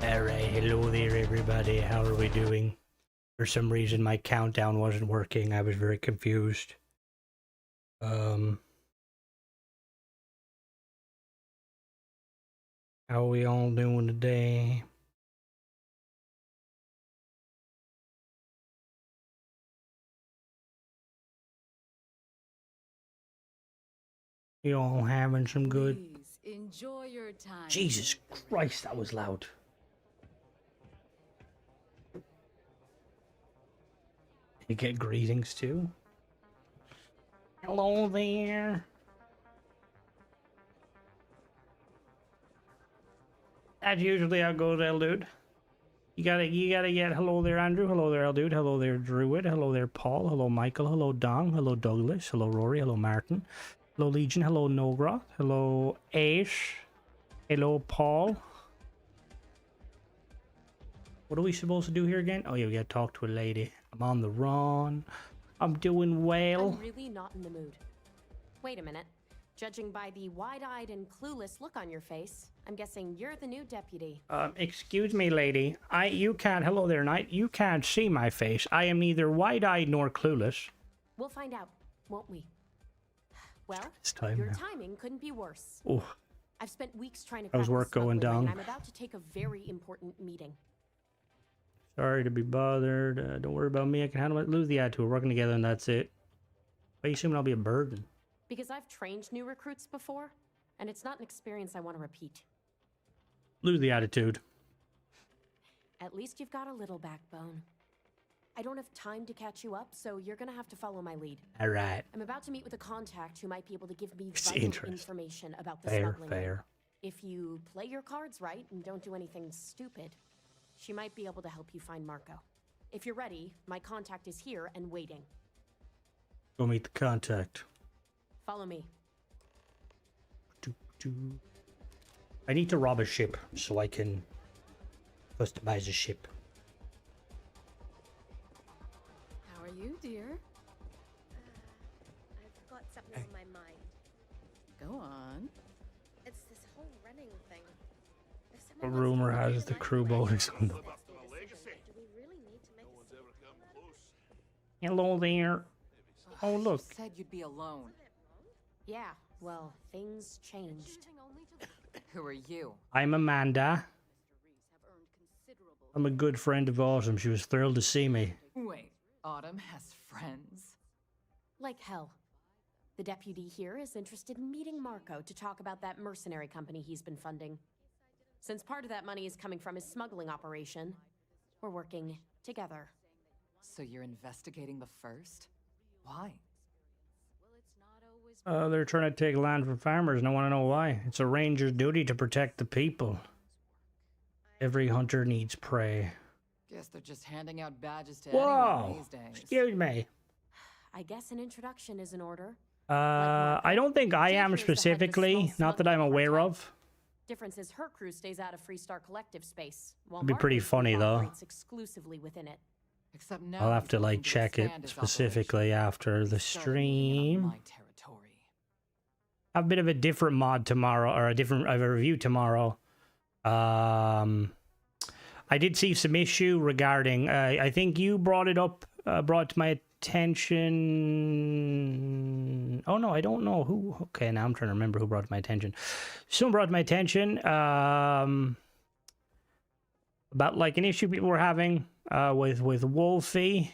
Alright, hello there everybody, how are we doing? For some reason my countdown wasn't working, I was very confused. How are we all doing today? You all having some good? Please enjoy your time. Jesus Christ, that was loud. You get greetings too? Hello there. That's usually how it goes, L dude. You gotta get hello there Andrew, hello there L dude, hello there Druid, hello there Paul, hello Michael, hello Dong, hello Douglas, hello Rory, hello Martin, hello Legion, hello Nogroth, hello Ash, hello Paul. What are we supposed to do here again? Oh yeah, we gotta talk to a lady. I'm on the run. I'm doing well. I'm really not in the mood. Wait a minute. Judging by the wide-eyed and clueless look on your face, I'm guessing you're the new deputy. Excuse me, lady. You can't. Hello there, knight. You can't see my face. I am neither wide-eyed nor clueless. We'll find out, won't we? Well, your timing couldn't be worse. Oh. I've spent weeks trying to. How's work going down? I'm about to take a very important meeting. Sorry to be bothered. Don't worry about me. I can handle it. Lose the attitude. We're working together, and that's it. Why are you assuming I'll be a burden? Because I've trained new recruits before, and it's not an experience I want to repeat. Lose the attitude. At least you've got a little backbone. I don't have time to catch you up, so you're gonna have to follow my lead. All right. I'm about to meet with a contact who might be able to give me vital information about the smuggling. Fair. If you play your cards right and don't do anything stupid, she might be able to help you find Marco. If you're ready, my contact is here and waiting. Go meet the contact. Follow me. I need to rob a ship so I can customize a ship. How are you, dear? I've got something on my mind. Go on. It's this whole running thing. A rumor has the crew boat is on the... Hello there. Oh, look. You said you'd be alone. Yeah, well, things changed. Who are you? I'm Amanda. I'm a good friend of Autumn. She was thrilled to see me. Wait, Autumn has friends? Like hell. The deputy here is interested in meeting Marco to talk about that mercenary company he's been funding. Since part of that money is coming from his smuggling operation, we're working together. So you're investigating the first? Why? They're trying to take land from farmers, and I want to know why. It's a ranger's duty to protect the people. Every hunter needs prey. Guess they're just handing out badges to Whoa! anyone these days. Excuse me. I guess an introduction is in order. I don't think I am specifically, not that I'm aware of. Difference is her crew stays out of Freestar Collective space. It'd be pretty funny though. Exclusively within it. Except now I'll have to like check it specifically after the stream. I have a bit of a different mod tomorrow, or I have a review tomorrow. I did see some issue regarding, I think you brought it up, brought to my attention. Oh no, I don't know who. Okay, now I'm trying to remember who brought it to my attention. Someone brought it to my attention about like an issue people were having with Wolfie.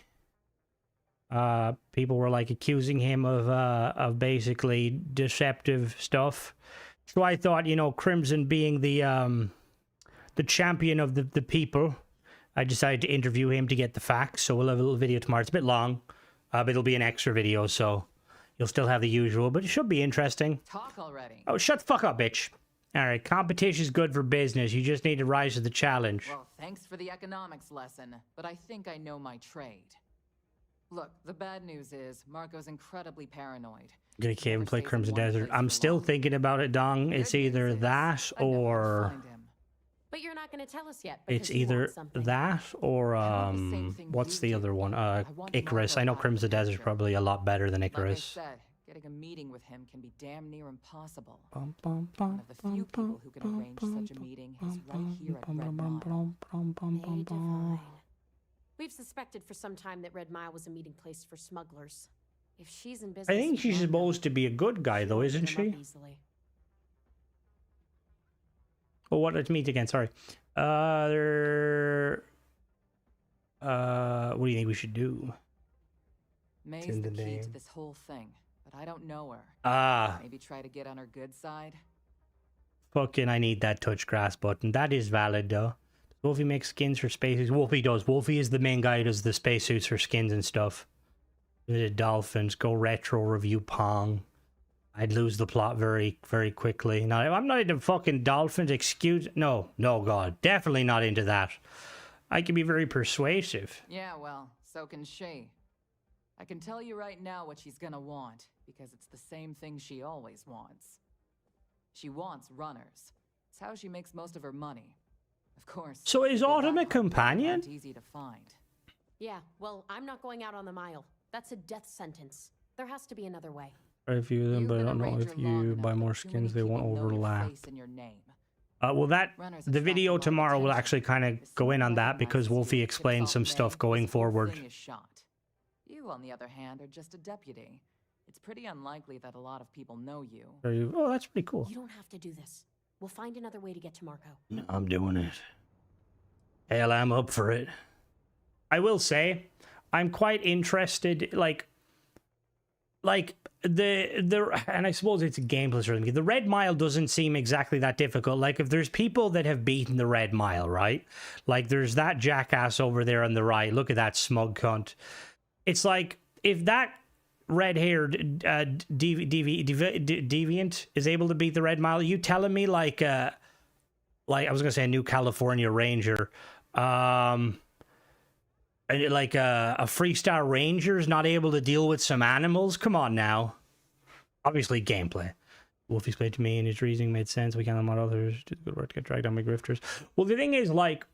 People were like accusing him of basically deceptive stuff. So I thought, you know, Crimson being the champion of the people, I decided to interview him to get the facts. So we'll have a little video tomorrow. It's a bit long, but it'll be an extra video, so you'll still have the usual, but it should be interesting. Talk already. Oh, shut the fuck up, bitch. All right, competition's good for business. You just need to rise to the challenge. Well, thanks for the economics lesson, but I think I know my trade. Look, the bad news is Marco's incredibly paranoid. I'm gonna cave and play Crimson Desert. I'm still thinking about it, Dong. It's either that or... But you're not going to tell us yet. It's either that or, what's the other one? Icarus. I know Crimson Desert's probably a lot better than Icarus. Like I said, get a getting a meeting with him can be damn near impossible. Bum, bum, One bum, of the bum, few bum, people who can bum, arrange bum, such a meeting bum, is right here at bum, Red bum, Mile. bum, bum, bum, May bum, bum. divine. We've suspected for some time that Red Mile was a meeting place for smugglers. If she's in business, I think with she's Marco, supposed to be a good guy, though, won't isn't give him she? up easily. Oh, what? Let's meet again. Sorry. What do you think we should do? May's in the the key to name. this whole thing, but I don't know her. Maybe try to get on her good side. Fucking, I need that touch grass button. That is valid, though. Wolfie makes skins for spacesuits. Wolfie does. Wolfie is the main guy who does the spacesuits for skins and stuff. The Dolphins. Go retro review Pong. I'd lose the plot very, very quickly. No, I'm not into fucking Dolphins. Excuse... No, God. Definitely not into that. I can be very persuasive. Yeah, well, so can she. I can tell you right now what she's gonna want, because it's the same thing she always wants. She wants runners. It's how she makes most of her money. Of course. So is people Autumn that a hard companion? aren't easy to find. Yeah, well, I'm not going out on the mile. That's a death sentence. There has to be another way. I view them, You've but I been a don't know ranger if long you enough, buy but more too skins, many they won't people know your overlap. face and your name. Well, that Runners the attract video a lot of tomorrow will attention. actually kind If of go in someone on that because recognizes Wolfie you, explains it's some all stuff day, going this whole forward. thing is shot. You, on the other hand, are just a deputy. It's pretty unlikely that a lot of people know you. Oh, that's pretty cool. You don't have to do this. We'll find another way to get to Marco. No, I'm doing it. Hell, I'm up for it. I will say, I'm quite interested, like the and I suppose it's a gameplay sort of thing. The Red Mile doesn't seem exactly that difficult. Like, if there's people that have beaten the Red Mile, right? Like, there's that jackass over there on the right. Look at that smug cunt. It's like, if that red-haired deviant is able to beat the Red Mile, you telling me like I was gonna say a New California Ranger, like a freestyle ranger's not able to deal with some animals? Come on now. Obviously gameplay. Wolf explained to me and his reasoning made sense. We can't let others do the good work to get dragged down by grifters. Well, the thing is, like,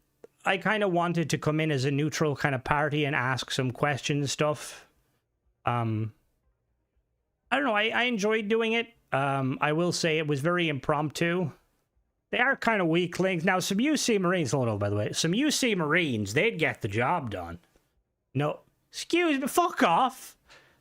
I kind of wanted to come in as a neutral kind of party and ask some questions and stuff. I don't know. I enjoyed doing it. I will say it was very impromptu. They are kind of weaklings. Now, some UC Marines, hold on, by the way. Some UC Marines, they'd get the job done. No, excuse me, fuck off.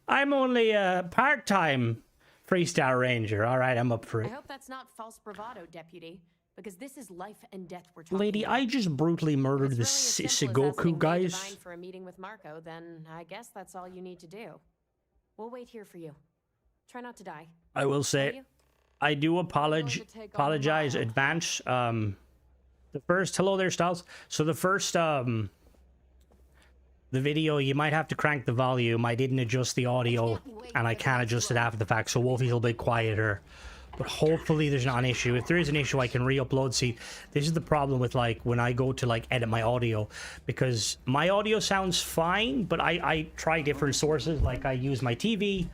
I'm only a part-time freestyle ranger. All right, I'm up for I it. hope that's not false bravado, deputy, because this is life and death we're talking Lady, about. I just brutally If murdered it's the really as simple as Sigoku asking May guys. Divine for a meeting with Marco, then I guess that's all you need to do. We'll wait here for you. Try not to die. I will Will say, you? I do apologize mile. advance. The first, hello there, Styles. So the first, the video, you might have to crank the volume. I didn't adjust the audio, and I can't adjust it after the fact, so Wolfie's a little bit quieter. But hopefully there's not an issue. If there is an issue, I can re-upload. See, this is the problem with, like, when I go to, like, edit my audio, because my audio sounds fine, but I try different sources. Like, I use my TV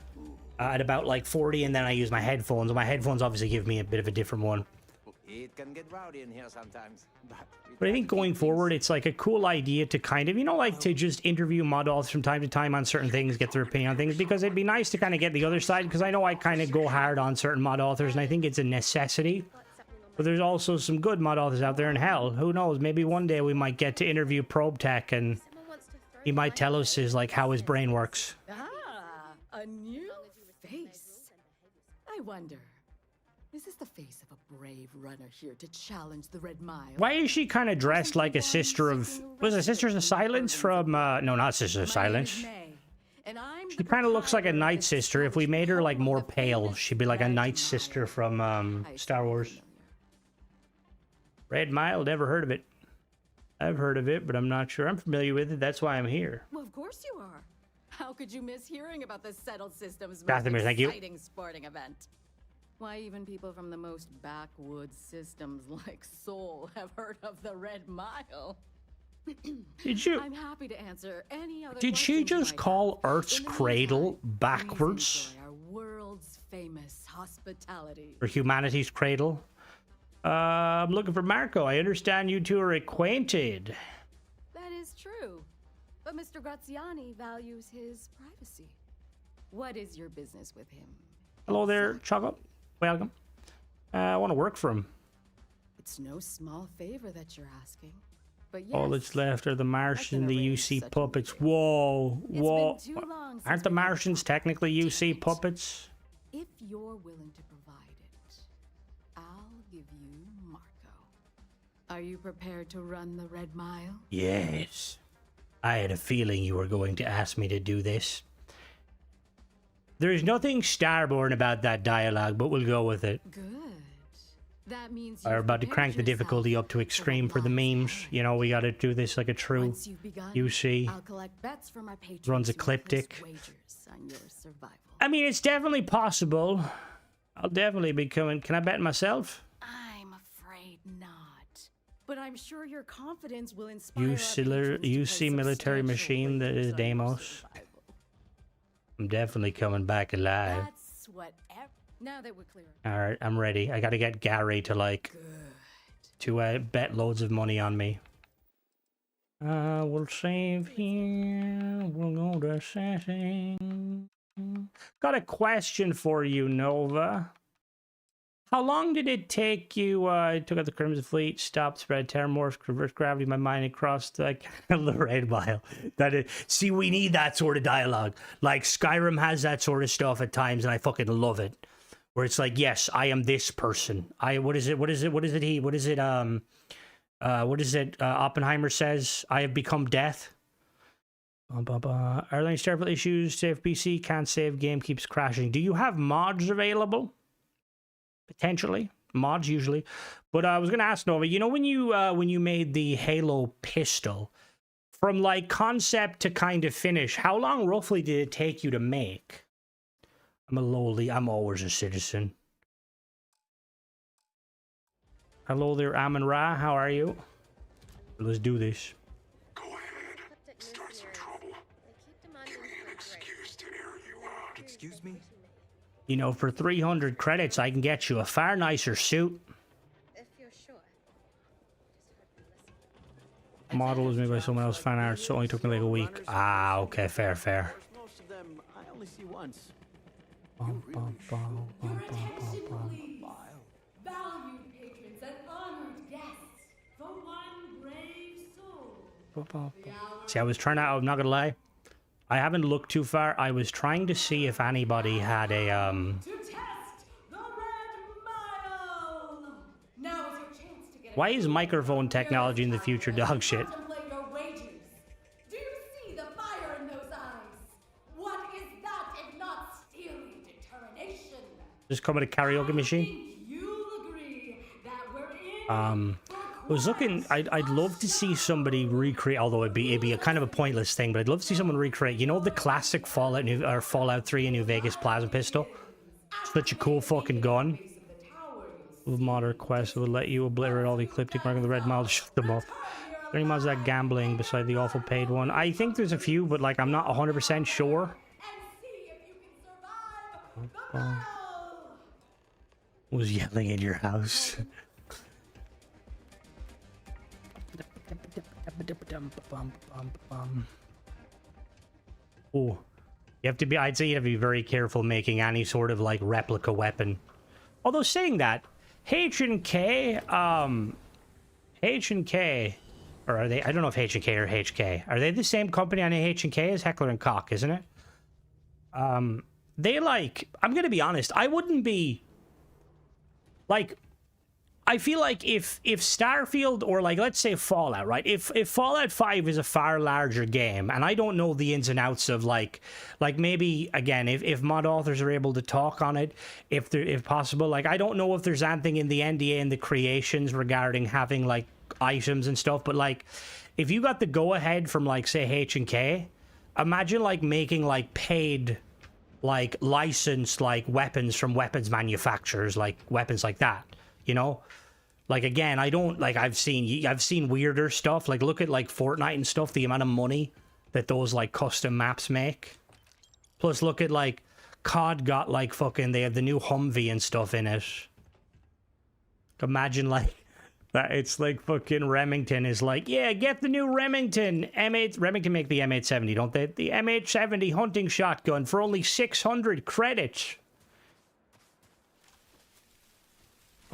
at about, like, 40, and then I use my headphones. And my headphones obviously give me a bit of a different one. It can get rowdy in here sometimes, But I think going forward, it's like a cool idea to kind of, you know, like to just interview mod authors from time to time on certain things, get their opinion on things, because it'd be nice to kind of get the other side, because I know I kind of go hard on certain mod authors, and I think it's a necessity. But there's also some good mod authors out there, and hell, who knows, maybe one day we might get to interview Probe Tech, and Someone wants to throw he might tell us his, like, how his brain works. Ah, a new face. I wonder, is this the face of a brave runner here to challenge the Red Mile? Why is she kind of dressed like a sister of... Was it Sisters of Silence from... no, not Sisters of Silence. She kind of looks like a Night Sister. If we made her, like, more pale, she'd be like a Night Sister from Star Wars. Red Mile, never heard of it. I've heard of it, but I'm not sure. I'm familiar with it. That's why I'm here. Well, of course you are. How could you miss hearing about the Settled Systems' most Dathomir, thank you. exciting sporting event? Why, even people from the most backwoods systems like Seoul have heard of the Red Mile. Did you... I'm happy to answer any other Did she questions you just might call have. Earth's In the cradle meantime, please backwards? enjoy our world's famous hospitality. Or humanity's cradle? I'm looking for Marco. I understand you two are acquainted. That is true. But Mr. Graziani values his privacy. What is your business with him, Hello there, Chocolate. Welcome. I want to work for him. It's no small favor that you're asking. But yes, All that's left are the Martians and the arrange UC such a puppets. meeting. Whoa, It's whoa. been too long since Aren't the we had a Martians talk. technically Damn UC it. puppets? If you're willing to provide it, I'll give you Marco. Are you prepared to run the Red Mile? Yes. I had a feeling you were going to ask me to do this. There's nothing starborn about that dialogue, but we'll go with it. Good. That means We're you've about to prepared crank the difficulty yourself up to what extreme for the lies memes. ahead. You know, we got to do this like a true Once you've begun, UC. I'll collect bets from our patrons Runs who have ecliptic. placed wagers on your survival. I mean, it's definitely possible. I'll definitely be coming. Can I bet myself? I'm afraid not. But I'm sure your confidence will inspire our UC, patrons to UC place military substantial machine that wagers is on your Deimos. survival. I'm definitely coming back alive. That's what. Now that we're clear. All right, I'm ready. I got to get Gary to like to bet loads of money on me. We'll save here. We'll go to setting. Got a question for you, Nova. How long did it take you? Took out the Crimson Fleet, stopped, spread terramorphs, reverse gravity, my mind across the Red Mile. That is, see, we need that sort of dialogue. Like Skyrim has that sort of stuff at times, and I fucking love it. Where it's like, yes, I am this person. What is it? Oppenheimer says, I have become death. Are there any Starfield issues? Save PC, can't save, game keeps crashing. Do you have mods available? Potentially. Mods usually. But I was going to ask Nova, you know when you made the Halo pistol, from like concept to kind of finish, how long roughly did it take you to make? I'm always a citizen. Hello there, Amun Ra. How are you? Let's do this. Go ahead. Start some trouble. Give me an excuse to air you out. Excuse me? You know, for 300 credits, I can get you a far nicer suit. If you're sure. Just Model was made by someone else, fan art, so it only took me like a week. Ah, okay, fair. Most of them I only see once. Valued patrons and honored guests, for one brave soul. See, I'm not gonna lie. I haven't looked too far. I was trying to see if anybody had a, To test the Red Mile! Now is your chance to get Why is microphone technology in the future dog shit? Contemplate your wagers. Do you see the fire in those eyes? What is that if not steely determination? Just come at a karaoke machine. Think you'll agree that we're in I was looking. I'd love to see somebody recreate, although it'd be a kind of a pointless thing. But I'd love to see someone recreate. You know the classic Fallout 3 in New Vegas plasma pistol. Such a cool fucking gun. With modern quest will let you obliterate all the ecliptic mark of the Red Mile to shut them up. Are there any mods that gambling beside the awful paid one? I think there's a few, but like I'm not 100% sure. and see if you can survive the battle. Was yelling in your house. Oh, you have to be. I'd say you have to be very careful making any sort of like replica weapon. Although saying that, H&K, or are they? I don't know if H&K or HK. Are they the same company on H&K as Heckler and Koch? Isn't it? They like. I'm gonna be honest. I wouldn't be. Like, I feel like if Starfield or like let's say Fallout, right? If Fallout 5 is a far larger game, and I don't know the ins and outs of like maybe again if mod authors are able to talk on it, if possible, like I don't know if there's anything in the NDA and the creations regarding having like items and stuff, but like if you got the go ahead from like say H&K, imagine like making like paid like licensed like weapons from weapons manufacturers, like weapons like that, you know? Like again, I don't like I've seen weirder stuff. Like look at like Fortnite and stuff, the amount of money that those like custom maps make. Plus look at like COD got like fucking they have the new Humvee and stuff in it. Imagine like that it's like fucking Remington is like, yeah, get the new Remington. Remington make the M870, don't they? The M870 hunting shotgun for only 600 credits.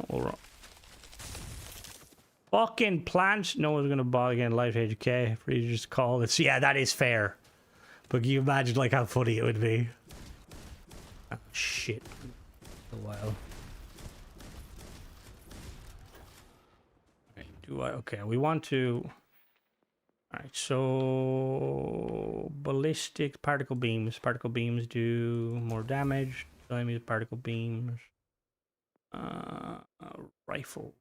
All right. Fucking plants. No one's gonna bother getting life HK. Free to just call this. Yeah, that is fair. But can you imagine like how funny it would be? Oh, shit. A while. Right, do I? Okay, we want to. All right, so ballistic particle beams. Particle beams do more damage. So I mean particle beams. Rifle.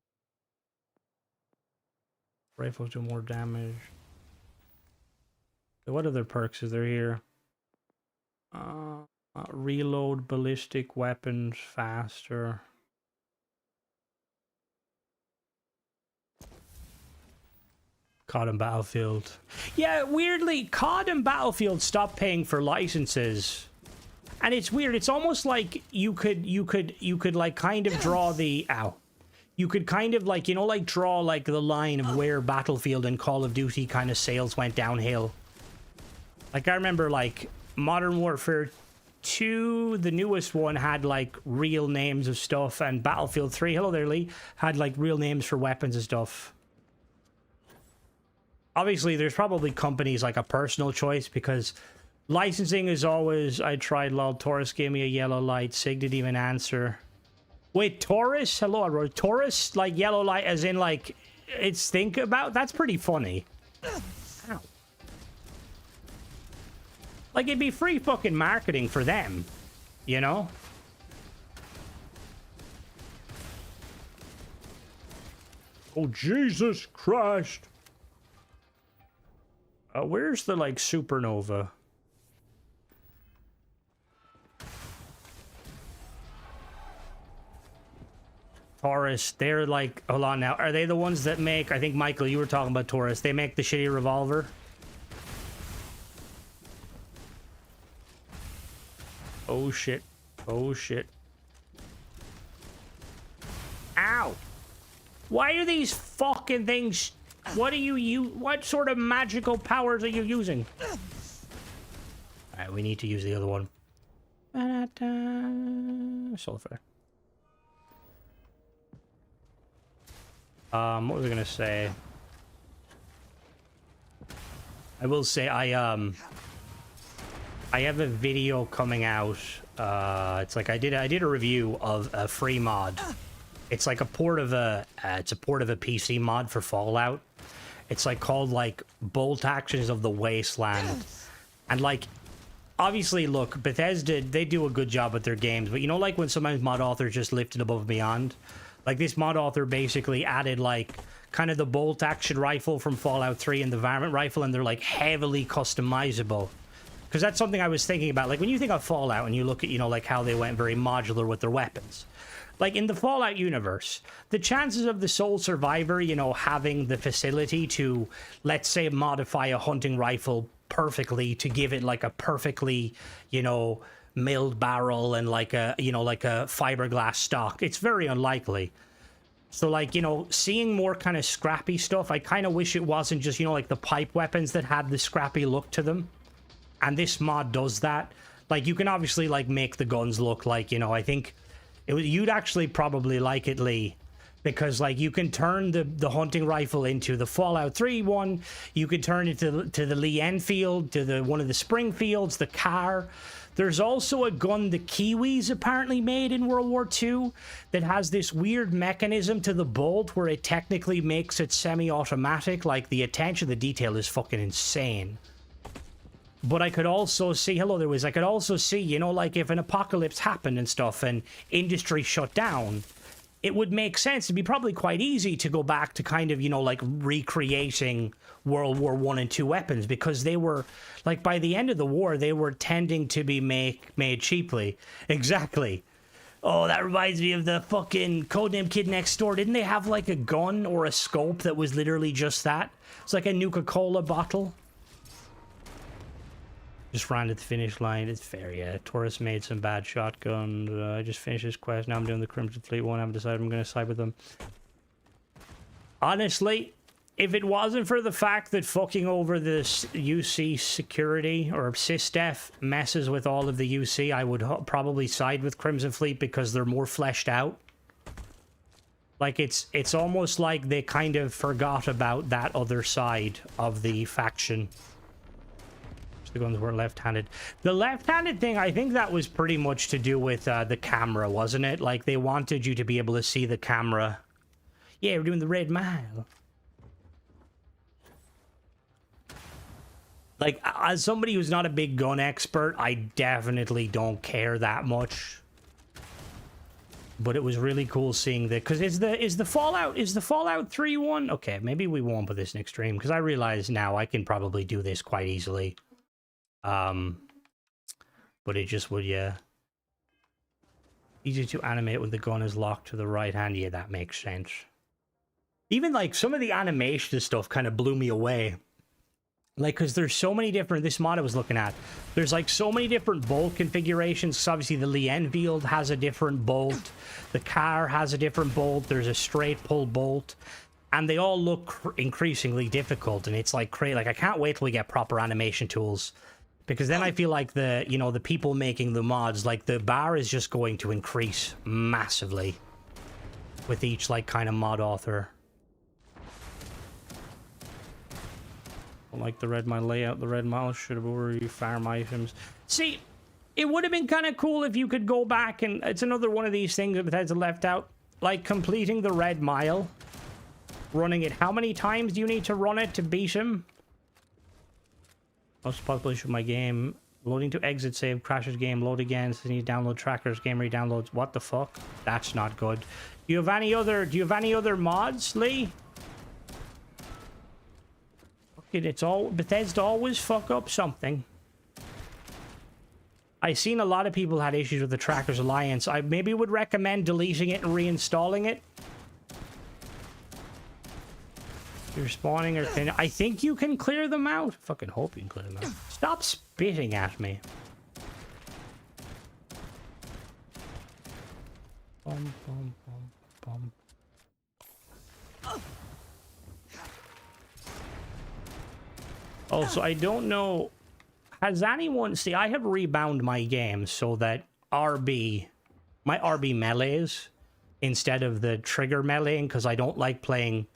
Rifles do more damage. So what other perks is there here? Reload ballistic weapons faster. COD and Battlefield. Yeah, weirdly, COD and Battlefield stopped paying for licenses. And it's weird. It's almost like you could like kind of draw the you could kind of like, you know, like draw like the line of where Battlefield and Call of Duty kind of sales went downhill. Like I remember like Modern Warfare 2, the newest one, had like real names of stuff, and Battlefield 3, hello there Lee, had like real names for weapons and stuff. Obviously there's probably companies like a personal choice, because licensing is always, I tried lol, Taurus gave me a yellow light, Sig didn't even answer. Wait, Taurus? Hello, I wrote Taurus? Like yellow light as in like, it's think about? That's pretty funny. Ow. Like it'd be free fucking marketing for them, you know? Oh, Jesus Christ. Where's the like supernova? Taurus, they're like, hold on now. Are they the ones that make, I think Michael, you were talking about Taurus. They make the shitty revolver? Oh shit. Oh shit. Ow! Why are these fucking things... What are what sort of magical powers are you using? Alright, we need to use the other one. Sulfur. What was I gonna say? I will say I have a video coming out. It's like I did a review of a free mod. It's like a port of a PC mod for Fallout. It's like called like Bolt Actions of the Wasteland. And like obviously look, Bethesda, they do a good job with their games, but you know like when sometimes mod authors just lift it above and beyond? Like this mod author basically added like kind of the bolt action rifle from Fallout 3 and the varmint rifle, and they're like heavily customizable. Because that's something I was thinking about. Like when you think of Fallout and you look at, you know, like how they went very modular with their weapons. Like in the Fallout universe, the chances of the sole survivor, you know, having the facility to, let's say, modify a hunting rifle perfectly to give it like a perfectly, you know, milled barrel and like a, you know, like a fiberglass stock, it's very unlikely. So like, you know, seeing more kind of scrappy stuff, I kind of wish it wasn't just, you know, like the pipe weapons that had the scrappy look to them. And this mod does that. Like you can obviously like make the guns look like, you know, I think you'd actually probably like it, Lee, because like you can turn the hunting rifle into the Fallout 3 one, you can turn it to the Lee Enfield, to the one of the Springfields, the car. There's also a gun the Kiwis apparently made in World War II that has this weird mechanism to the bolt where it technically makes it semi-automatic. Like the attention to detail is fucking insane. But I could also see, I could also see, you know, like if an apocalypse happened and stuff and industry shut down, it would make sense. It'd be probably quite easy to go back to kind of, you know, like recreating World War I and II weapons, because they were, like by the end of the war, they were tending to be made cheaply. Exactly. Oh, that reminds me of the fucking Codename Kid Next Door. Didn't they have like a gun or a scope that was literally just that? It's like a Nuka-Cola bottle. Just ran to the finish line. It's fair, yeah. Taurus made some bad shotguns. I just finished this quest. Now I'm doing the Crimson Fleet one. I haven't decided I'm going to side with them. Honestly, if it wasn't for the fact that fucking over this UC security or SysDef messes with all of the UC, I would probably side with Crimson Fleet because they're more fleshed out. Like, it's almost like they kind of forgot about that other side of the faction. The guns were left-handed. The left-handed thing, I think that was pretty much to do with the camera, wasn't it? Like, they wanted you to be able to see the camera. Yeah, we're doing the Red Mile. Like, as somebody who's not a big gun expert, I definitely don't care that much. But it was really cool seeing that, because is the Fallout 3 one? Okay, maybe we won't put this in extreme, because I realize now I can probably do this quite easily. But it just would, yeah. Easy to animate when the gun is locked to the right hand. Yeah, that makes sense. Even like some of the animation stuff kind of blew me away. Like, because there's so many different, this mod I was looking at, there's like so many different bolt configurations. So obviously the Lienfield has a different bolt, the car has a different bolt, there's a straight pull bolt, and they all look increasingly difficult. And it's like crazy. Like, I can't wait till we get proper animation tools, because then I feel like the, you know, the people making the mods, like the bar is just going to increase massively with each like kind of mod author. Like the Red Mile layout, the Red Mile should have already farm items. See, it would have been kind of cool if you could go back, and it's another one of these things that Bethesda left out, like completing the Red Mile, running it. How many times do you need to run it to beat him? Most population of my game. Loading to exit save, crashes game, load again, so you need to download trackers, game re-downloads. What the fuck? That's not good. Do you have any other mods, Lee? It's all Bethesda always fuck up something. I've seen a lot of people had issues with the Trackers Alliance. I maybe would recommend deleting it and reinstalling it. You're spawning or thin. I think you can clear them out. Fucking hope you can clear them out. Stop spitting at me. Bum, bum, bum, bum. Also, I don't know, has anyone, see, I have rebound my game so that my RB melees instead of the trigger meleeing, because I don't like playing,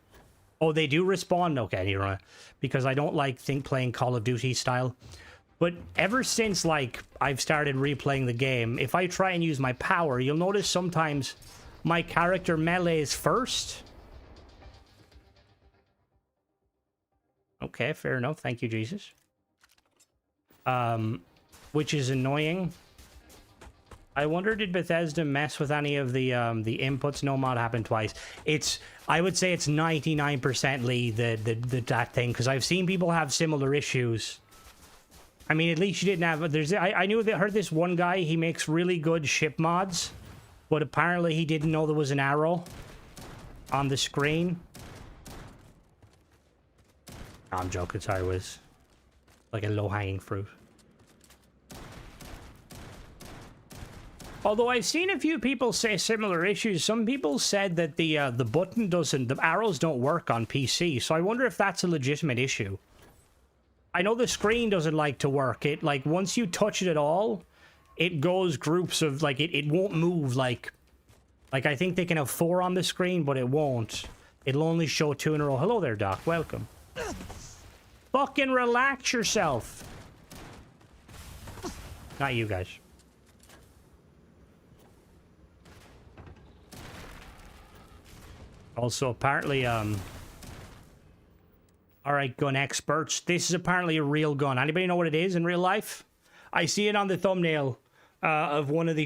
oh, they do respawn? Okay, you're right, because I don't like playing Call of Duty style. But ever since, like, I've started replaying the game, if I try and use my power, you'll notice sometimes my character melees first. Okay, fair enough. Thank you, Jesus. Which is annoying. I wonder, did Bethesda mess with any of the inputs? No mod happened twice. I would say it's 99%ly that thing, because I've seen people have similar issues. I mean, at least you didn't have. I heard this one guy. He makes really good ship mods, but apparently he didn't know there was an arrow on the screen. No, I'm joking. Sorry, it was like a low-hanging fruit. Although I've seen a few people say similar issues. Some people said that the button doesn't, the arrows don't work on PC. So I wonder if that's a legitimate issue. I know the screen doesn't like to work. It, like, once you touch it at all, it goes groups of, like, it won't move like I think they can have 4 on the screen, but it won't. It'll only show 2 in a row. Hello there, Doc. Welcome. Fucking relax yourself. Not you guys. Also, apparently, alright, gun experts. This is apparently a real gun. Anybody know what it is in real life? I see it on the thumbnail of one of the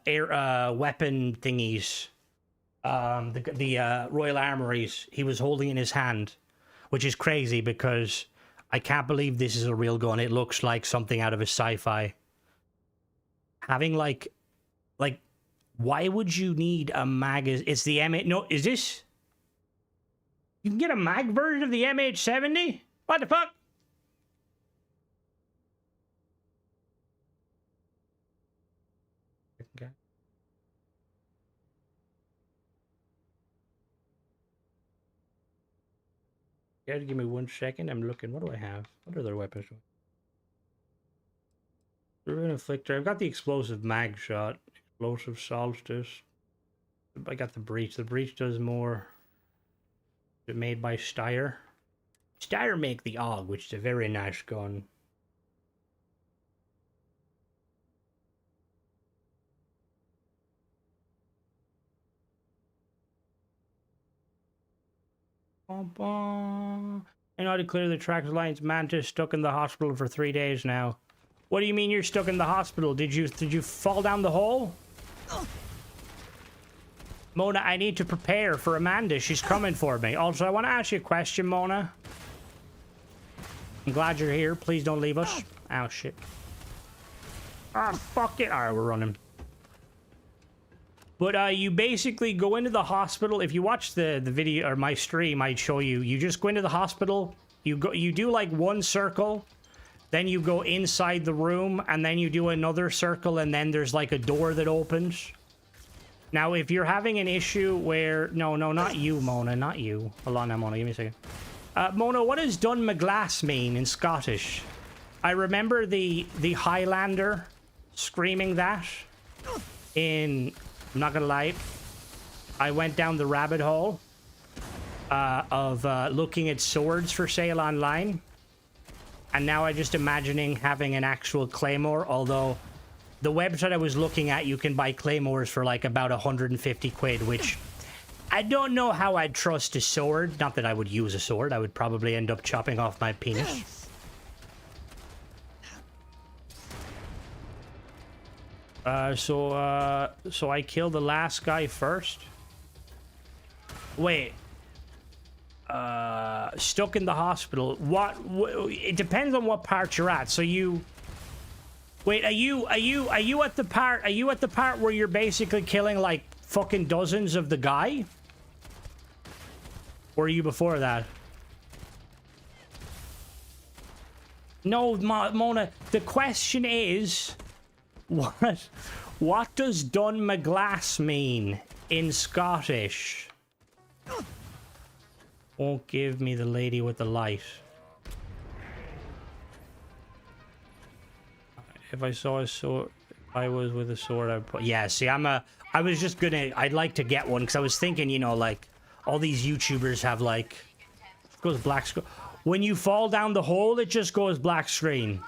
air weapon thingies. The Royal Armories. He was holding it in his hand. Which is crazy because I can't believe this is a real gun. It looks like something out of a sci-fi. Having like, why would you need a mag? It's the M8. No, is this? You can get a mag version of the MH70? What the fuck? Okay. You have to give me 1 second. I'm looking. What do I have? What other weapons? Riven Afflictor. I've got the explosive mag shot. Explosive solstice. I got the breach. The breach does more. It's made by Steyr. Steyr make the AUG, which is a very nice gun. I know how to clear the tracks lines. Mantis stuck in the hospital for 3 days now. What do you mean you're stuck in the hospital? Did you fall down the hole? Mona, I need to prepare for Amanda. She's coming for me. Also, I want to ask you a question, Mona. I'm glad you're here. Please don't leave us. Oh, shit. Ah, fuck it. All right, we're running. But you basically go into the hospital. If you watch the video or my stream, I'd show you. You just go into the hospital. You do like one circle. Then you go inside the room. And then you do another circle. And then there's like a door that opens. Now, if you're having an issue where... No, not you, Mona. Not you. Hold on now, Mona. Give me a second. Mona, what does Dun McGlass mean in Scottish? I remember the Highlander screaming that in... I'm not gonna lie. I went down the rabbit hole of looking at swords for sale online. And now I'm just imagining having an actual claymore, although the website I was looking at, you can buy claymores for like about 150 quid, which I don't know how I'd trust a sword. Not that I would use a sword. I would probably end up chopping off my penis. So I killed the last guy first. Wait. Stuck in the hospital. What? It depends on what part you're at. So you... Wait, are you at the part... Are you at the part where you're basically killing, like, fucking dozens of the guy? Or are you before that? No, Mona, the question is... What does Dun McGlass mean in Scottish? Won't give me the lady with the light. If I saw a sword, if I was with a sword, I'd put... Yeah, see, I was just gonna... I'd like to get one, because I was thinking, you know, like, all these YouTubers have, like... It goes black screen. When you fall down the hole, it just goes black screen.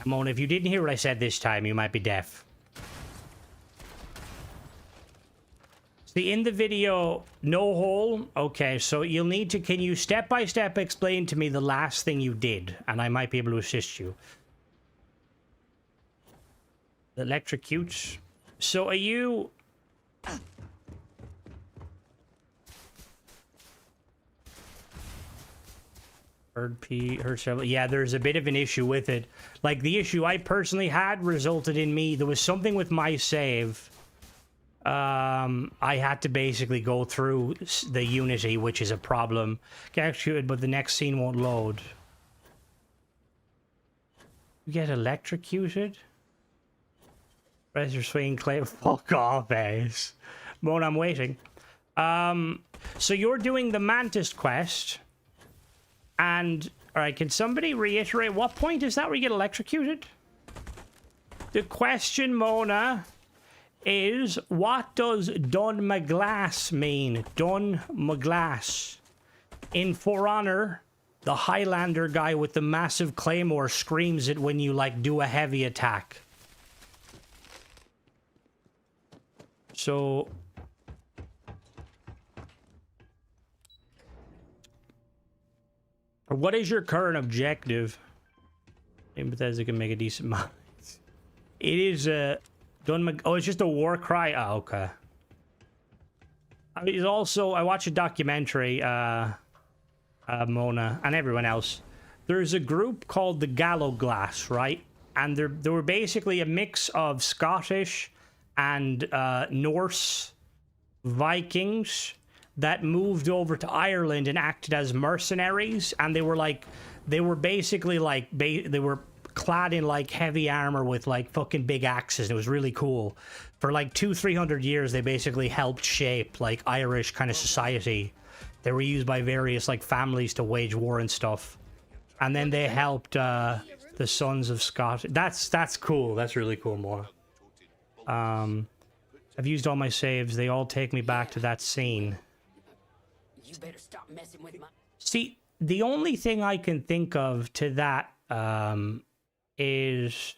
Mona, if you didn't hear what I said this time, you might be deaf. See, in the video, no hole. Okay, so you'll need to... Can you step-by-step explain to me the last thing you did? And I might be able to assist you. Electrocutes. So are you... Heard several. Yeah, there's a bit of an issue with it. Like, the issue I personally had resulted in me... There was something with my save. I had to basically go through the Unity, which is a problem. Get executed, but the next scene won't load. You get electrocuted? Press your swing clay. Fuck off, Ace. Mona, I'm waiting. So you're doing the Mantis quest... And, alright, can somebody reiterate what point is that where you get electrocuted? The question, Mona, is what does Dun McGlass mean? Dun McGlass. In For Honor, the Highlander guy with the massive claymore screams it when you, like, do a heavy attack. So... What is your current objective? Maybe Bethesda can make a decent mod. It is oh, it's just a war cry. Oh, okay. It's also, I watched a documentary, Mona and everyone else. There's a group called the Gallo Glass, right? And they were basically a mix of Scottish and Norse Vikings that moved over to Ireland and acted as mercenaries, and they were basically like they were clad in like heavy armor with like fucking big axes. It was really cool. For like 200-300 years, they basically helped shape like Irish kind of society. They were used by various like families to wage war and stuff, and then they helped The Sons of Scott. That's cool. That's really cool, Mora. I've used all my saves. They all take me back to that scene. You better stop messing with my... See, the only thing I can think of to that is...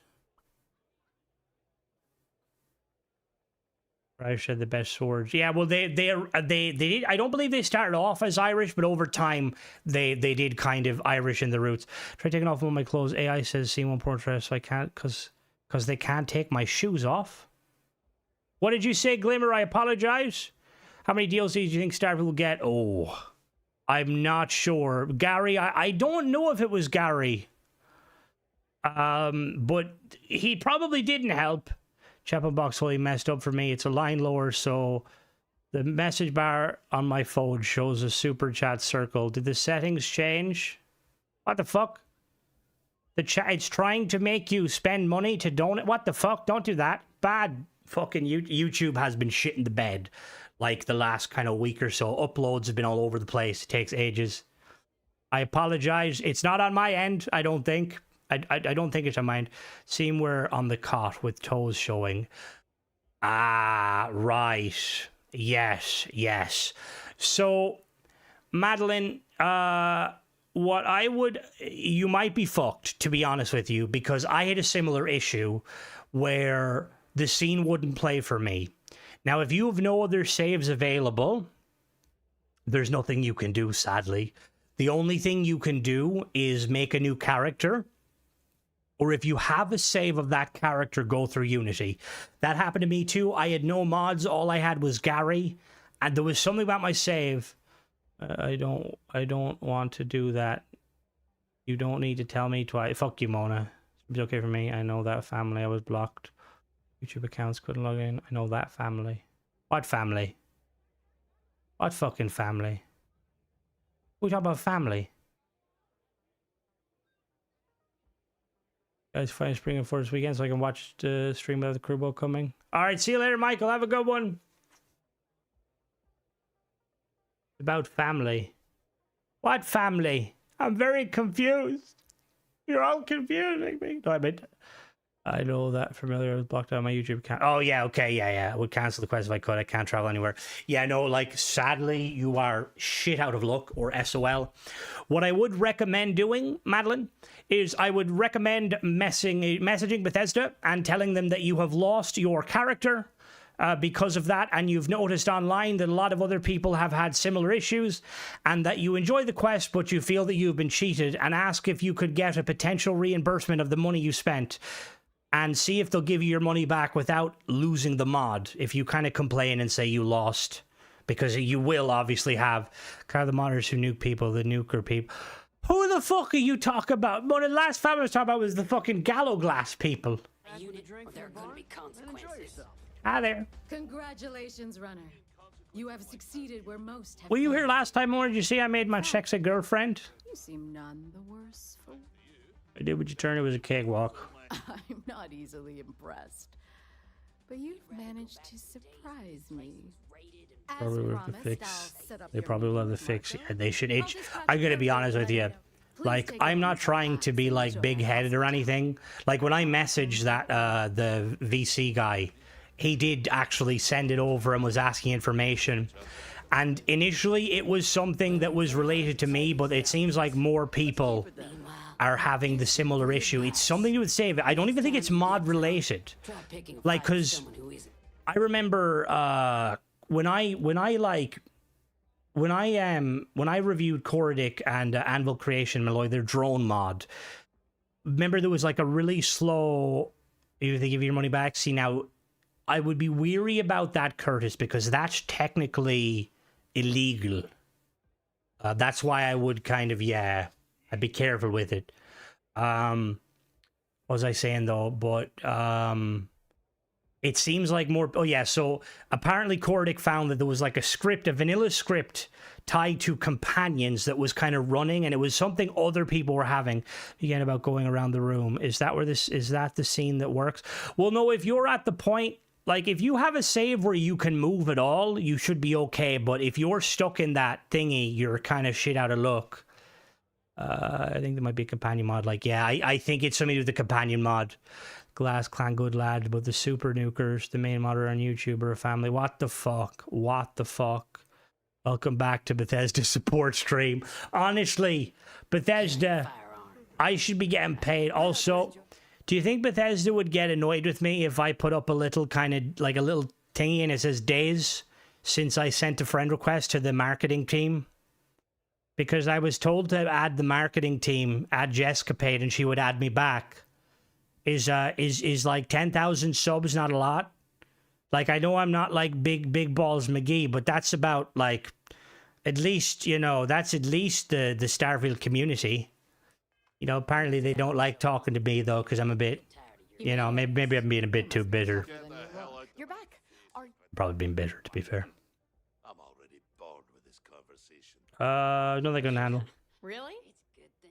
Irish had the best swords. Yeah, well, they did. I don't believe they started off as Irish, but over time they did kind of Irish in the roots. Try taking off one of my clothes. AI says C1 portrait, so I can't because they can't take my shoes off. What did you say, Glimmer? I apologize. How many DLCs do you think Starfield will get? Oh, I'm not sure. Gary, I don't know if it was Gary. But he probably didn't help. Chapel box fully messed up for me. It's a line lower, so the message bar on my phone shows a super chat circle. Did the settings change? What the fuck? The chat, it's trying to make you spend money to donate. What the fuck? Don't do that. Bad fucking YouTube has been shit in the bed like the last kind of week or so. Uploads have been all over the place. It takes ages. I apologize. It's not on my end, I don't think. I don't think it's on my end. Seeing we're on the cot with toes showing. Ah, right. Yes. So, Madeline, what I would... You might be fucked, to be honest with you, because I had a similar issue where the scene wouldn't play for me. Now, if you have no other saves available, there's nothing you can do, sadly. The only thing you can do is make a new character, or if you have a save of that character, go through Unity. That happened to me too. I had no mods. All I had was Gary, and there was something about my save. I don't want to do that. You don't need to tell me twice. Fuck you, Mona. It's okay for me. I know that family. I was blocked. YouTube accounts couldn't log in. I know that family. What family? What fucking family? We talk about family. Guys, finish bringing for this weekend so I can watch the stream of the crew boat coming. All right, see you later, Michael. Have a good one. About family. What family? I'm very confused. You're all confusing me. No, I know that familiar. I was blocked out of my YouTube account. Oh, yeah, okay, yeah. I would cancel the quest if I could. I can't travel anywhere. Yeah, no, like, sadly, you are shit out of luck, or SOL. What I would recommend doing, Madeline, is I would recommend messaging Bethesda and telling them that you have lost your character because of that, and you've noticed online that a lot of other people have had similar issues, and that you enjoy the quest, but you feel that you've been cheated, and ask if you could get a potential reimbursement of the money you spent. And see if they'll give you your money back without losing the mod. If you kind of complain and say you lost. Because you will obviously have kind of the modders who nuke people, the nuker people. Who the fuck are you talking about? Well, the last family I was talking about was the fucking Gallo Glass people. There are going to be consequences. Hi there. Congratulations, runner. You have succeeded where most have Were you here failed. last time, or did you see I made my sexy girlfriend? You seem none the worse for... I did what you turned, it was a cakewalk. I'm not easily impressed. But you've managed to surprise me. Probably will have the fix. They probably will have the fix. Yeah, they should. I'm gonna be honest with you. Like, I'm not trying to be like big-headed or anything. Like, when I messaged that the VC guy, he did actually send it over and was asking information. And initially, it was something that was related to me, but it seems like more people are having the similar issue. It's something to do with save. I don't even think it's mod related. Like, cause I remember when I reviewed Cordic and Anvil Creation Malloy, their drone mod. Remember there was like a really slow. If they give you your money back. See, now I would be weary about that, Curtis, because that's technically illegal. That's why I would kind of I'd be careful with it. What was I saying though? But it seems like more. Oh yeah, so apparently Cordic found that there was like a vanilla script tied to companions that was kind of running, and it was something other people were having. Again, about going around the room. Is that the scene that works? Well, no. If you're at the point, like if you have a save where you can move at all, you should be okay. But if you're stuck in that thingy, you're kind of shit out of luck. I think there might be a companion mod. Like, yeah, I think it's something to do with the companion mod. Glass Clan, good lad, but the Super Nukers, the main modder on YouTube, are a family. What the fuck? What the fuck? Welcome back to Bethesda support stream. Honestly, Bethesda, I should be getting paid. Also, do you think Bethesda would get annoyed with me if I put up a little kind of like a little thingy and it says days since I sent a friend request to the marketing team? Because I was told to add the marketing team, add Jessicapade, and she would add me back. Is like 10,000 subs not a lot? Like, I know I'm not like big balls McGee, but that's about like at least, you know, that's at least the Starfield community. You know, apparently they don't like talking to me though, because I'm a bit, you know, maybe I'm being a bit too bitter. You're back. Probably being bitter, to be fair. I'm already bored with this conversation. No, they're gonna handle. Really?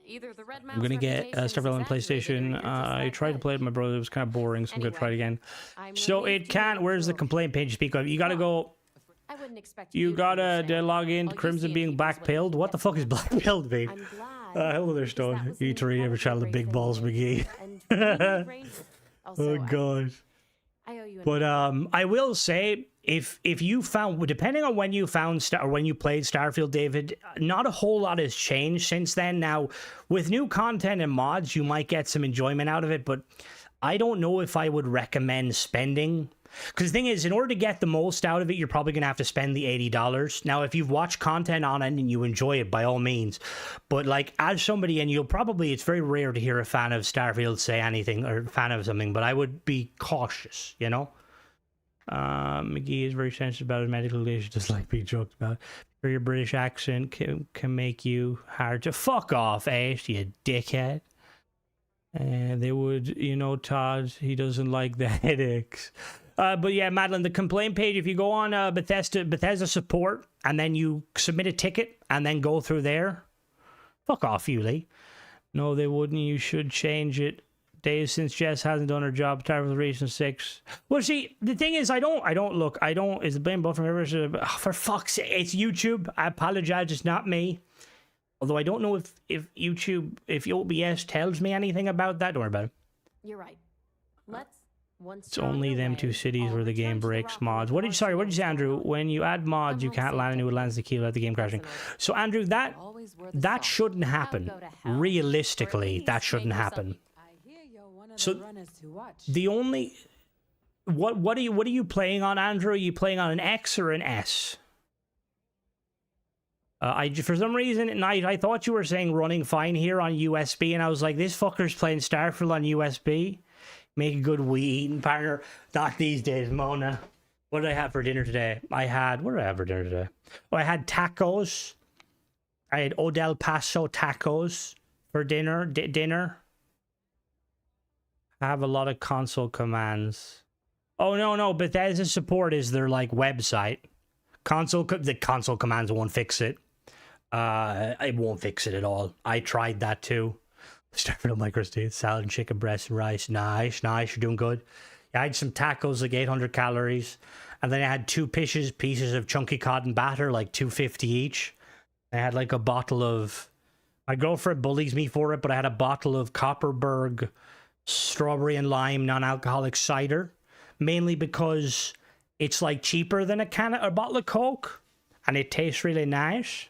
Either the Red I'm gonna get Starfield on PlayStation. I tried to play it with my brother. It was kind of boring, so I'm gonna try it again. So it can't. Where's the complaint page you speak of? You gotta go. I wouldn't expect You gotta log in to Crimson being black-pilled. What the fuck is black-pilled, babe? Hello there, Stone. E3 ever child of big balls McGee. Oh god. But I will say, if you found, depending on when you found or when you played Starfield, David, not a whole lot has changed since then. Now, with new content and mods, you might get some enjoyment out of it, but I don't know if I would recommend spending. Because the thing is, in order to get the most out of it, you're probably going to have to spend the $80. Now, if you've watched content on it and you enjoy it, by all means. But, like, as somebody, and it's very rare to hear a fan of Starfield say anything, or a fan of something, but I would be cautious, you know? McGee is very sensitive about his medical condition, just like being joked about. For your British accent can make you hard to fuck off, Ash, you dickhead. And they would, you know, Todd, he doesn't like the headaches. But yeah, Madeline, the complaint page, if you go on Bethesda support and then you submit a ticket and then go through there, fuck off, you, Lee. No, they wouldn't. You should change it. Days since Jess hasn't done her job, tired of the Region 6. Well, see, the thing is, is the blame buffer ever? For fuck's sake, it's YouTube. I apologize, it's not me. Although I don't know if YouTube, if OBS tells me anything about that. Don't worry about it. You're right. It's only them two cities where the game breaks mods. What did you say, Andrew? When you add mods, you can't land into a lands the key without the game crashing. So, Andrew, that shouldn't happen. Realistically, that shouldn't happen. So the only what are you playing on, Andrew? Are you playing on an X or an S? For some reason at night I thought you were saying running fine here on USB, and I was like, this fucker's playing Starfield on USB. Make a good wee eating partner. Not these days, Mona. What did I have for dinner today? What did I have for dinner today? Oh, I had tacos. I had Odell Paso tacos for dinner. I have a lot of console commands. Oh, no. Bethesda support is their, like, website. The console commands won't fix it. It won't fix it at all. I tried that too. Starfield microstates, salad, chicken breast, and rice. Nice. You're doing good. I had some tacos, like 800 calories. And then I had two pieces of chunky cotton batter, like 250 each. I had like a bottle of... My girlfriend bullies me for it, but I had a bottle of Copperberg strawberry and lime non-alcoholic cider. Mainly because it's like cheaper than a bottle of Coke. And it tastes really nice.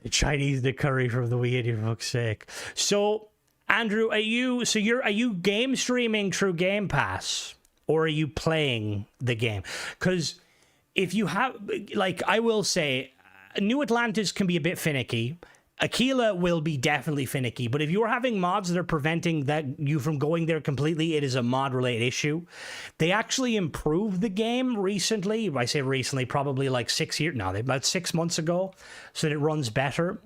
The Chinese, the curry from the weed, for fuck's sake. So, Andrew, are you game streaming through Game Pass, or are you playing the game? Because if you have, like, I will say, New Atlantis can be a bit finicky. Aquila will be definitely finicky, but if you're having mods that are preventing you from going there completely, it is a mod-related issue. They actually improved the game recently. I say recently, probably like about 6 months ago, so that it runs better.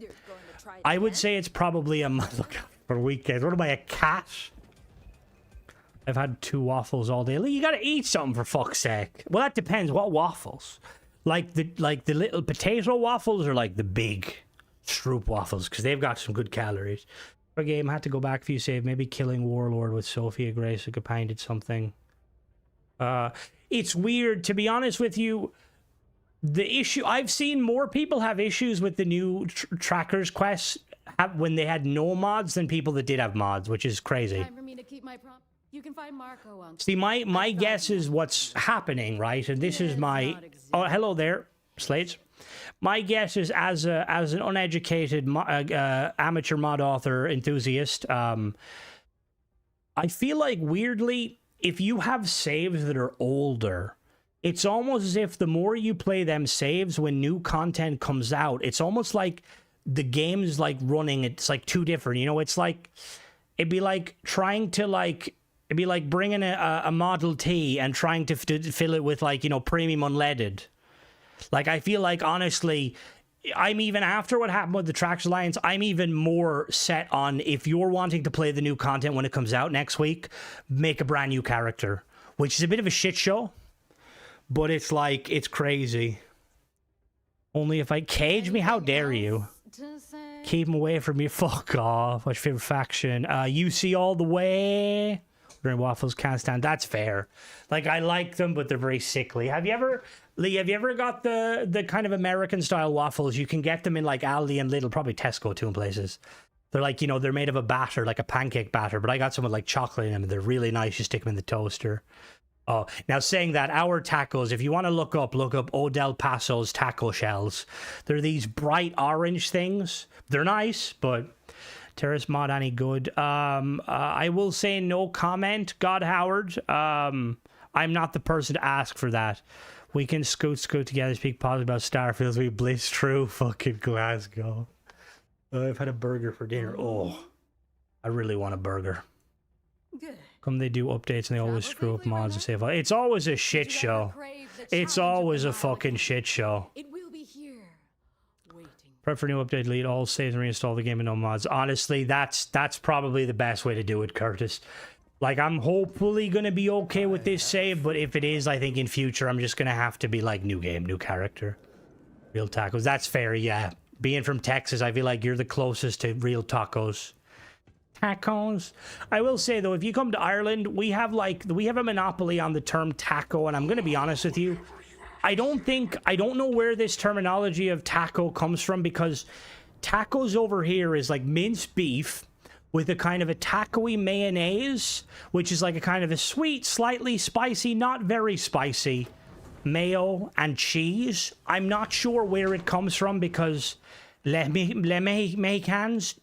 I would say it's probably look for weekends. What am I, a cat? I've had 2 waffles all day. You gotta eat something, for fuck's sake. Well, that depends. What waffles? Like the little potato waffles, or like the big Stroop waffles, because they've got some good calories. Our game had to go back for you save. Maybe killing Warlord with Sophia Grace, a companion, did something. It's weird, to be honest with you. The issue, I've seen more people have issues with the new trackers quests when they had no mods than people that did have mods, which is crazy. Time for me to keep my prom. You can find Marco on. See, my guess is what's happening, right? And this is my... Oh, hello there, Slates. My guess is as an uneducated amateur mod author enthusiast, I feel like weirdly, if you have saves that are older, it's almost as if the more you play them saves when new content comes out, it's almost like the game's like running, it's like too different. You know, it's like, it'd be like trying to like, it'd be like bringing a Model T and trying to fill it with like, you know, premium unleaded. Like, I feel like, honestly, I'm even, after what happened with the Trax Alliance, I'm even more set on, if you're wanting to play the new content when it comes out next week, make a brand new character, which is a bit of a shit show, but it's like, it's crazy. Only if I cage me, how dare you? Keep him away from me, fuck off. What's your favorite faction? UC all the way. Waffles can't stand. That's fair. Like, I like them, but they're very sickly. Have you ever, Lee, have you ever got the kind of American style waffles? You can get them in like Aldi and Lidl, probably Tesco too in places. They're like, you know, they're made of a batter, like a pancake batter, but I got some with like chocolate in them and they're really nice. You stick them in the toaster. Oh, now saying that, our tacos, if you want to look up Odell Paso's taco shells. They're these bright orange things. They're nice, but Terrace mod any good? I will say no comment, God Howard. I'm not the person to ask for that. We can scoot together, speak positive about Starfield. We blitz through fucking Glasgow. I've had a burger for dinner. Oh, I really want a burger. Good. Come they do updates and they always screw up mods and save. It's always a shit show. It's always a fucking shit show. It will be here, waiting. Prep for new update, delete all saves and reinstall the game with no mods. Honestly, that's probably the best way to do it, Curtis. Like, I'm hopefully gonna be okay with this save, but if it is, I think in future I'm just gonna have to be like, new game, new character. Real tacos. That's fair, yeah. Being from Texas, I feel like you're the closest to real tacos. Tacos. I will say though, if you come to Ireland, we have a monopoly on the term taco, and I'm gonna be honest with you, I don't know where this terminology of taco comes from, because tacos over here is like minced beef with a kind of a taco-y mayonnaise, which is like a kind of a sweet, slightly spicy, not very spicy mayo and cheese. I'm not sure where it comes from, because Mexicans,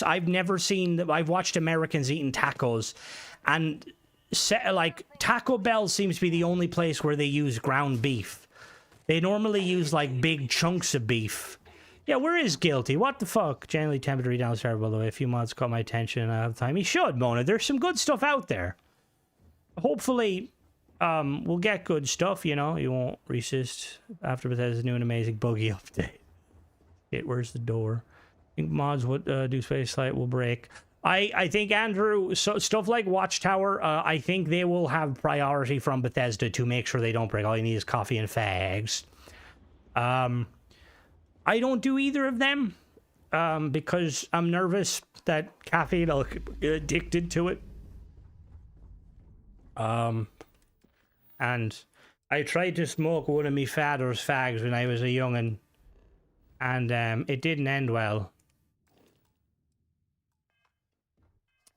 I've never seen, I've watched Americans eating tacos, and like Taco Bell seems to be the only place where they use ground beef. They normally use like big chunks of beef. Yeah, where is Guilty? What the fuck? Generally tempted to read downstairs, by the way. A few mods caught my attention and I have time. He should, Mona. There's some good stuff out there. Hopefully, we'll get good stuff, you know. You won't resist after Bethesda's new and amazing buggy update. Shit, where's the door? I think mods would do space light will break. I think, Andrew, so stuff like Watchtower, I think they will have priority from Bethesda to make sure they don't break. All you need is coffee and fags. I don't do either of them because I'm nervous that caffeine, I'll get addicted to it. And I tried to smoke one of me father's fags when I was a young'un, and it didn't end well.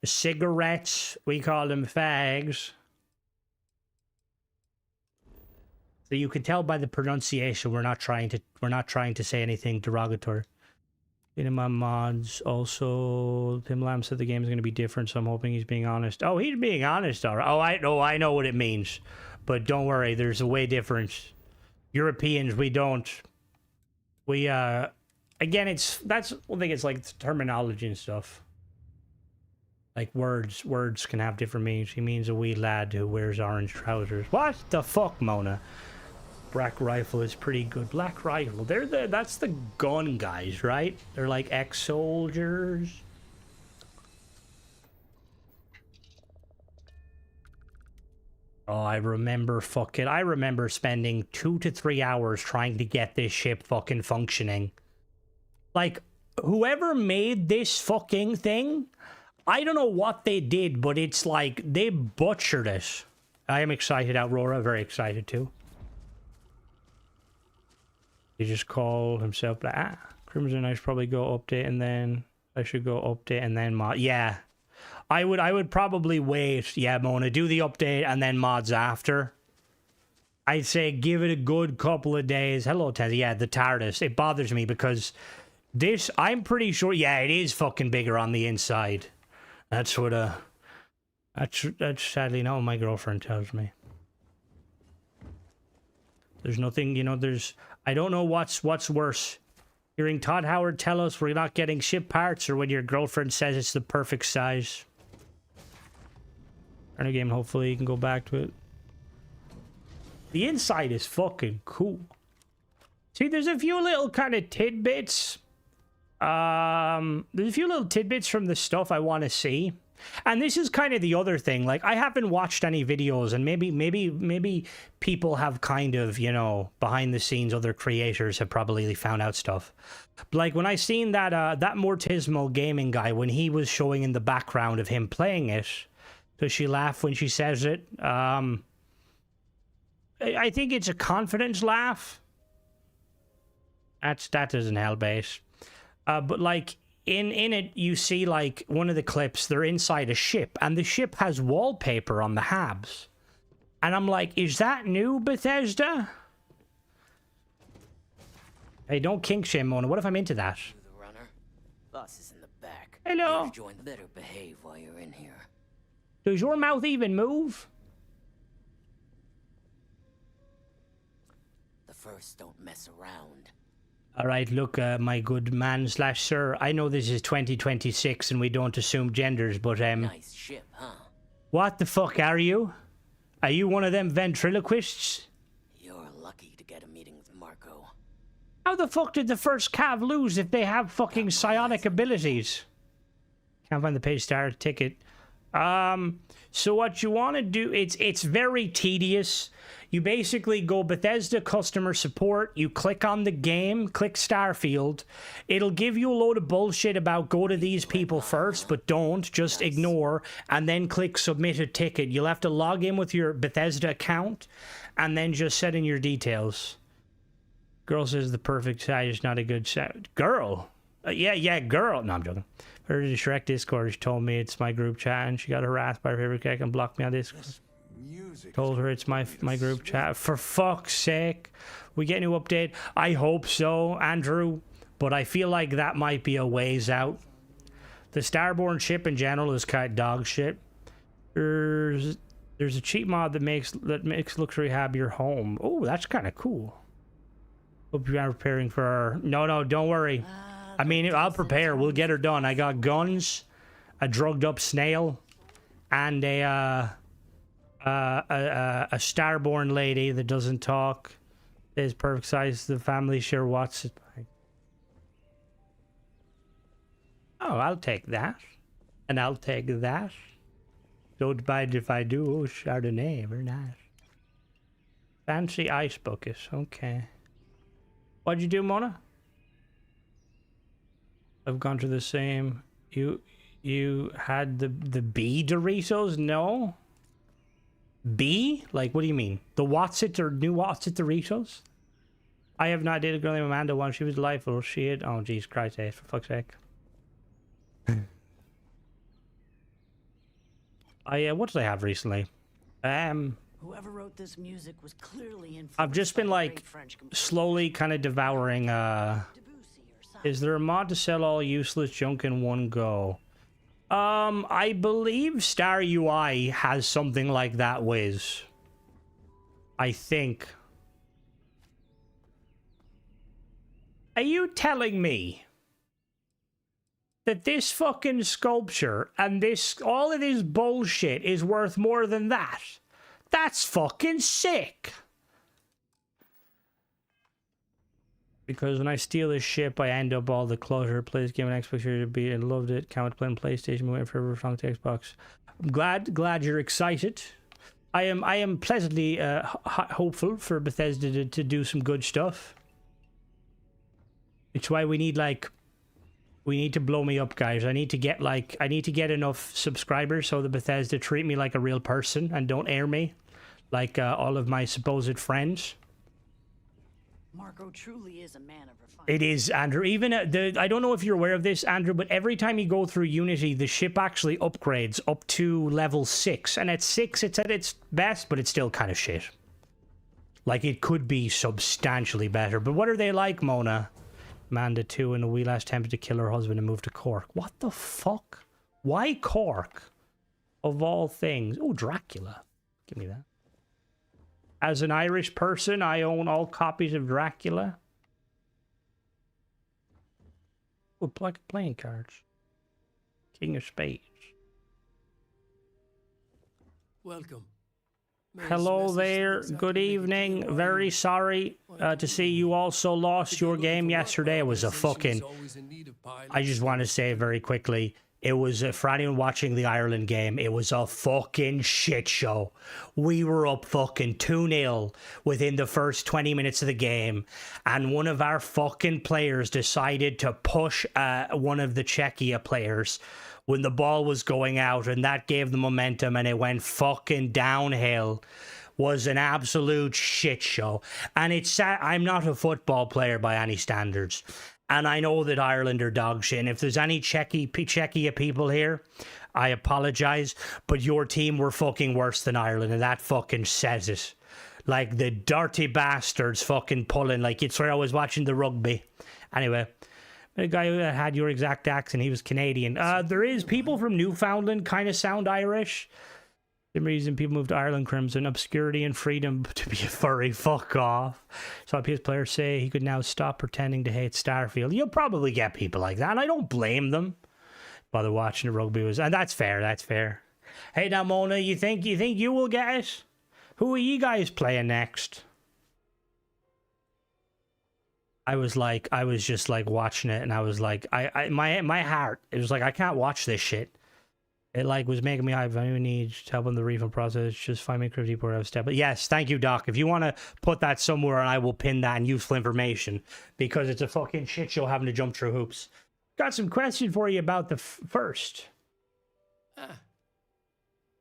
Cigarettes, we call them fags. So you can tell by the pronunciation we're not trying to say anything derogatory. Minimum mods. Also, Tim Lamb said the game is going to be different, so I'm hoping he's being honest. Oh, he's being honest, all right. Oh, I know what it means, but don't worry, there's a way difference. Europeans, we don't. We again, that's one thing. It's like terminology and stuff. Like words can have different meanings. He means a wee lad who wears orange trousers. What the fuck, Mona? Black Rifle is pretty good. Black Rifle, that's the gun guys, right? They're like ex-soldiers. Oh, I remember spending 2 to 3 hours trying to get this ship fucking functioning. Like, whoever made this fucking thing, I don't know what they did, but it's like they butchered it. I am excited, Aurora, very excited too. He just called himself like, Crimson, I should probably go update and then I should go update and then mod. Yeah. I would probably wait. Yeah, Mona, do the update and then mods after. I'd say give it a good couple of days. Hello, Tezzy. Yeah, the TARDIS. It bothers me because this, I'm pretty sure, yeah, it is fucking bigger on the inside. That's what, that's sadly not what my girlfriend tells me. There's nothing, you know, I don't know what's worse. Hearing Todd Howard tell us we're not getting ship parts, or when your girlfriend says it's the perfect size. Turn a game, hopefully you can go back to it. The inside is fucking cool. See, there's a few little kind of tidbits. There's a few little tidbits from the stuff I want to see. And this is kind of the other thing. Like, I haven't watched any videos, and maybe people have kind of, you know, behind the scenes, other creators have probably found out stuff. But like, when I seen that that Mortismal Gaming guy, when he was showing in the background of him playing it, does she laugh when she says it? I think it's a confidence laugh. That doesn't help base. But like, in it, you see like one of the clips, they're inside a ship, and the ship has wallpaper on the habs. And I'm like, is that new, Bethesda? Hey, don't kink shame, Mona. What if I'm into that? The runner. Boss is in the back. Hello. Better behave while you're in here. Does your mouth even move? The first don't mess around. All right, look, my good man / sir, I know this is 2026 and we don't assume genders, but Nice ship, huh? what the fuck are you? Are you one of them ventriloquists? You're lucky to get a meeting with Marco. How the fuck did the first Cav lose if they have fucking psionic abilities? Can't find the page star ticket. So what you want to do, it's very tedious. You basically go Bethesda customer support, you click on the game, click Starfield. It'll give you a load of bullshit about go to these people first, but don't, just ignore, and then click submit a ticket. You'll have to log in with your Bethesda account, and then just set in your details. Girl says the perfect size, not a good size. Girl? Yeah, girl. No, I'm joking. Her to Shrek Discord, she told me it's my group chat, and she got harassed by her favorite cake and blocked me on Discord. Told her it's my group chat. For fuck's sake. We get a new update? I hope so, Andrew. But I feel like that might be a ways out. The Starborn ship in general is kind of dog shit. There's a cheat mod that makes luxury hab your home. Oh, that's kind of cool. Hope you are preparing for our... No, don't worry. I mean, I'll prepare. We'll get her done. I got guns, a drugged up snail, and a starborn lady that doesn't talk. Is perfect size. The family sure what's it like. Oh, I'll take that. And I'll take that. Don't mind if I do. Oh, Chardonnay. Very nice. Fancy ice buckets. Okay. What'd you do, Mona? I've gone to the same. You had the B Doritos? No. B? Like, what do you mean? The What's-It or new What's-It Doritos? I have not dated a girl named Amanda once. She was delightful. She had... Oh, Jesus Christ, for fuck's sake. What did I have recently? Whoever wrote this music was clearly influenced. I've just been, like, slowly kind of devouring, Is there a mod to sell all useless junk in one go? I believe Star UI has something like that, Wiz. I think. Are you telling me that this fucking sculpture and all of this bullshit is worth more than that? That's fucking sick. Because when I steal this ship, I end up all the clutter. Plays game on Xbox here to be. I loved it. Can't wait to play on PlayStation. Waiting forever for to Xbox. I'm glad you're excited. I am pleasantly hopeful for Bethesda to do some good stuff. It's why we need to blow me up, guys. I need to get enough subscribers so that Bethesda treat me like a real person and don't air me like all of my supposed friends. Marco truly is a man of refinement. It is, Andrew. Even I don't know if you're aware of this, Andrew, but every time you go through Unity, the ship actually upgrades up to level 6. And at 6, it's at its best, but it's still kind of shit. Like, it could be substantially better. But what are they like, Mona? Amanda 2 and a wee lass tempted to kill her husband and move to Cork. What the fuck? Why Cork? Of all things. Oh, Dracula. Give me that. As an Irish person, I own all copies of Dracula. Oh, like playing cards. King of Spades. Welcome. Hello there. Good evening. Very sorry to see you also lost your game yesterday. It was a fucking... I just want to say very quickly, it was, for anyone watching the Ireland game, it was a fucking shit show. We were up fucking 2-0 within the first 20 minutes of the game, and one of our fucking players decided to push one of the Czechia players when the ball was going out, and that gave the momentum, and it went fucking downhill. Was an absolute shit show. And it's I'm not a football player by any standards. And I know that Ireland are dog shit. And if there's any Czechia people here, I apologize. But your team were fucking worse than Ireland. And that fucking says it. Like the dirty bastards fucking pulling. Like it's where I was watching the rugby. Anyway, the guy who had your exact accent, he was Canadian. There is people from Newfoundland kind of sound Irish. The reason people moved to Ireland, Crimson, obscurity and freedom to be a furry, fuck off. Saw PS players say he could now stop pretending to hate Starfield. You'll probably get people like that, and I don't blame them. Bother watching the rugby was, and that's fair, that's fair. Hey now, Mona, you think you will get it? Who are you guys playing next? I was just like watching it, and I was like, my heart, it was like, I can't watch this shit. It like was making me hype. If anyone needs help on the refund process, just find me Crypty Port out step. But yes, thank you, Doc. If you want to put that somewhere, and I will pin that in useful information, because it's a fucking shit show having to jump through hoops. Got some question for you about the first.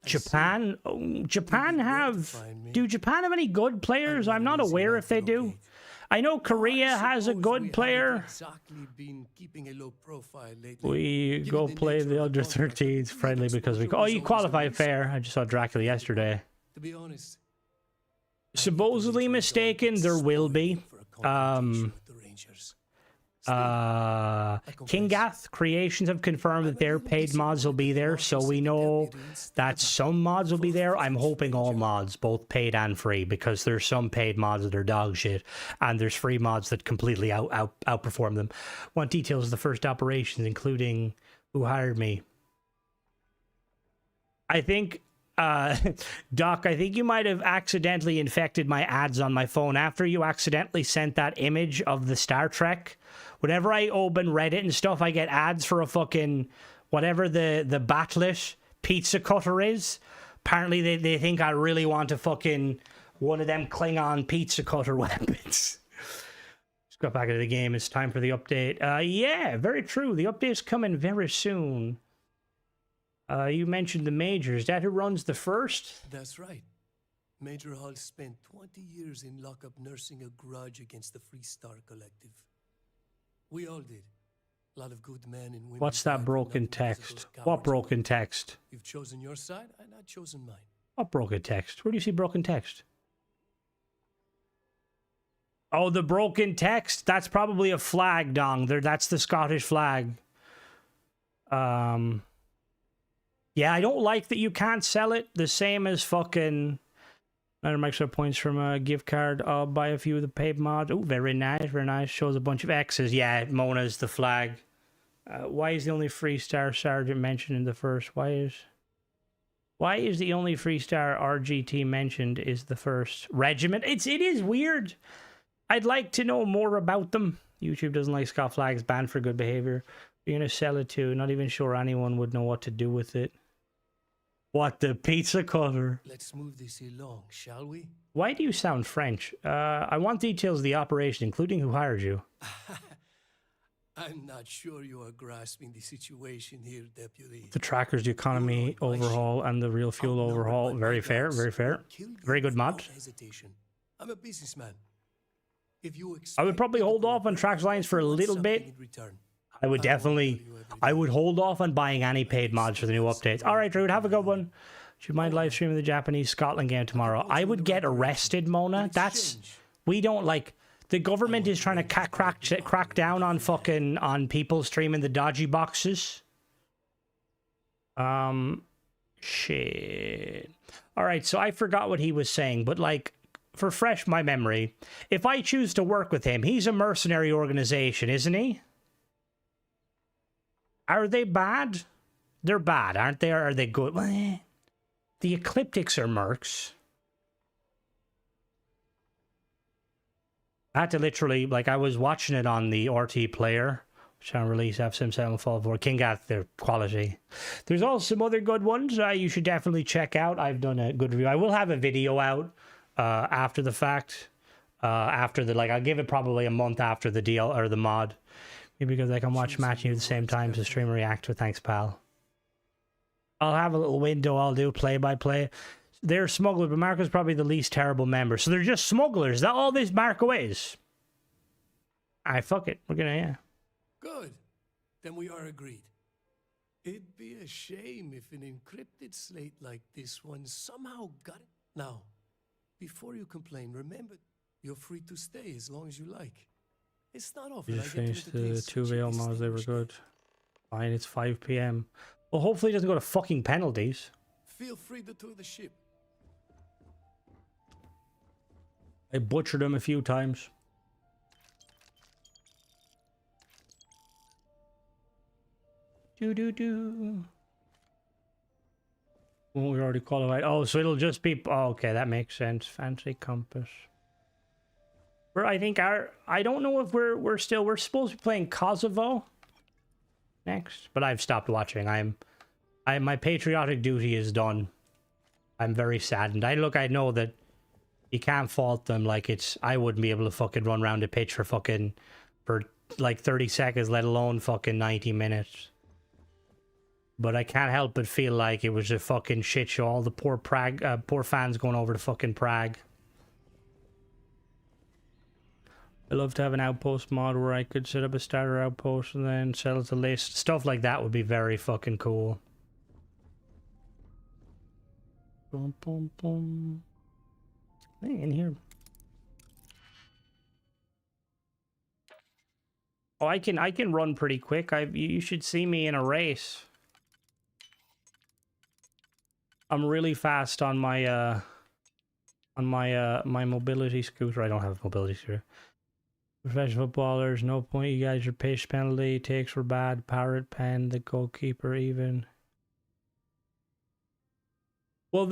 Japan? Do Japan have any good players? I'm not aware if they do. I know Korea has a good player. We go play the under 13s friendly because we... Oh, you qualified fair. I just saw Dracula yesterday. To be honest, supposedly mistaken, there will be. Kingath Creations have confirmed that their paid mods will be there, so we know that some mods will be there. I'm hoping all mods, both paid and free, because there's some paid mods that are dog shit, and there's free mods that completely outperform them. Want details of the first operations, including who hired me. I think... Doc, I think you might have accidentally infected my ads on my phone after you accidentally sent that image of the Star Trek. Whenever I open Reddit and stuff, I get ads for a fucking whatever the Batlet pizza cutter is. Apparently they think I really want a fucking one of them Klingon pizza cutter weapons. Just got back into the game. It's time for the update. Yeah, very true. The update's coming very soon. You mentioned the Major. Is that who runs the first? That's right. Major Hall spent 20 years in lockup nursing a grudge against the Free Star Collective. We all did. A lot of good men and women. What's that broken text? What broken text? You've chosen your side, and I've chosen mine. What broken text? Where do you see broken text? Oh, the broken text? That's probably a flag, Dong. That's the Scottish flag. Yeah, I don't like that you can't sell it. The same as fucking... 900 extra points from a gift card. I'll buy a few of the paid mods. Oh, very nice, very nice. Shows a bunch of X's. Yeah, Mona's the flag. Why is the only free star sergeant mentioned in the first? Why is the only free star RGT mentioned is the first regiment? It is weird. I'd like to know more about them. YouTube doesn't like Scott flags, banned for good behavior. You're gonna sell it to, not even sure anyone would know what to do with it. What, the pizza cutter? Let's move this along, shall we? Why do you sound French? I want details of the operation, including who hired you. I'm not sure you are grasping the situation here, Deputy. The trackers, the economy overhaul, and the real fuel overhaul. Very fair, very fair. Very good mod. I'm a businessman. If you I would probably hold off on Trax Lines for a little bit. I would definitely, I would hold off on buying any paid mods for the new updates. All right, Druid, have a good one. Do you mind live streaming the Japanese Scotland game tomorrow? I would get arrested, Mona. We don't like, the government is trying to crack down on on people streaming the dodgy boxes. Shit. All right, so I forgot what he was saying, but like, refresh my memory. If I choose to work with him, he's a mercenary organization, isn't he? Are they bad? They're bad, aren't they? Or are they good? Well, the Ecliptics are mercs. I had to literally, like, I was watching it on the RT player, trying to release FSIM 7 Fall 4. King Gath, their quality. There's also some other good ones you should definitely check out. I've done a good review. I will have a video out after the fact. After the, like, I'll give it probably a month after the deal or the mod. Maybe because I can watch matching at the same time as stream and react to it. Thanks, pal. I'll have a little window. I'll do play-by-play. They're smugglers, but Marco's probably the least terrible member. So they're just smugglers. Is that all this Marco is? Alright, fuck it. We're gonna, yeah. Good. Then we are agreed. It'd be a shame if an encrypted slate like this one somehow got it. Now, before you complain, remember, you're free to stay as long as you like. It's not often You just finished the 2 real mods, they were good. Fine, it's 5 p.m. Well, hopefully it doesn't go to fucking penalties. Feel free to tour the ship. I butchered him a few times. Do. Well, we already qualified. Oh, so it'll just be... Oh, okay, that makes sense. Fancy compass. I think I don't know if we're supposed to be playing Kosovo next, but I've stopped watching. My patriotic duty is done. I'm very saddened. I know that you can't fault them. Like, I wouldn't be able to fucking run around the pitch for like 30 seconds, let alone fucking 90 minutes. But I can't help but feel like it was a fucking shit show. All the poor fans going over to fucking Prague. I'd love to have an outpost mod where I could set up a starter outpost and then sell it to list. Stuff like that would be very fucking cool. Boom, boom, boom. Hey, in here. Oh, I can run pretty quick. You should see me in a race. I'm really fast on my my mobility scooter. I don't have a mobility scooter. Professional footballers, no point. You guys are pitch penalty. Takes were bad. Parrot pen. The goalkeeper even. Well,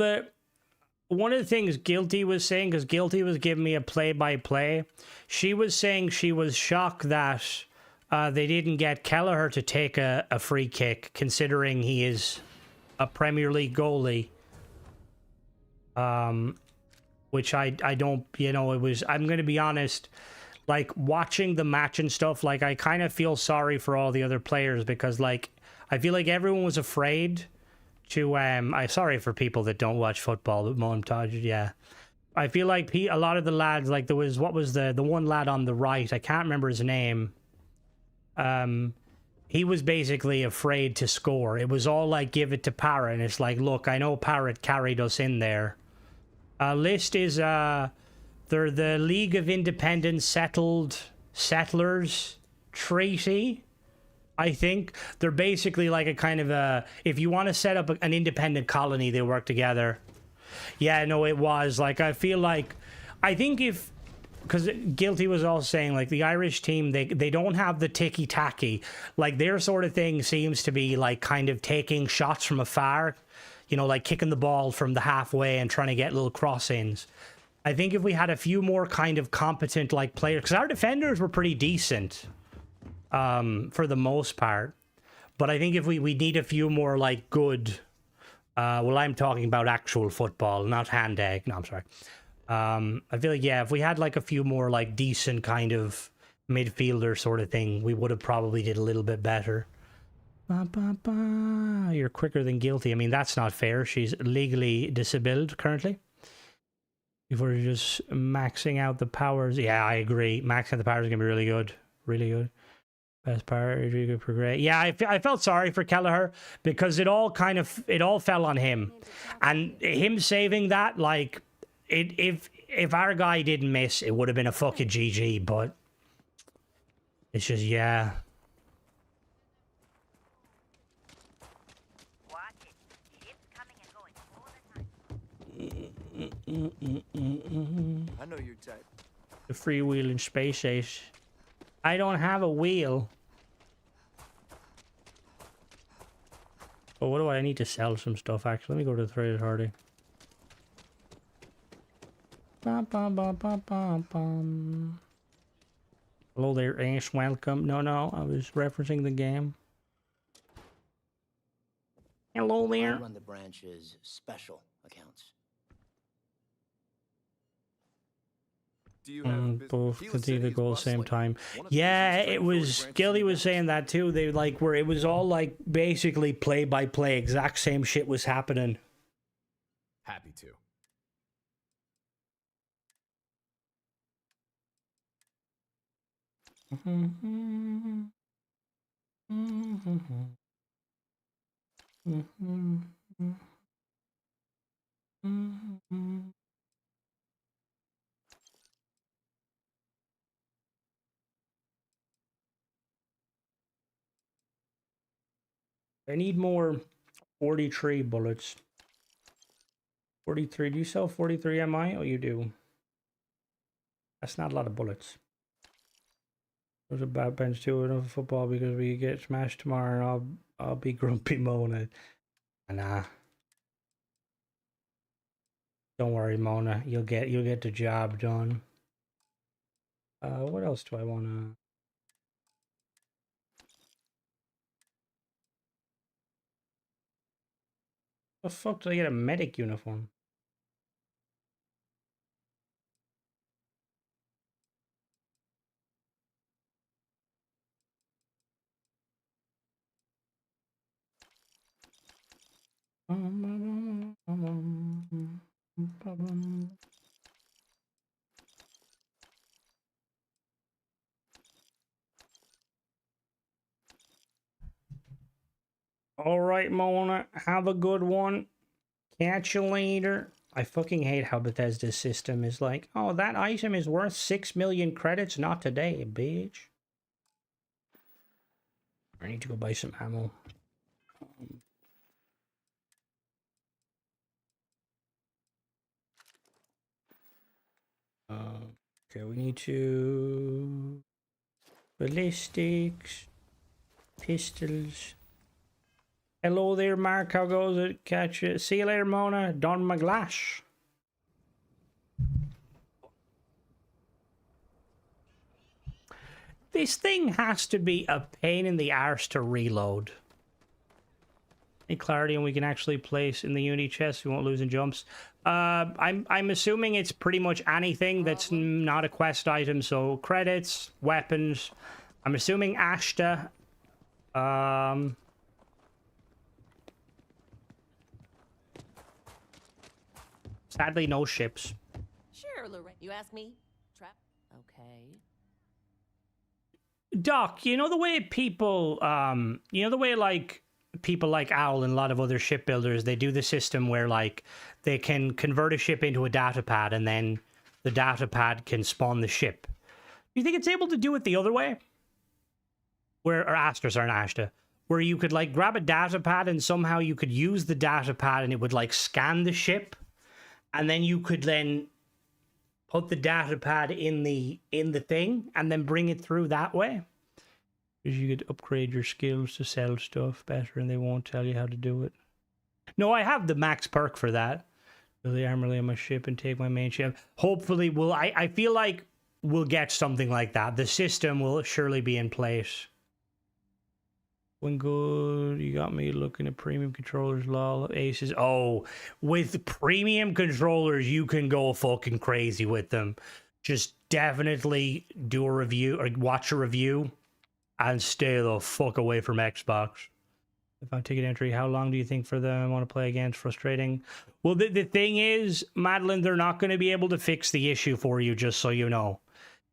one of the things Guilty was saying, because Guilty was giving me a play-by-play, she was saying she was shocked that they didn't get Kelleher to take a free kick, considering he is a Premier League goalie. Which I don't, it was, I'm going to be honest, like, watching the match and stuff, like, I kind of feel sorry for all the other players because, like, I feel like everyone was afraid to, I'm sorry for people that don't watch football, but montage, yeah. I feel like a lot of the lads, like, there was, what was the one lad on the right, I can't remember his name. He was basically afraid to score. It was all like, give it to Parrot, and it's like, look, I know Parrot carried us in there. List is, they're the League of Independent Settlers Treaty, I think. They're basically like a kind of a... If you want to set up an independent colony, they work together. Yeah, no, it was. Like, I feel like... I think if... Because Guilty was also saying, like, the Irish team, they don't have the ticky-tacky. Like, their sort of thing seems to be, like, kind of taking shots from afar. Like, kicking the ball from the halfway and trying to get little cross-ins. I think if we had a few more kind of competent, like, players... Because our defenders were pretty decent, for the most part. But I think if we need a few more, like, good... well, I'm talking about actual football, not hand egg. No, I'm sorry. I feel like, yeah, if we had, like, a few more, like, decent kind of midfielder sort of thing, we would have probably did a little bit better. You're quicker than Guilty. I mean, that's not fair. She's legally disabled currently. If we're just maxing out the powers, yeah, I agree. Maxing out the powers is gonna be really good, really good. Best part, really good progress. Yeah, I felt sorry for Kelleher because it all fell on him, and him saving that, like, if our guy didn't miss, it would have been a fucking GG. But it's just, yeah. I know your type. The freewheeling space ace. I don't have a wheel. Oh, what do I need to sell some stuff? Actually, let me go to the trade party. Bum, bum, bum, bum, bum, bum. Hello there, Ace. Welcome. No, I was referencing the game. Hello there. I run the branch's special accounts. Do you have both continue to go at the same time. Yeah, it was. Gilly was saying that too. They like where it was all like basically play by play, exact same shit was happening. Happy to. I need more 43 bullets. 43. Do you sell 43 MI? Oh, you do. That's not a lot of bullets. There's a bad bench too enough football because we get smashed tomorrow and I'll be grumpy Mona. Nah. Don't worry, Mona. You'll get the job done. What else do I wanna? The fuck did I get a medic uniform? All right, Mona. Have a good one. Catch you later. I fucking hate how Bethesda's system is like, oh, that item is worth 6 million credits. Not today, bitch. I need to go buy some ammo. Okay, we need to... ballistics. Pistols. Hello there, Mark. How goes it? Catch you. See you later, Mona. Don McGlash. This thing has to be a pain in the arse to reload. Any clarity and we can actually place in the Unity chest. We won't lose in jumps. I'm assuming it's pretty much anything that's not a quest item. So credits, weapons. I'm assuming Ashta. Sadly, no ships. Sure, Lorraine. You ask me? Trap? Okay. Doc, you know the way people, you know the way like people like Owl and a lot of other shipbuilders, they do the system where like they can convert a ship into a data pad and then the data pad can spawn the ship. You think it's able to do it the other way? Where, or Astros aren't Ashta, where you could like grab a data pad and somehow you could use the data pad and it would like scan the ship and then you could then put the data pad in the thing and then bring it through that way. Because you could upgrade your skills to sell stuff better and they won't tell you how to do it. No, I have the max perk for that. Build the armor lay on my ship and take my main ship. Hopefully I feel like we'll get something like that. The system will surely be in place. When good, you got me looking at premium controllers, lol, aces. Oh, with premium controllers, you can go fucking crazy with them. Just definitely do a review or watch a review and stay the fuck away from Xbox. If I'm ticket entry, how long do you think for them I want to play again? It's frustrating. Well, the thing is, Madeline, they're not going to be able to fix the issue for you, just so you know.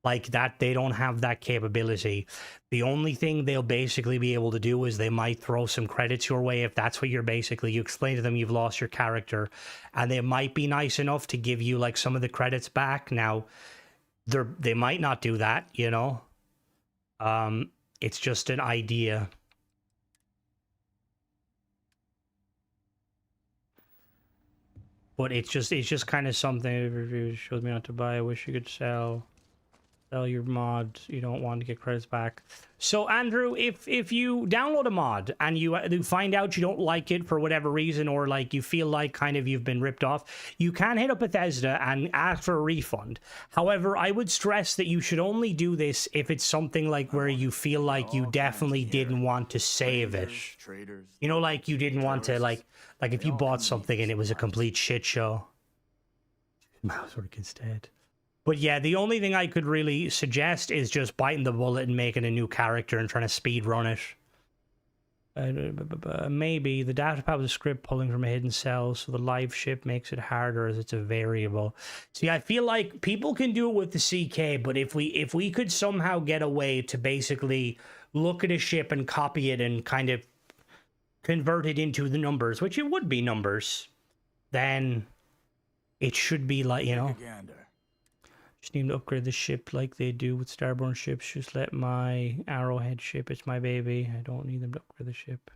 Like that, they don't have that capability. The only thing they'll basically be able to do is they might throw some credits your way if that's what you're basically, you explain to them you've lost your character, and they might be nice enough to give you like some of the credits back. Now, they might not do that, you know. It's just an idea. But it's just kind of something. Reviews shows me not to buy. I wish you could sell your mod. You don't want to get credits back. So Andrew, if you download a mod and you find out you don't like it for whatever reason, or like you feel like kind of you've been ripped off, you can hit up Bethesda and ask for a refund. However, I would stress that you should only do this if it's something like where you feel like you definitely didn't want to save it. You know, like you didn't want to like if you bought something and it was a complete shit show. Mouse work instead. But yeah, the only thing I could really suggest is just biting the bullet and making a new character and trying to speed run it. Maybe the datapad with a script pulling from a hidden cell, so the live ship makes it harder as it's a variable. See, I feel like people can do it with the CK, but if we could somehow get a way to basically look at a ship and copy it and kind of convert it into the numbers, which it would be numbers, then it should be like, you know. Just need to upgrade the ship like they do with Starborn ships. Just let my Arrowhead ship. It's my baby. I don't need them to upgrade the ship.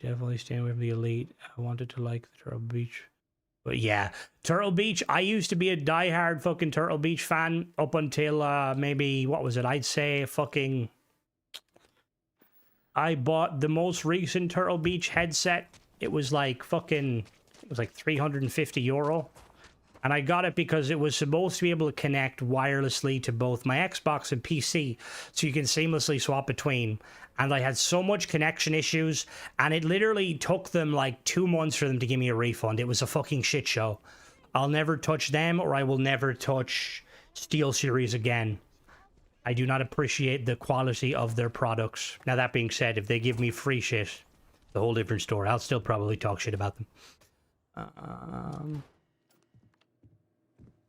Definitely staying away from the Elite. I wanted to like the Turtle Beach. But yeah, Turtle Beach. I used to be a diehard fucking Turtle Beach fan up until maybe, what was it? I'd say fucking... I bought the most recent Turtle Beach headset. It was like fucking... It was like €350. And I got it because it was supposed to be able to connect wirelessly to both my Xbox and PC, so you can seamlessly swap between. And I had so much connection issues, and it literally took them like 2 months for them to give me a refund. It was a fucking shit show. I'll never touch them, or I will never touch SteelSeries again. I do not appreciate the quality of their products. Now, that being said, if they give me free shit, it's a whole different story. I'll still probably talk shit about them.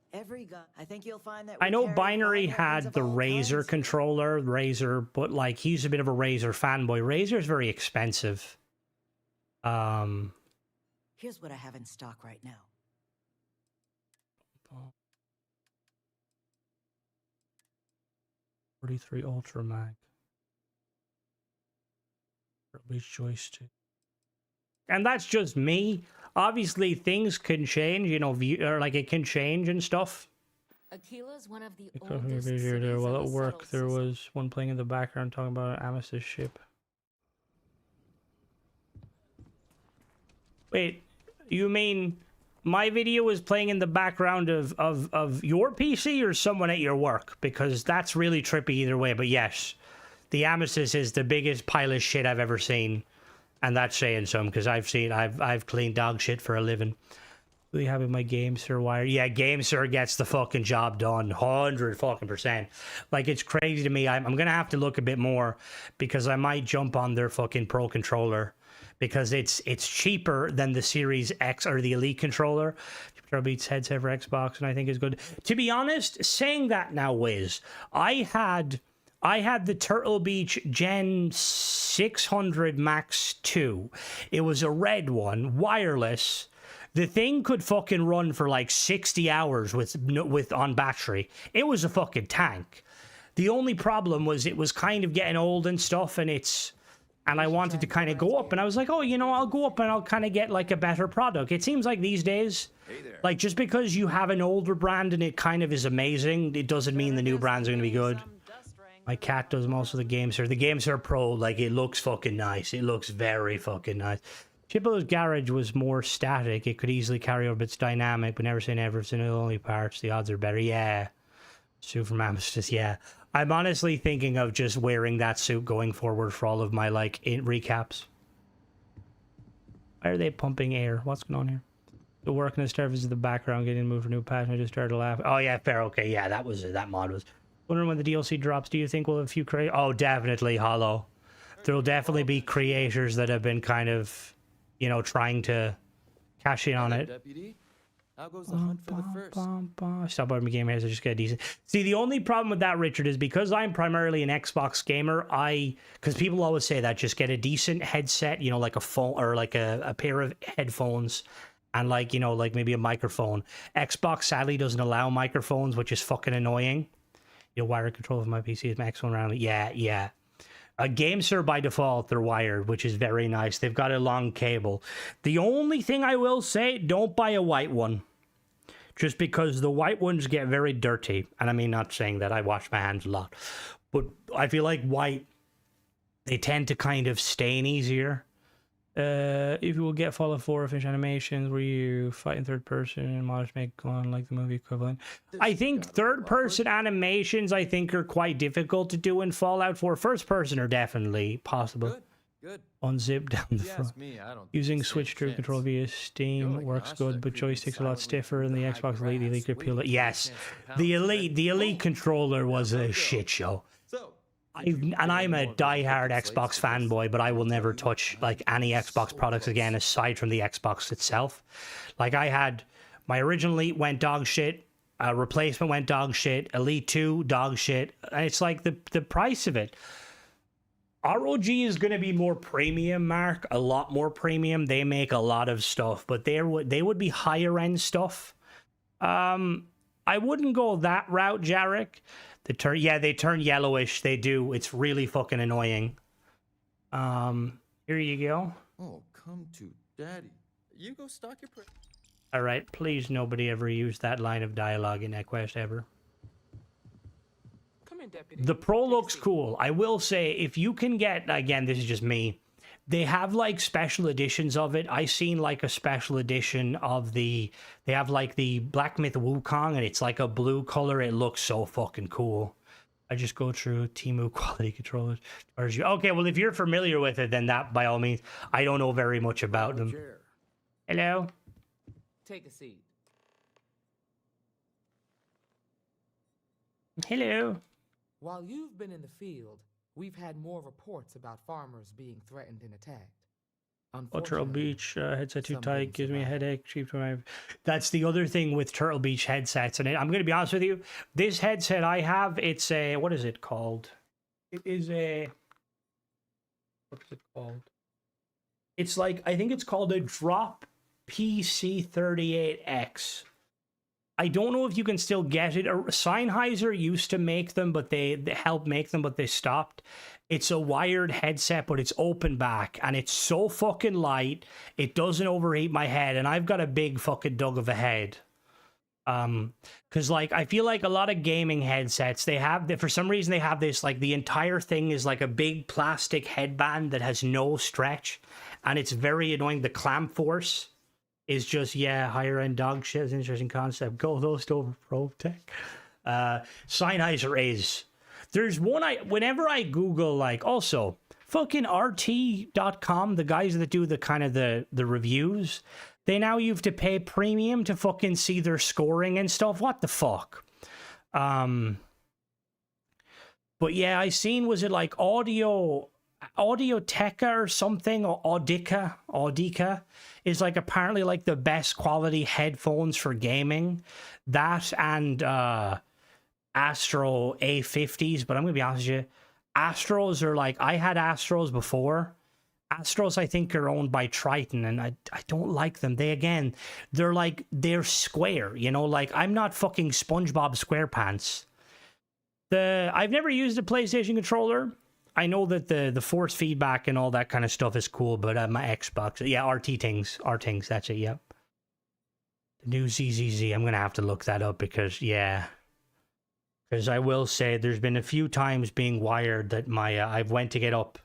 I think you'll find that I know Binary had the Razer controller, but like he's a bit of a Razer fanboy. Razer's very expensive. Here's what I have in stock right now. 43 Ultra Mag. Beach joystick. And that's just me. Obviously, things can change, you know, or like it can change and stuff. Aquila's one of the oldest cities while at work, there was one playing in the background talking about an Amethyst ship. Wait, you mean my video was playing in the background of your PC or someone at your work? Because that's really trippy either way. But yes, the Amethyst is the biggest pile of shit I've ever seen. And that's saying some, because I've cleaned dog shit for a living. Really happy with my GameSir wire. Yeah, GameSir gets the fucking job done, 100%. Like, it's crazy to me. I'm gonna have to look a bit more, because I might jump on their fucking Pro controller, because it's cheaper than the Series X or the Elite controller. Turtle Beach headset for Xbox, and I think is good. To be honest, saying that now, Wiz, I had the Turtle Beach Gen 600 Max 2. It was a red one, wireless. The thing could fucking run for like 60 hours with on battery. It was a fucking tank. The only problem was it was kind of getting old and stuff, and I wanted to kind of go up, and I was like, oh, you know, I'll go up and I'll kind of get like a better product. It seems like these days, like just because you have an older brand and it kind of is amazing, it doesn't mean the new brands are going to be good. My cat does most of the GameSir. The GameSir Pro, like, it looks fucking nice. It looks very fucking nice. Chippo's garage was more static. It could easily carry over, but it's dynamic, but never say never. If it's in the only parts, the odds are better. Yeah. Suit from Amsterdam, yeah. I'm honestly thinking of just wearing that suit going forward for all of my, like, recaps. Why are they pumping air? What's going on here? The work in the Starfield in the background, getting moved for new patch, and I just started laughing. Oh, yeah, fair, okay, yeah, that was it. That mod was... Wondering when the DLC drops, do you think we'll have a few Oh, definitely, Hollow. There'll definitely be creators that have been kind of, you know, trying to cash in on it. Deputy. How goes the hunt for the first? Stop by my game here, so just get decent. See, the only problem with that, Richard, is because I'm primarily an Xbox gamer, because people always say that, just get a decent headset, you know, like a phone, or like a pair of headphones, and like, you know, like maybe a microphone. Xbox sadly doesn't allow microphones, which is fucking annoying. You know, wired control of my PC is my X1 around. Yeah. GameSir by default, they're wired, which is very nice. They've got a long cable. The only thing I will say, don't buy a white one. Just because the white ones get very dirty. And I mean, not saying that, I wash my hands a lot. But I feel like white, they tend to kind of stain easier. If you will get Fallout 4 finished animations where you fight in third person and mods make on like the movie equivalent. I think third person animations I think are quite difficult to do in Fallout 4. First person are definitely possible. Good. Unzip down the front. Using Switch True Control via Steam works good, but joystick's a lot stiffer and the Xbox Elite. The Elite could peel it. Yes, the Elite controller was a shit show. I'm a diehard Xbox fanboy, but I will never touch like any Xbox products again aside from the Xbox itself. Like I had my original Elite went dog shit, replacement went dog shit, Elite 2 dog shit. And it's like the price of it. ROG is going to be more premium, Mark, a lot more premium. They make a lot of stuff, but they would be higher end stuff. I wouldn't go that route, Jarek. They turn yellowish. They do. It's really fucking annoying. Here you go. Oh, come to daddy. You go stock your... All right, please nobody ever use that line of dialogue in that quest ever. Come in, Deputy. The Pro looks cool. I will say, if you can get, again, this is just me, they have like special editions of it. I seen like a special edition of they have like the Black Myth Wukong, and it's like a blue color. It looks so fucking cool. I just go through Temu quality controllers. Okay, well, if you're familiar with it, then that, by all means, I don't know very much about them. Hello? Take a seat. Hello? While you've been in the field, we've had more reports about farmers being threatened and attacked. Turtle Beach headset too tight, gives me a headache. Cheap to my... That's the other thing with Turtle Beach headsets. And I'm going to be honest with you, this headset I have, it's a... What is it called? It is a... What is it called? It's like, I think it's called a Drop PC38X. I don't know if you can still get it. Sennheiser used to make them, but they helped make them, but they stopped. It's a wired headset, but it's open back, and it's so fucking light, it doesn't overheat my head, and I've got a big fucking dog of a head. Because, like, I feel like a lot of gaming headsets, for some reason, they have this, like, the entire thing is like a big plastic headband that has no stretch, and it's very annoying. The clamp force is just, yeah, higher end dog shit. Is an interesting concept. Go those over Pro Tech. Sennheiser is. There's one whenever I Google, like, also fucking RT.com, the guys that do the kind of the reviews, they now you have to pay premium to fucking see their scoring and stuff. What the fuck? But yeah, I seen, was it like Audioteca or something, or Audica is like apparently like the best quality headphones for gaming. That and Astro A50s, but I'm gonna be honest with you, Astros are like, I had Astros before. Astros I think are owned by Triton, and I don't like them. They're square, you know, like I'm not fucking SpongeBob SquarePants. I've never used a PlayStation controller. I know that the force feedback and all that kind of stuff is cool, but my Xbox, yeah, R-Things, that's it, yep. The new ZZZ, I'm going to have to look that up because, yeah. Because I will say there's been a few times being wired that I went to get up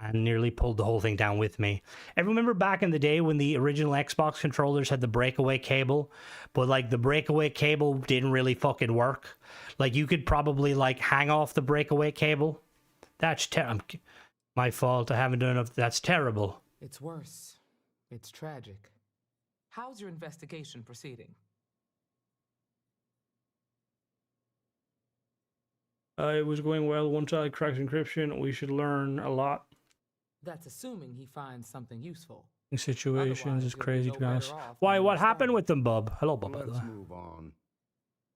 and nearly pulled the whole thing down with me. And remember back in the day when the original Xbox controllers had the breakaway cable, but like the breakaway cable didn't really fucking work? Like you could probably like hang off the breakaway cable. That's my fault. I haven't done enough. That's terrible. It's worse. It's tragic. How's your investigation proceeding? It was going well. Once I cracked encryption, we should learn a lot. That's assuming he finds something useful. Situations is you'll be crazy no to be honest. better off Why? than What you happened started. with them, Bub? Hello, Bub. by the Let's way. move on.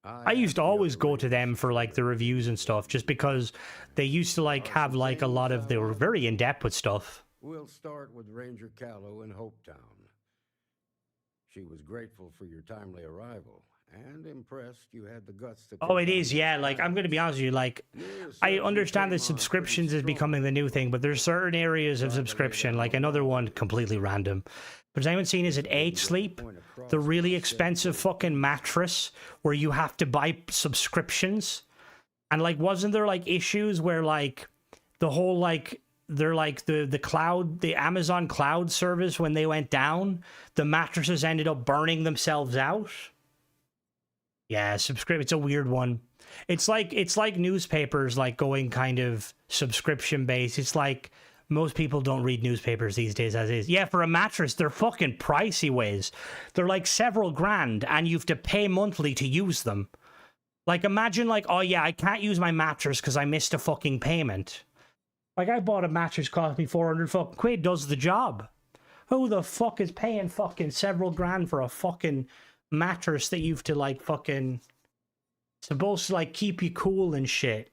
I used to always go to them for like the reviews and stuff, just because they used to like have like a lot of. They were very in depth with stuff. We'll start with Ranger Callow in Hopetown. She was grateful for your timely arrival and impressed you had the guts to. Oh, it is, yeah. Like, I'm going to be honest with you. Like, I understand that subscriptions is becoming the new thing, but there's certain areas of subscription, like another one completely random. But has anyone seen, is it 8 Sleep? The really expensive fucking mattress where you have to buy subscriptions? And, like, wasn't there, like, issues where, like, the whole, like, they're like the cloud, the Amazon cloud service, when they went down, the mattresses ended up burning themselves out? Yeah, it's a weird one. It's like newspapers like going kind of subscription based. It's like most people don't read newspapers these days as is. Yeah, for a mattress, they're fucking pricey ways. They're like several grand and you have to pay monthly to use them. Like imagine like, oh yeah, I can't use my mattress because I missed a fucking payment. Like I bought a mattress, cost me 400 fucking quid, does the job. Who the fuck is paying fucking several grand for a fucking mattress that you've to like fucking supposed to like keep you cool and shit?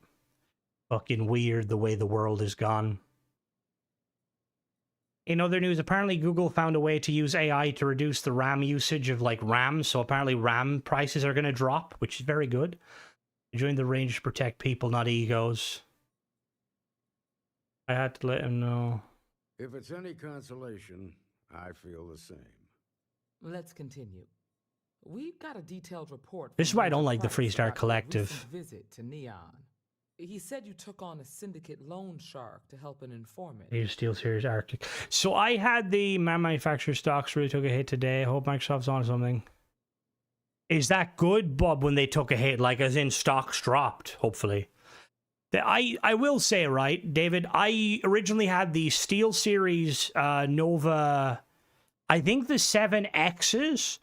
Fucking weird the way the world is gone. In other news, apparently Google found a way to use AI to reduce the RAM usage of like RAM, so apparently RAM prices are going to drop, which is very good. Join the range to protect people, not egos. I had to let him know. If it's any consolation, I feel the same. Let's continue. We got a detailed report. This is why I don't like the Freestar Collective. Visit to Neon. He said you took on a syndicate loan shark to help an informant. Age of Steel Series Arctic. So I had the manufacturer stocks really took a hit today. I hope Microsoft's on something. Is that good, Bob, when they took a hit? Like, as in stocks dropped, hopefully. I will say, right, David, I originally had the Steel Series Nova, I think the 7Xs,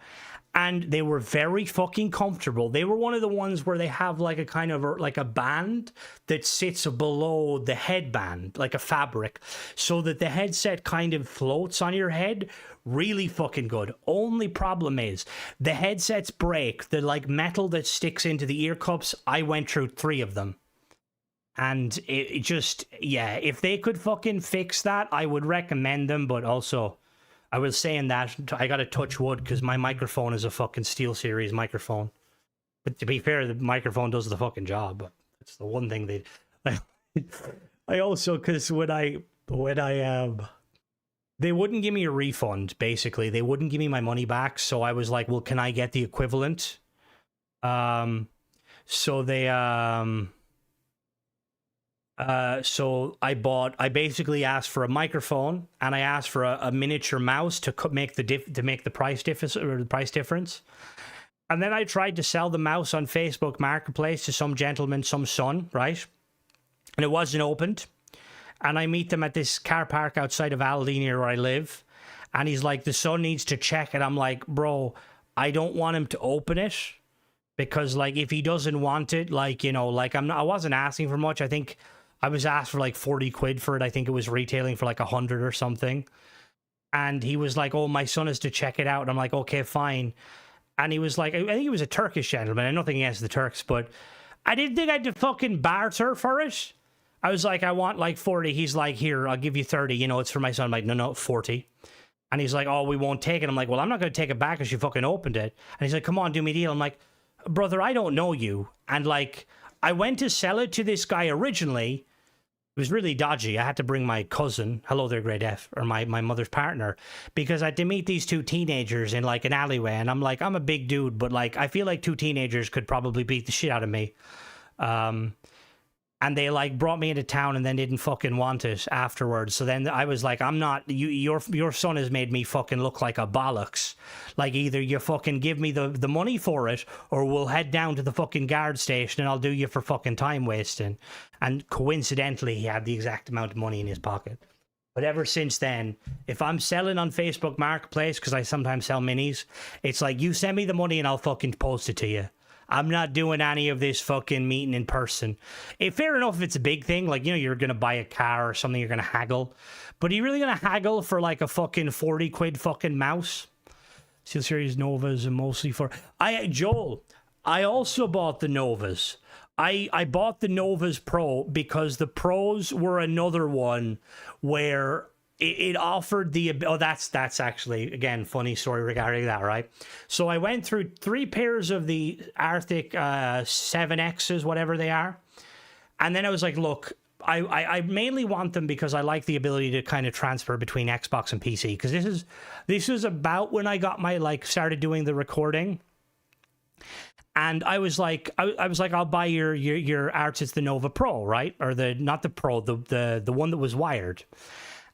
and they were very fucking comfortable. They were one of the ones where they have like a kind of like a band that sits below the headband, like a fabric, so that the headset kind of floats on your head. Really fucking good. Only problem is the headsets break. The like metal that sticks into the ear cups, I went through 3 of them. And it just, yeah, if they could fucking fix that, I would recommend them. But also, I was saying that I got to touch wood because my microphone is a fucking Steel Series microphone. But to be fair, the microphone does the fucking job. But it's the one thing they. I also, because when I they wouldn't give me a refund. Basically, they wouldn't give me my money back. So I was like, well, can I get the equivalent? So they so I basically asked for a microphone and I asked for a miniature mouse to make the price difference. And then I tried to sell the mouse on Facebook Marketplace to some gentleman, some son, right? And it wasn't opened. And I meet them at this car park outside of Aldi near where I live. And he's like, the son needs to check it. I'm like, bro, I don't want him to open it. Because like, if he doesn't want it, like, you know, like I wasn't asking for much. I think I was asked for like 40 quid for it. I think it was retailing for like 100 or something. And he was like, oh, my son is to check it out. And I'm like, okay, fine. And he was like, I think he was a Turkish gentleman. And nothing against the Turks, but I didn't think I had to fucking barter for it. I was like, I want like 40. He's like, here, I'll give you 30. You know, it's for my son. I'm like, no, 40. And he's like, oh, we won't take it. I'm like, well, I'm not going to take it back because you fucking opened it. And he's like, come on, do me a deal. I'm like, brother, I don't know you. And like, I went to sell it to this guy originally. It was really dodgy. I had to bring my cousin, hello there, Great F, or my mother's partner, because I had to meet these 2 teenagers in like an alleyway. And I'm like, I'm a big dude, but like, I feel like 2 teenagers could probably beat the shit out of me. And they like brought me into town and then didn't fucking want it afterwards. So then I was like, I'm not, your son has made me fucking look like a bollocks. Like either you fucking give me the money for it or we'll head down to the fucking guard station and I'll do you for fucking time wasting. And coincidentally, he had the exact amount of money in his pocket. But ever since then, if I'm selling on Facebook Marketplace, because I sometimes sell minis, it's like, you send me the money and I'll fucking post it to you. I'm not doing any of this fucking meeting in person. Fair enough if it's a big thing, like, you know, you're going to buy a car or something, you're going to haggle. But are you really going to haggle for like a fucking 40 quid fucking mouse? Steel Series Novas and mostly for... Joel, I also bought the Novas. I bought the Novas Pro because the Pros were another one where... It offered the... Oh, that's actually, again, funny story regarding that, right? So I went through 3 pairs of the Arctic 7Xs, whatever they are. And then I was like, look, I mainly want them because I like the ability to kind of transfer between Xbox and PC. Because this is about when I got my, like, started doing the recording. And I was like, I'll buy your Arts, it's the Nova Pro, right? Or not the Pro, the one that was wired.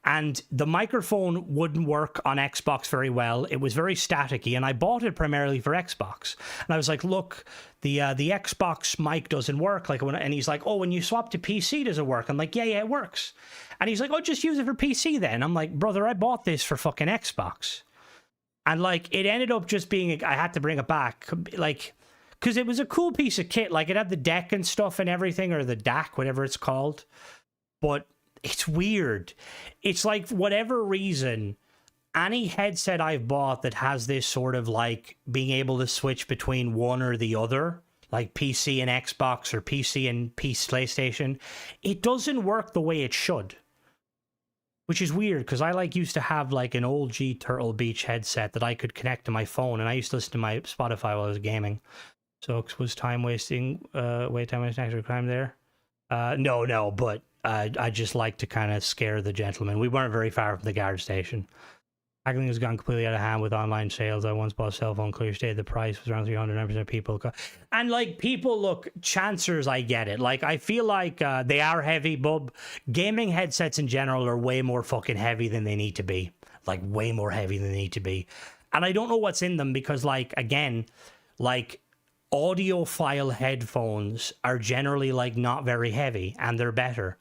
And the microphone wouldn't work on Xbox very well. It was very staticky, and I bought it primarily for Xbox. And I was like, look, the Xbox mic doesn't work. And he's like, oh, when you swap to PC, does it work? I'm like, yeah, it works. And he's like, oh, just use it for PC then. I'm like, brother, I bought this for fucking Xbox. And like, it ended up just being, I had to bring it back. Like, because it was a cool piece of kit. Like, it had the deck and stuff and everything, or the DAC, whatever it's called. But it's weird. It's like, whatever reason, any headset I've bought that has this sort of like being able to switch between one or the other, like PC and Xbox or PC and PlayStation, it doesn't work the way it should. Which is weird, because I used to have like an old G Turtle Beach headset that I could connect to my phone, and I used to listen to my Spotify while I was gaming. So was time wasting, extra crime there? No, but I just like to kind of scare the gentleman. We weren't very far from the guard station. Haggling has gone completely out of hand with online sales. I once bought a cell phone, clear state the price was around 300% people. And like, people, look, chancers, I get it. Like, I feel like they are heavy, bub. Gaming headsets in general are way more fucking heavy than they need to be. Like, way more heavy than they need to be. And I don't know what's in them because, like, again, like, audiophile headphones are generally like not very heavy, and they're better.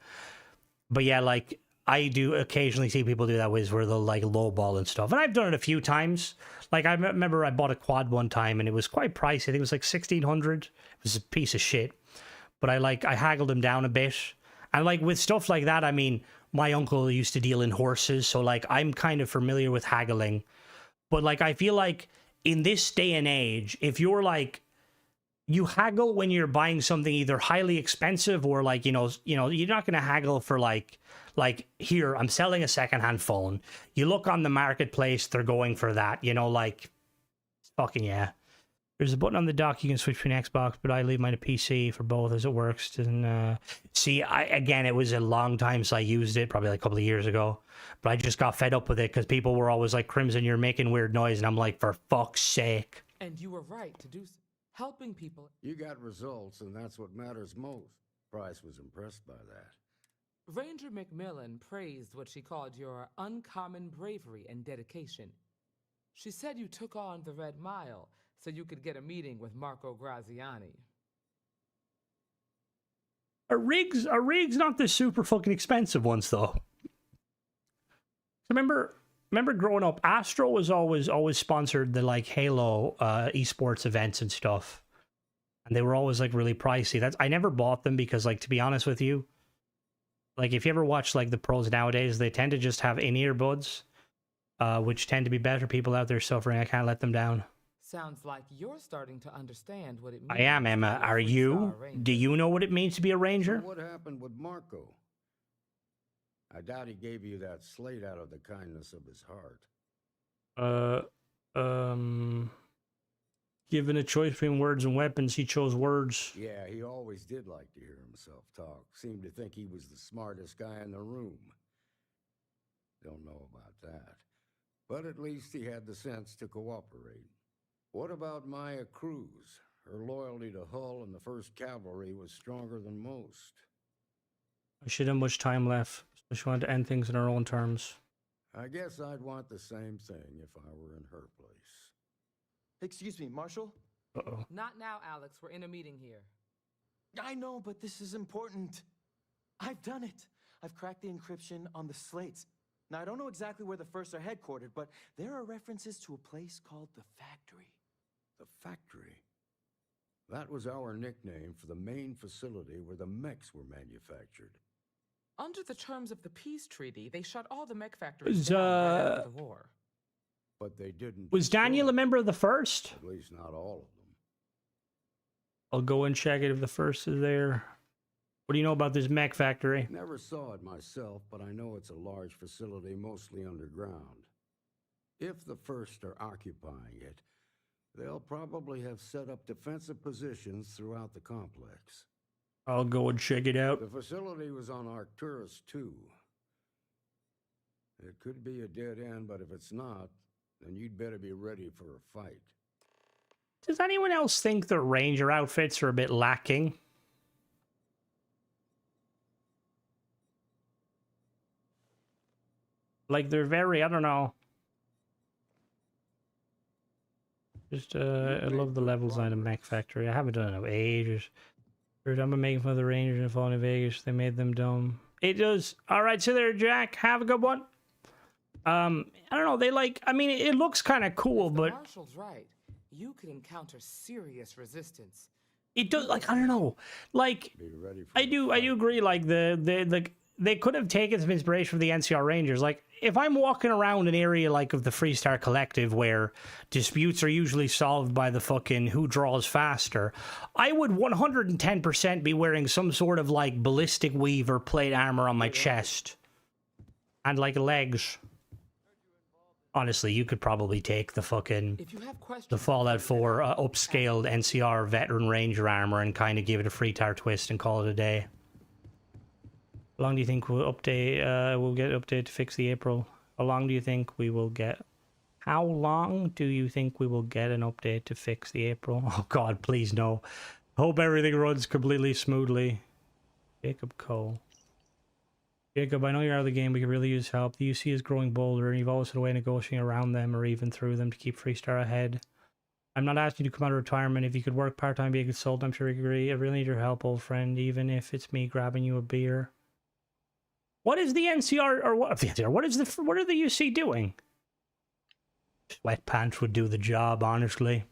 But yeah, like, I do occasionally see people do that where they'll like lowball and stuff, and I've done it a few times. Like, I remember I bought a quad one time and it was quite pricey. I think it was like 1,600. It was a piece of shit, but I haggled them down a bit. And like, with stuff like that, I mean, my uncle used to deal in horses, so like, I'm kind of familiar with haggling. But like, I feel like in this day and age, if you're like, you haggle when you're buying something either highly expensive or like, you know, you're not going to haggle for like, here, I'm selling a secondhand phone. You look on the marketplace, they're going for that, you know, like, fucking yeah. There's a button on the dock, you can switch between Xbox, but I leave mine to PC for both as it works. See, again, it was a long time since I used it, probably like a couple of years ago, but I just got fed up with it because people were always like, Crimson, you're making weird noise. And I'm like, for fuck's sake. And you were right to do so. Helping people. You got results, and that's what matters most. Price was impressed by that. Ranger McMillan praised what she called your uncommon bravery and dedication. She said you took on the Red Mile so you could get a meeting with Marco Graziani. Are rigs not the super fucking expensive ones, though? Remember growing up, Astro was always sponsored the like Halo esports events and stuff, and they were always like really pricey. I never bought them because, like, to be honest with you, like, if you ever watch like the pros nowadays, they tend to just have in-ear buds, which tend to be better. People out there suffering, I can't let them down. Sounds like you're starting to understand what it means. I am, Emma. Are you? Do you know what it means to be a ranger? So what happened with Marco? I doubt he gave you that slate out of the kindness of his heart. Given a choice between words and weapons, he chose words. Yeah, he always did like to hear himself talk. Seemed to think he was the smartest guy in the room. Don't know about that. But at least he had the sense to cooperate. What about Maya Cruz? Her loyalty to Hull and the 1st Cavalry was stronger than most. She didn't have much time left. So she wanted to end things in her own terms. I guess I'd want the same thing if I were in her place. Excuse me, Marshal? Uh-oh. Not now, Alex. We're in a meeting here. I know, but this is important. I've done it. I've cracked the encryption on the slates. Now, I don't know exactly where the First are headquartered, but there are references to a place called the Factory. The Factory? That was our nickname for the main facility where the mechs were manufactured. Under the terms of the peace treaty, they shut all the mech factories down right after the war. But they didn't. Was Daniel a member of the first? At least not all of them. I'll go and check it if the first is there. What do you know about this mech factory? Never saw it myself, but I know it's a large facility, mostly underground. If the first are occupying it, they'll probably have set up defensive positions throughout the complex. I'll go and check it out. The facility was on Arcturus 2. It could be a dead end, but if it's not, then you'd better be ready for a fight. Does anyone else think the Ranger outfits are a bit lacking? Like, they're very, I don't know. Just, I love the level design of Mech Factory. I haven't done it in ages. I'm making fun of the Rangers and Falling in Vegas. They made them dumb. It does. All right, so there, Jack. Have a good one. I don't know. They like, I mean, it looks kind of cool, but... Marshall's right. You could encounter serious resistance. It does, like, I don't know. Like, I do agree, like, they could have taken some inspiration from the NCR Rangers. Like, if I'm walking around an area like of the Freestar Collective where disputes are usually solved by the fucking who draws faster, I would 110% be wearing some sort of like ballistic weave or plate armor on my chest. And like legs. Honestly, you could probably take the fucking the Fallout 4 upscaled NCR veteran ranger armor and kind of give it a free-tar twist and call it a day. How long do you think we'll update? We'll get an update to fix the April. How long do you think we will get? How long do you think we will get an update to fix the April? Oh God, please no. Hope everything runs completely smoothly. Jacob Cole. Jacob, I know you're out of the game. We could really use help. The UC is growing bolder, and you've always had a way of negotiating around them or even through them to keep Freestar ahead. I'm not asking you to come out of retirement. If you could work part-time, be a consultant, I'm sure we could agree. I really need your help, old friend, even if it's me grabbing you a beer. What is the NCR, or what are the UC doing? Sweatpants would do the job, honestly.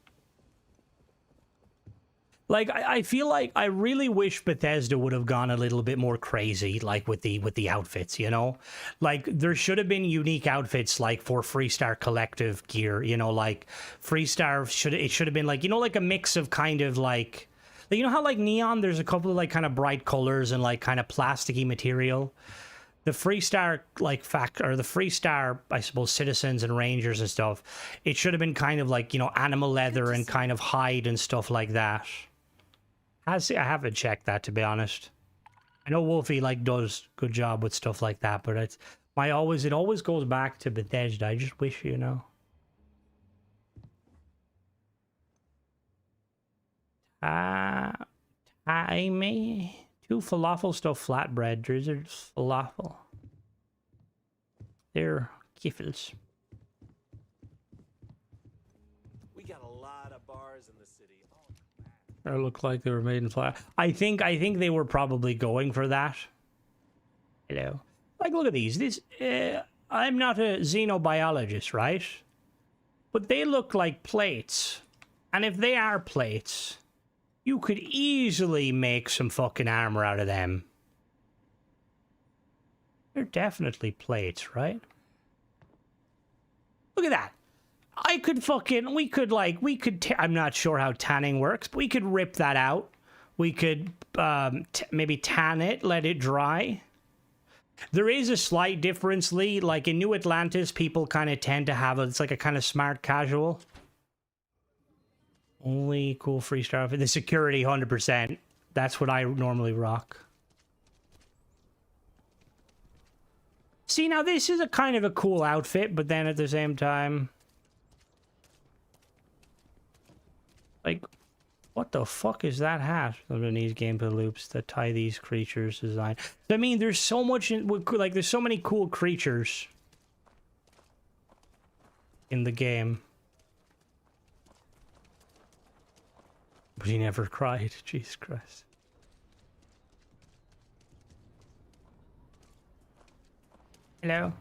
Like, I feel like I really wish Bethesda would have gone a little bit more crazy, like with the outfits, you know? Like, there should have been unique outfits, like, for Freestar Collective gear, you know, like, Freestar should have been, like, you know, like a mix of kind of, like, you know how, like, Neon, there's a couple of, like, kind of bright colors and, like, kind of plasticky material? The Freestar, like, the Freestar, I suppose, citizens and rangers and stuff, it should have been kind of, like, you know, animal leather and kind of hide and stuff like that. I haven't checked that, to be honest. I know Wolfie like does good job with stuff like that, but it always goes back to Bethesda. I just wish, you know. Amy, 2 falafel stuffed flatbread drizzards falafel. They're kiffles. We got a lot of bars in the city. It looked like they were made in flat. I think they were probably going for that. Hello. Like, look at these. I'm not a xenobiologist, right? But they look like plates. And if they are plates, you could easily make some fucking armor out of them. They're definitely plates, right? Look at that. I'm not sure how tanning works, but we could rip that out. We could maybe tan it, let it dry. There is a slight difference, Lee. Like in New Atlantis, people kind of tend to have it's like a kind of smart casual. Only cool Freestar outfit. The security, 100%. That's what I normally rock. See, now this is a kind of a cool outfit, but then at the same time... Like, what the fuck is that hat underneath gameplay loops that tie these creatures design? I mean, there's so much, like, there's so many cool creatures in the game. But he never cried. Jesus Christ. Hello?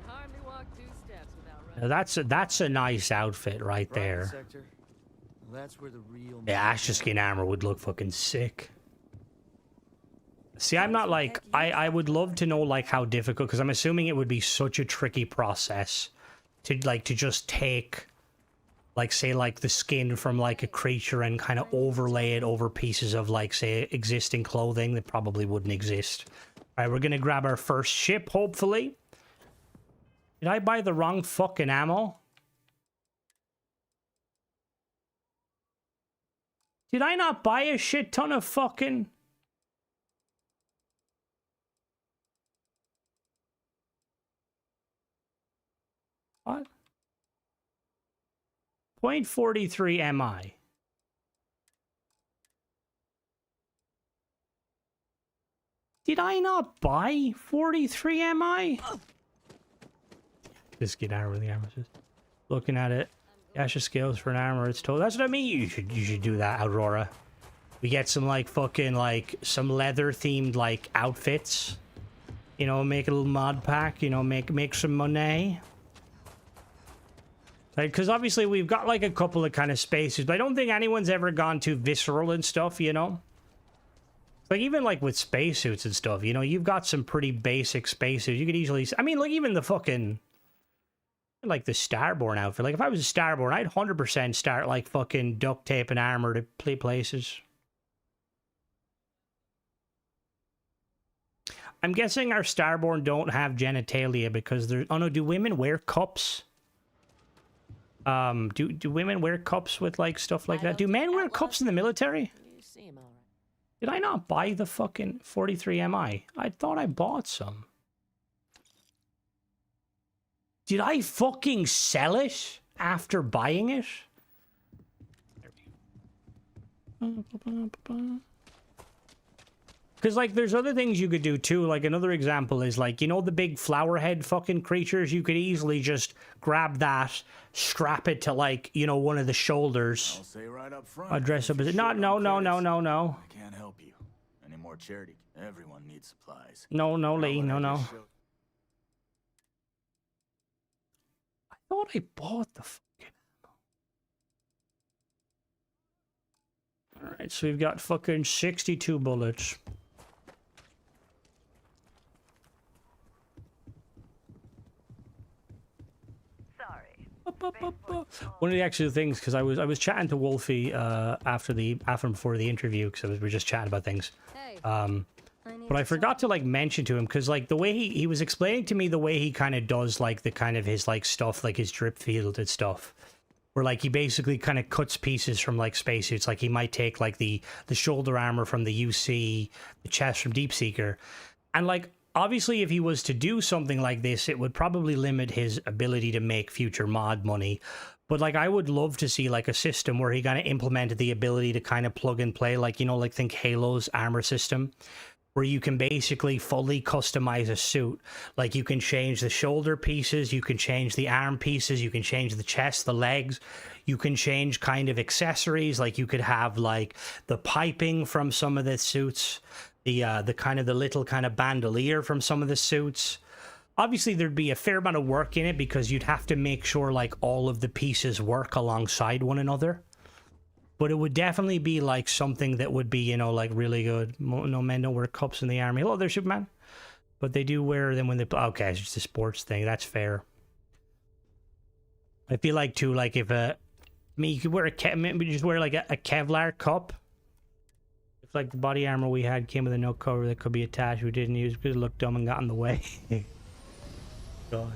Hardly walk 2 steps without running Now that's a nice outfit right there. Sector. That's where the real. Yeah, Asher skin armor would look fucking sick. See, I'm not like I would love to know like how difficult, because I'm assuming it would be such a tricky process to just take, like, say, like the skin from like a creature and kind of overlay it over pieces of, like, say, existing clothing that probably wouldn't exist. All right, we're gonna grab our first ship, hopefully. Did I buy the wrong fucking ammo? Did I not buy a shit ton of fucking... What? 0.43 MI. Did I not buy 43 MI? Just get armor with the armor. Just looking at it. Asher scales for an armor. It's told. That's what I mean. You should do that, Aurora. We get some like fucking like some leather themed like outfits. You know, make a little mod pack. You know, make some money. Like, because obviously we've got like a couple of kind of spaces, but I don't think anyone's ever gone too visceral and stuff. You know. Like, even, like, with spacesuits and stuff, you know, you've got some pretty basic spacesuits. You could easily... I mean, like, even the fucking... Like, the Starborn outfit. Like, if I was a Starborn, I'd 100% start, like, fucking duct tape and armor to play places. I'm guessing our Starborn don't have genitalia because they're... Oh, no, do women wear cups? Do women wear cups with, like, stuff like that? Do men wear cups in the military? Did I not buy the fucking 43 MI? I thought I bought some. Did I fucking sell it after buying it? Because, like, there's other things you could do, too. Like, another example is, like, you know the big flower head fucking creatures? You could easily just grab that, strap it to, like, you know, one of the shoulders. I'll say right up front. I'll dress up as it. No. I can't help you. Any more charity? Everyone needs supplies. No, Lee. No. I thought I bought the fucking... Alright, so we've got fucking 62 bullets. One of the actual things, because I was chatting to Wolfie after and before the interview, because we were just chatting about things. But I forgot to like mention to him, because like the way he was explaining to me the way he kind of does like the kind of his like stuff, like his drip field and stuff, where like he basically kind of cuts pieces from like spacesuits. Like he might take like the shoulder armor from the UC, the chest from Deep Seeker, and like obviously if he was to do something like this, it would probably limit his ability to make future mod money. But like I would love to see like a system where he kind of implemented the ability to kind of plug and play, like, you know, like think Halo's armor system, where you can basically fully customize a suit. Like you can change the shoulder pieces, you can change the arm pieces, you can change the chest, the legs, you can change kind of accessories. Like you could have like the piping from some of the suits, the kind of the little kind of bandolier from some of the suits. Obviously there'd be a fair amount of work in it because you'd have to make sure like all of the pieces work alongside one another. But it would definitely be like something that would be, you know, like really good. No, men don't wear cups in the army. Hello there, Superman. But they do wear them when they play. Okay, it's just a sports thing. That's fair. I feel like too, like if you could wear maybe just wear like a Kevlar cup. If like the body armor we had came with a no cover that could be attached, we didn't use because it looked dumb and got in the way. God.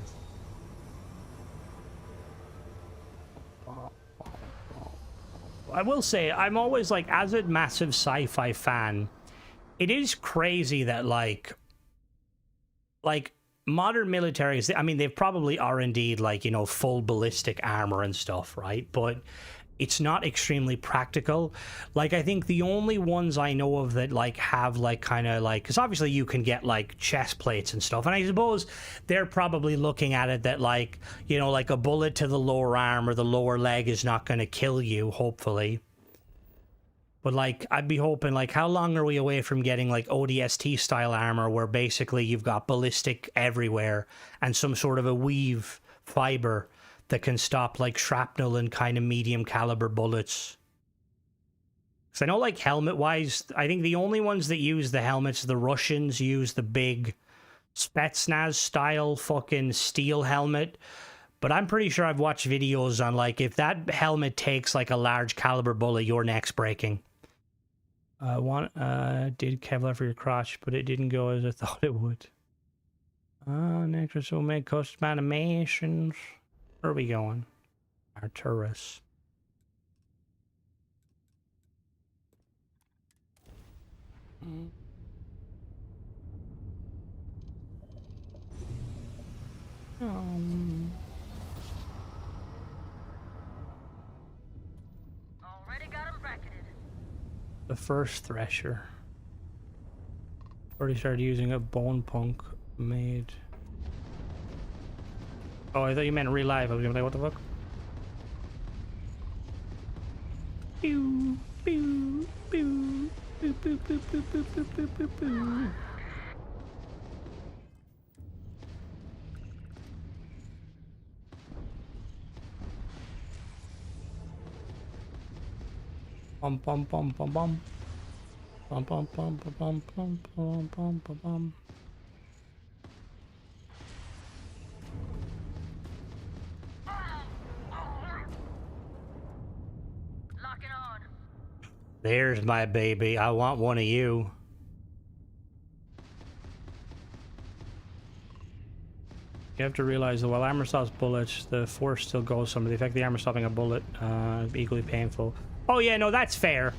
I will say, I'm always like, as a massive sci-fi fan, it is crazy that like modern militaries, I mean, they probably are indeed like, you know, full ballistic armor and stuff, right? But it's not extremely practical. Like, I think the only ones I know of that like have like kind of like, because obviously you can get like chest plates and stuff, and I suppose they're probably looking at it that like, you know, like a bullet to the lower arm or the lower leg is not going to kill you, hopefully. But like, I'd be hoping, like, how long are we away from getting like ODST style armor where basically you've got ballistic everywhere and some sort of a weave fiber that can stop like shrapnel and kind of medium caliber bullets. Because I know like helmet wise, I think the only ones that use the helmets, the Russians use the big Spetsnaz style fucking steel helmet. But I'm pretty sure I've watched videos on like if that helmet takes like a large caliber bullet, your neck's breaking. Did Kevlar for your crotch, but it didn't go as I thought it would. Next will make custom animations. Where are we going? Arturus. Already got him bracketed. The first Thresher. Already started using a bone punk made. Oh, I thought you meant real life. I was gonna be like, what the fuck? Pew, pew, pew, pew, pew, pew, pew, pew, pew, pew, pew, pew. Bum bum bum bum bum. Bum bum bum bum bum bum bum bum bum bum. Locking on. There's my baby. I want one of you. You have to realize that while armor stops bullets, the force still goes some. The effect of the armor stopping a bullet equally painful. Oh yeah, no, that's fair.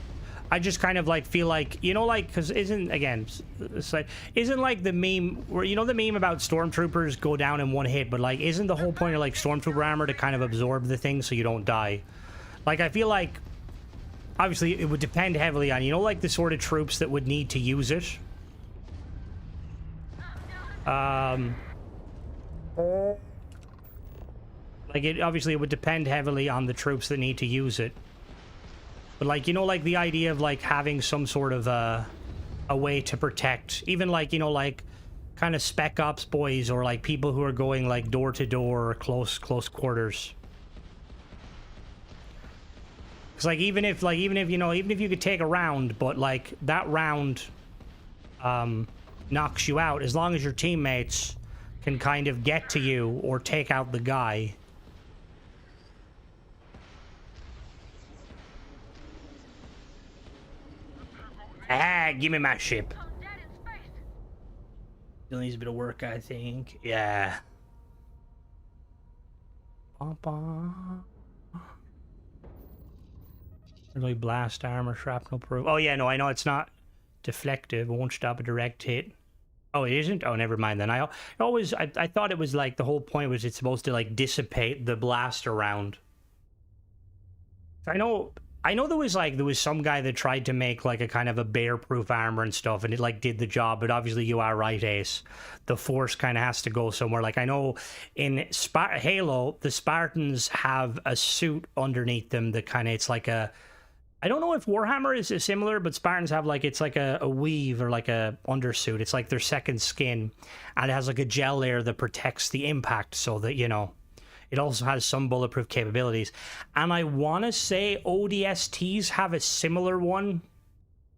I just kind of like feel like, you know, like, because isn't, again, it's like, isn't like the meme where, you know, the meme about stormtroopers go down in one hit, but like, isn't the whole point of like stormtrooper armor to kind of absorb the thing so you don't die? Like, I feel like, obviously, it would depend heavily on, you know, like the sort of troops that would need to use it. Like, it obviously it would depend heavily on the troops that need to use it. But like, you know, like the idea of like having some sort of a way to protect, even like, you know, like kind of spec ops boys or like people who are going like door to door or close quarters. It's like even if you know, even if you could take a round, but like that round knocks you out, as long as your teammates can kind of get to you or take out the guy. Ah, give me my ship. Still needs a bit of work, I think. Yeah. Really blast armor, shrapnel proof. Oh yeah, no, I know it's not deflective. It won't stop a direct hit. Oh, it isn't? Oh, never mind then. I thought it was like the whole point was it's supposed to like dissipate the blast around. I know there was some guy that tried to make like a kind of a bear-proof armor and stuff, and it like did the job, but obviously you are right, Ace. The force kind of has to go somewhere. Like I know in Halo, the Spartans have a suit underneath them that kind of, it's like a, I don't know if Warhammer is similar, but Spartans have like, it's like a weave or like a undersuit. It's like their second skin, and it has like a gel layer that protects the impact so that, you know, it also has some bulletproof capabilities. And I want to say ODSTs have a similar one.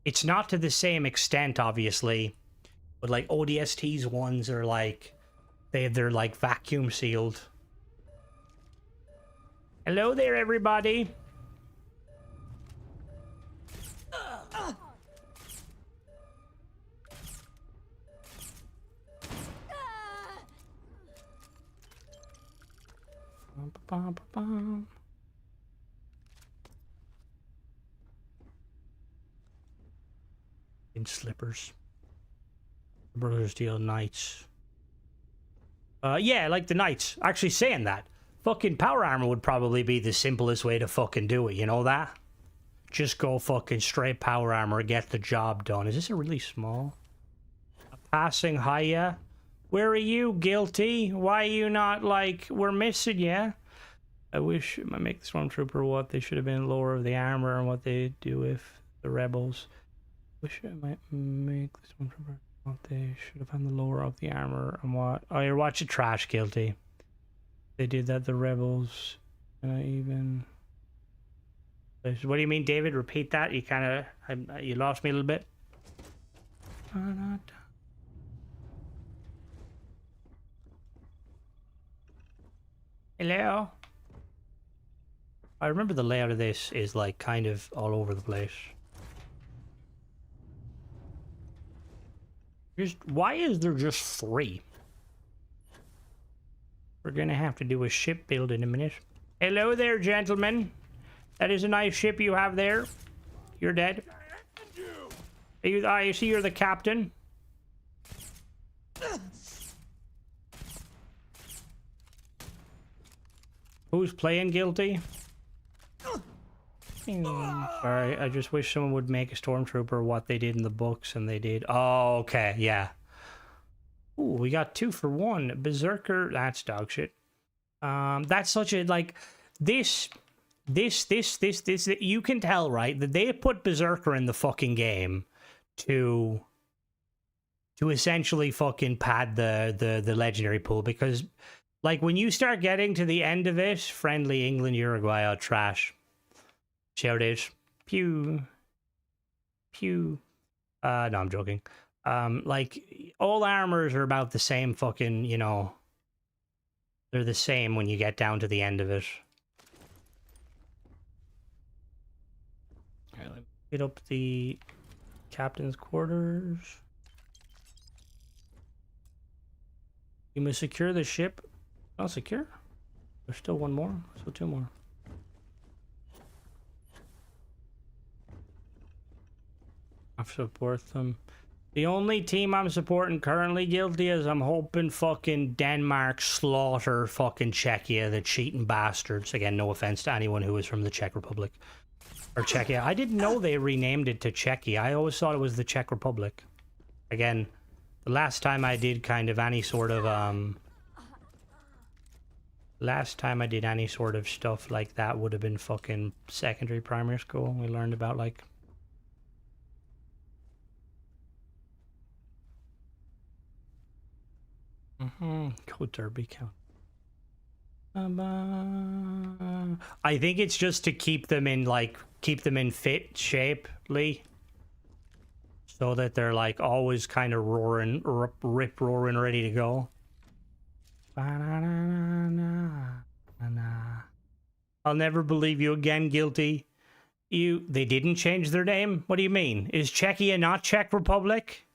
It's not to the same extent, obviously. But like ODSTs ones are like, they're like vacuum sealed. Hello there, everybody. In slippers. Brothers Steel Knights. Yeah, like the Knights. Actually saying that, fucking power armor would probably be the simplest way to fucking do it, you know that? Just go fucking straight power armor, get the job done. Is this a really small? A passing hiya? Where are you, Guilty? Why are you not like, we're missing you? I wish it might make the Stormtrooper what they should have been lower of the armor and what they do with the Rebels. Wish it might make the Stormtrooper what they should have been the lower of the armor and what. Oh, you're watching trash, Guilty. They did that, the rebels. Even... What do you mean, David? Repeat that. You kind of... You lost me a little bit. Hello? I remember the layout of this is like kind of all over the place. Why is there just 3? We're gonna have to do a ship build in a minute. Hello there, gentlemen. That is a nice ship you have there. You're dead. I see you're the captain. Who's playing guilty? Sorry, I just wish someone would make a stormtrooper what they did in the books, and they did. Oh, okay, yeah. Ooh, we got 2 for 1. Berserker, that's dog shit. That's such a, like, this, you can tell, right, that they put Berserker in the fucking game to essentially fucking pad the legendary pool, because, like, when you start getting to the end of it, friendly England, Uruguay, oh, trash. Shout out. Pew. Pew. No, I'm joking. Like, all armors are about the same fucking, you know, they're the same when you get down to the end of it. Alright, let me get up the captain's quarters. You must secure the ship. Not secure. There's still 1 more, so 2 more. I support them. The only team I'm supporting currently, guilty, is I'm hoping fucking Denmark slaughter fucking Czechia, the cheating bastards. Again, no offense to anyone who is from the Czech Republic. Or Czechia. I didn't know they renamed it to Czechia. I always thought it was the Czech Republic. Again, the last time I did kind of any sort of, last time I did any sort of stuff like that would have been fucking secondary primary school. We learned about, like, Code Derby count. I think it's just to keep them in, like, keep them in fit shape, Lee. So that they're, like, always kind of roaring, rip roaring, ready to go. I'll never believe you again, guilty. They didn't change their name? What do you mean? Is Czechia not Czech Republic?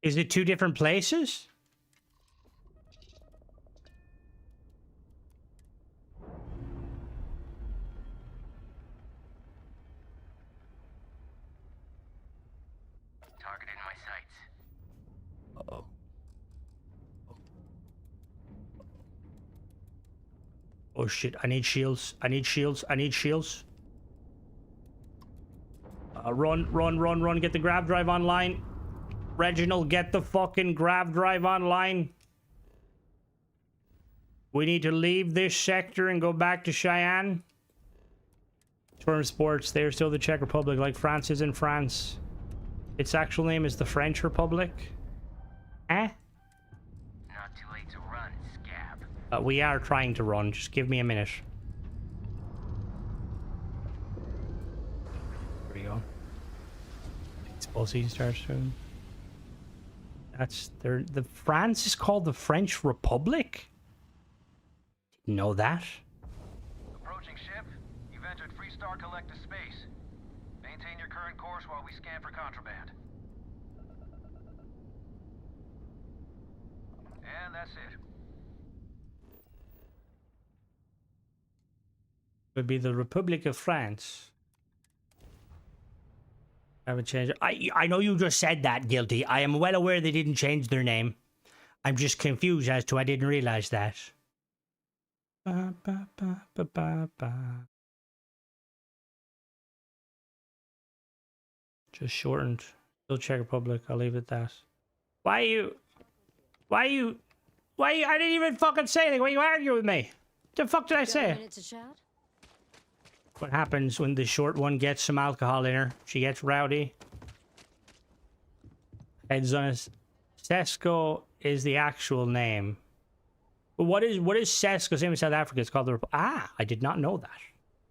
Is it 2 different places? Target in my sights. Uh-oh. Oh shit, I need shields. I need shields. I need shields. Run. Get the grav drive online. Reginald, get the fucking grav drive online. We need to leave this sector and go back to Cheyenne. Storm Sports, they're still the Czech Republic, like France is in France. Its actual name is the French Republic. Eh? Not too late to run, scab. We are trying to run. Just give me a minute. There we go. Baseball season starts soon. That's the France is called the French Republic? Didn't know that. Approaching ship. You've entered Freestar Collective space. Maintain your current course while we scan for contraband. And that's it. Would be the Republic of France. Haven't changed. I know you just said that, guilty. I am well aware they didn't change their name. I'm just confused as to I didn't realize that. Ba, ba, ba, ba, ba, ba. Just shortened. Still Czech Republic. I'll leave it at that. Why you? I didn't even fucking say anything. Why you argue with me? What the fuck did I say? What happens when the short one gets some alcohol in her? She gets rowdy. Heads on us. Sesko is the actual name. But what is CES? Because in South Africa, it's called the... I did not know that.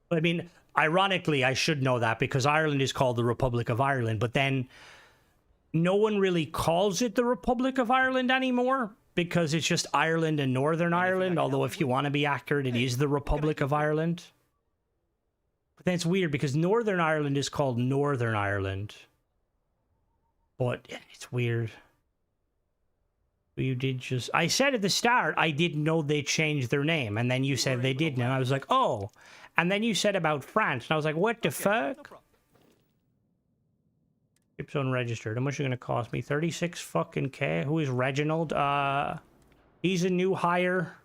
But I mean, ironically, I should know that because Ireland is called the Republic of Ireland. But then no one really calls it the Republic of Ireland anymore because it's just Ireland and Northern Ireland. Although if you want to be accurate, it is the Republic of Ireland. But then it's weird because Northern Ireland is called Northern Ireland. But yeah, it's weird. You did just... I said at the start, I didn't know they changed their name. And then you said they didn't. And I was like, oh. And then you said about France. And I was like, what the fuck? Ship's unregistered. How much are you going to cost me? 36 fucking K? Who is Reginald? He's a new hire.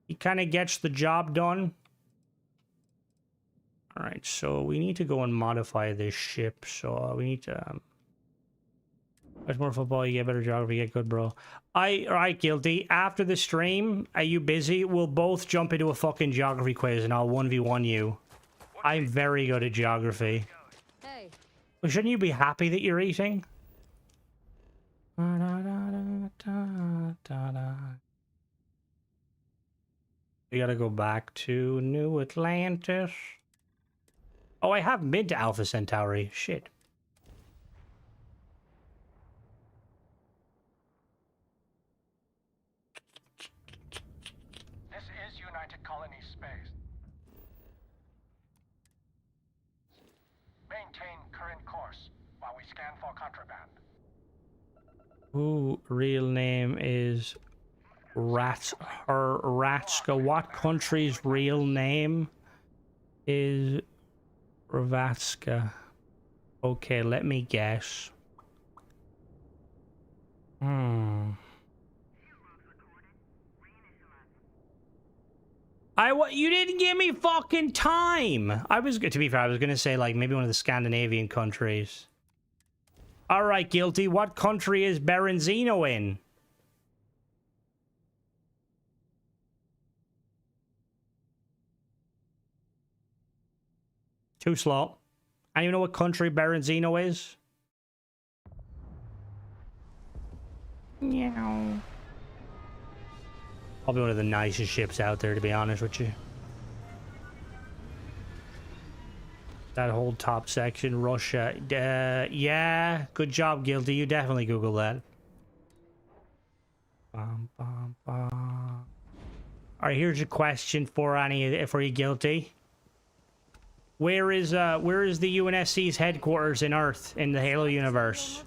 He kind of gets the job done. All right, so we need to go and modify this ship. So we need to... There's more football, you get better geography, you get good, bro. Alright, Guilty. After the stream, are you busy? We'll both jump into a fucking geography quiz and I'll 1v1 you. I'm very good at geography. Hey. Well, shouldn't you be happy that you're eating? We gotta go back to New Atlantis. Oh, I haven't been to Alpha Centauri. Shit. Colony space. Maintain current course while we scan for contraband. Ooh, real name is Ratska. What country's real name is Ravatska? Okay, let me guess. You didn't give me fucking time. To be fair, I was gonna say like maybe one of the Scandinavian countries. All right, Guilty. What country is Berenzino in? Too slow. And you know what country Berenzino is? Meow. Probably one of the nicest ships out there, to be honest with you. That whole top section, Russia. Yeah, good job, Guilty. You definitely Google that. Bum, bum, bum. All right, here's a question for you, Guilty. Where is the UNSC's headquarters in Earth in the Halo universe?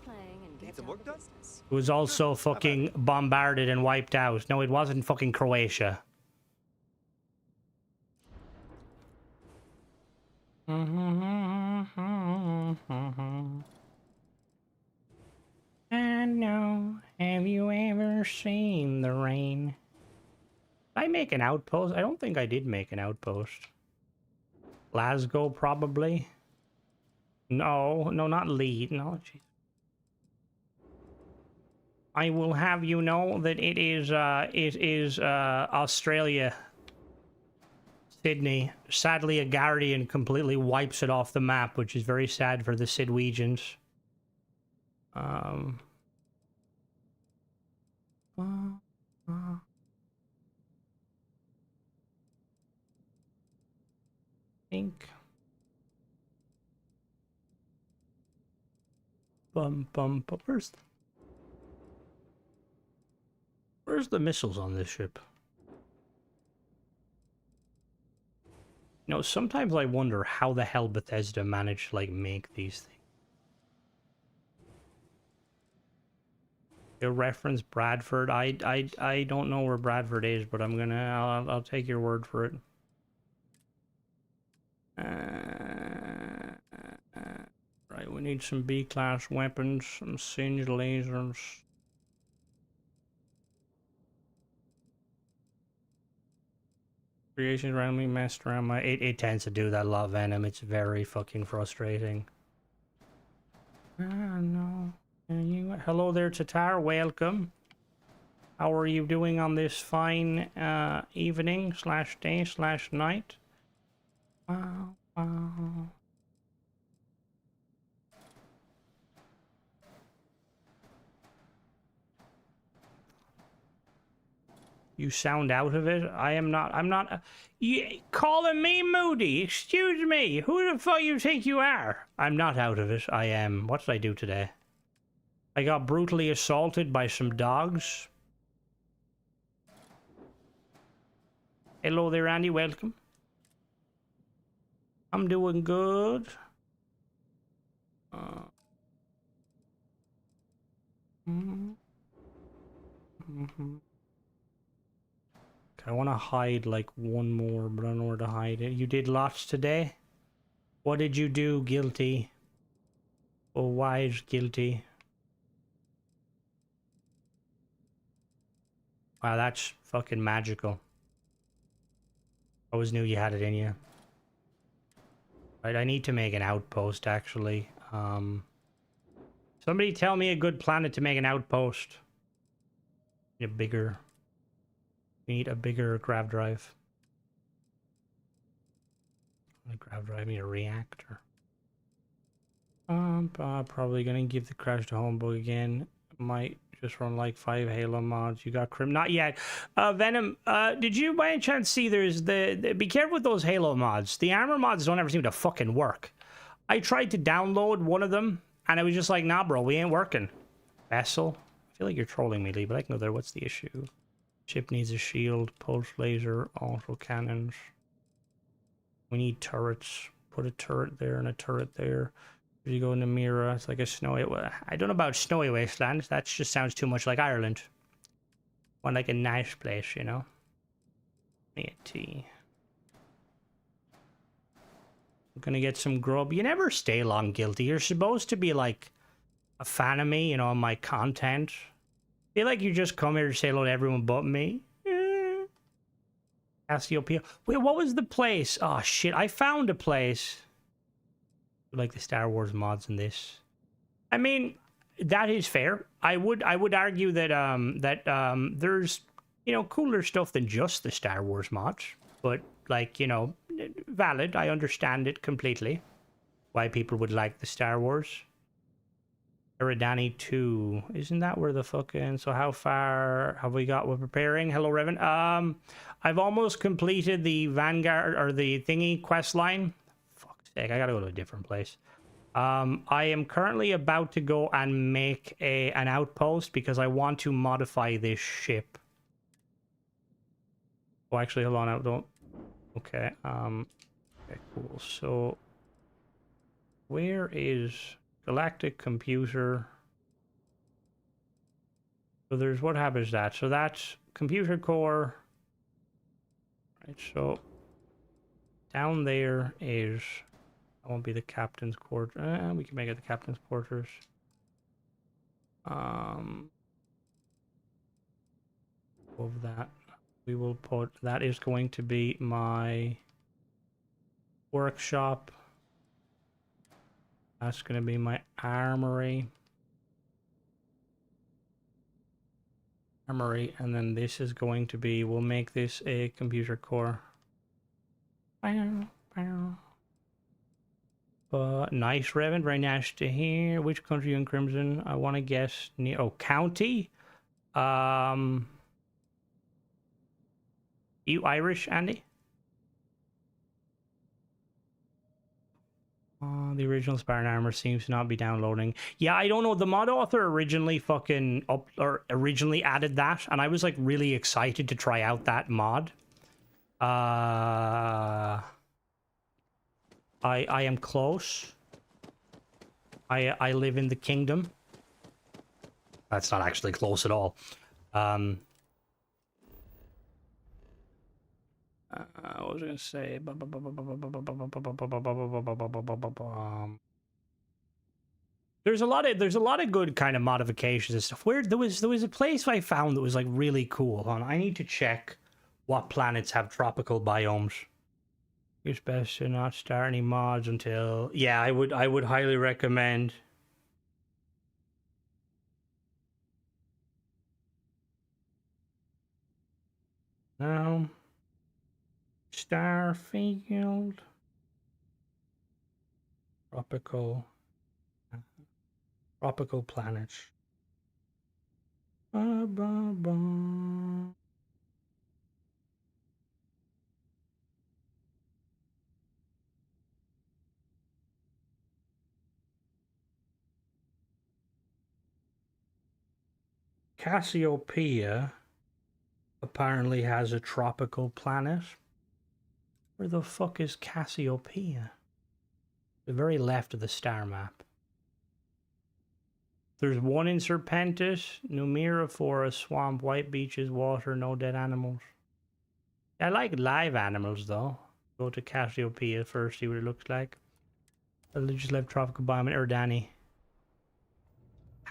It was also fucking bombarded and wiped out. No, it wasn't fucking Croatia. I know. Have you ever seen the rain? Did I make an outpost? I don't think I did make an outpost. Glasgow, probably. No, not Leeds. No, jeez. I will have you know that it is Australia. Sydney. Sadly, a Guardian completely wipes it off the map, which is very sad for the Sidwegians. Think. Where's the missiles on this ship? You know, sometimes I wonder how the hell Bethesda managed to, like, make these things. You reference Bradford. I don't know where Bradford is, but I'll take your word for it. Right, we need some B-class weapons, some singed lasers. Creations randomly messed around my... It tends to do that a lot, Venom. It's very fucking frustrating. No. Hello there, Tatar. Welcome. How are you doing on this fine evening / day / night? Wow. You sound out of it. I'm not. You calling me moody? Excuse me. Who the fuck you think you are? I'm not out of it. I am. What did I do today? I got brutally assaulted by some dogs. Hello there, Andy. Welcome. I'm doing good. I want to hide like one more, but I don't know where to hide it. You did lots today? What did you do, Guilty? Oh, why is Guilty? Wow, that's fucking magical. I always knew you had it in you. Right, I need to make an outpost, actually. Somebody tell me a good planet to make an outpost. We need a bigger grav drive. A grav drive, need a reactor. Probably gonna give the crash to Homebug again. Might just run like 5 Halo mods. You got Crim? Not yet. Venom, did you by any chance see there's be careful with those Halo mods. The armor mods don't ever seem to fucking work. I tried to download one of them and it was just like, nah bro, we ain't working. Vessel? I feel like you're trolling me, Lee, but I can go there. What's the issue? Ship needs a shield, pulse laser, auto cannons. We need turrets. Put a turret there and a turret there. If you go in the mirror, it's like a snowy... I don't know about snowy wasteland. That just sounds too much like Ireland. One like a nice place, you know? Me a tea. I'm gonna get some grub. You never stay long, Guilty. You're supposed to be like a fan of me, you know, my content. I feel like you just come here to say hello to everyone but me. Cassiopeia. Wait, what was the place? Oh shit, I found a place. Like the Star Wars mods in this. I mean, that is fair. I would argue that there's, you know, cooler stuff than just the Star Wars mods. But like, you know, valid. I understand it completely. Why people would like the Star Wars. Eridani 2. Isn't that where the fucking... So how far have we got with preparing? Hello, Revan. I've almost completed the Vanguard or the thingy quest line. Fuck's sake, I gotta go to a different place. I am currently about to go and make an outpost because I want to modify this ship. Oh, actually, hold on. I don't... Okay. Okay, cool. So, where is... Galactic computer. So there's what happens that. So that's computer core. Right, so down there is that won't be the captain's quarters. We can make it the captain's quarters. Above that, we will put that is going to be my workshop. That's going to be my armory. And then this is going to be, we'll make this a computer core. Nice, Revan, very nice to hear. Which country in Crimson? I want to guess, county? You Irish, Andy? The original Spartan armor seems to not be downloading. Yeah, I don't know. The mod author originally originally added that, and I was like really excited to try out that mod. I am close. I live in the kingdom. That's not actually close at all. What was I gonna say? There's a lot of good kind of modifications and stuff. Where there was a place I found that was like really cool. I need to check what planets have tropical biomes. It's best to not start any mods until... Yeah, I would highly recommend. Now, Starfield, tropical planets. Cassiopeia apparently has a tropical planet. Where the fuck is Cassiopeia? The very left of the star map. There's one in Serpentis, Numira Forest, Swamp, White Beaches, Water, no dead animals. I like live animals though. Go to Cassiopeia first, see what it looks like. I'll just left tropical biome in Erdani.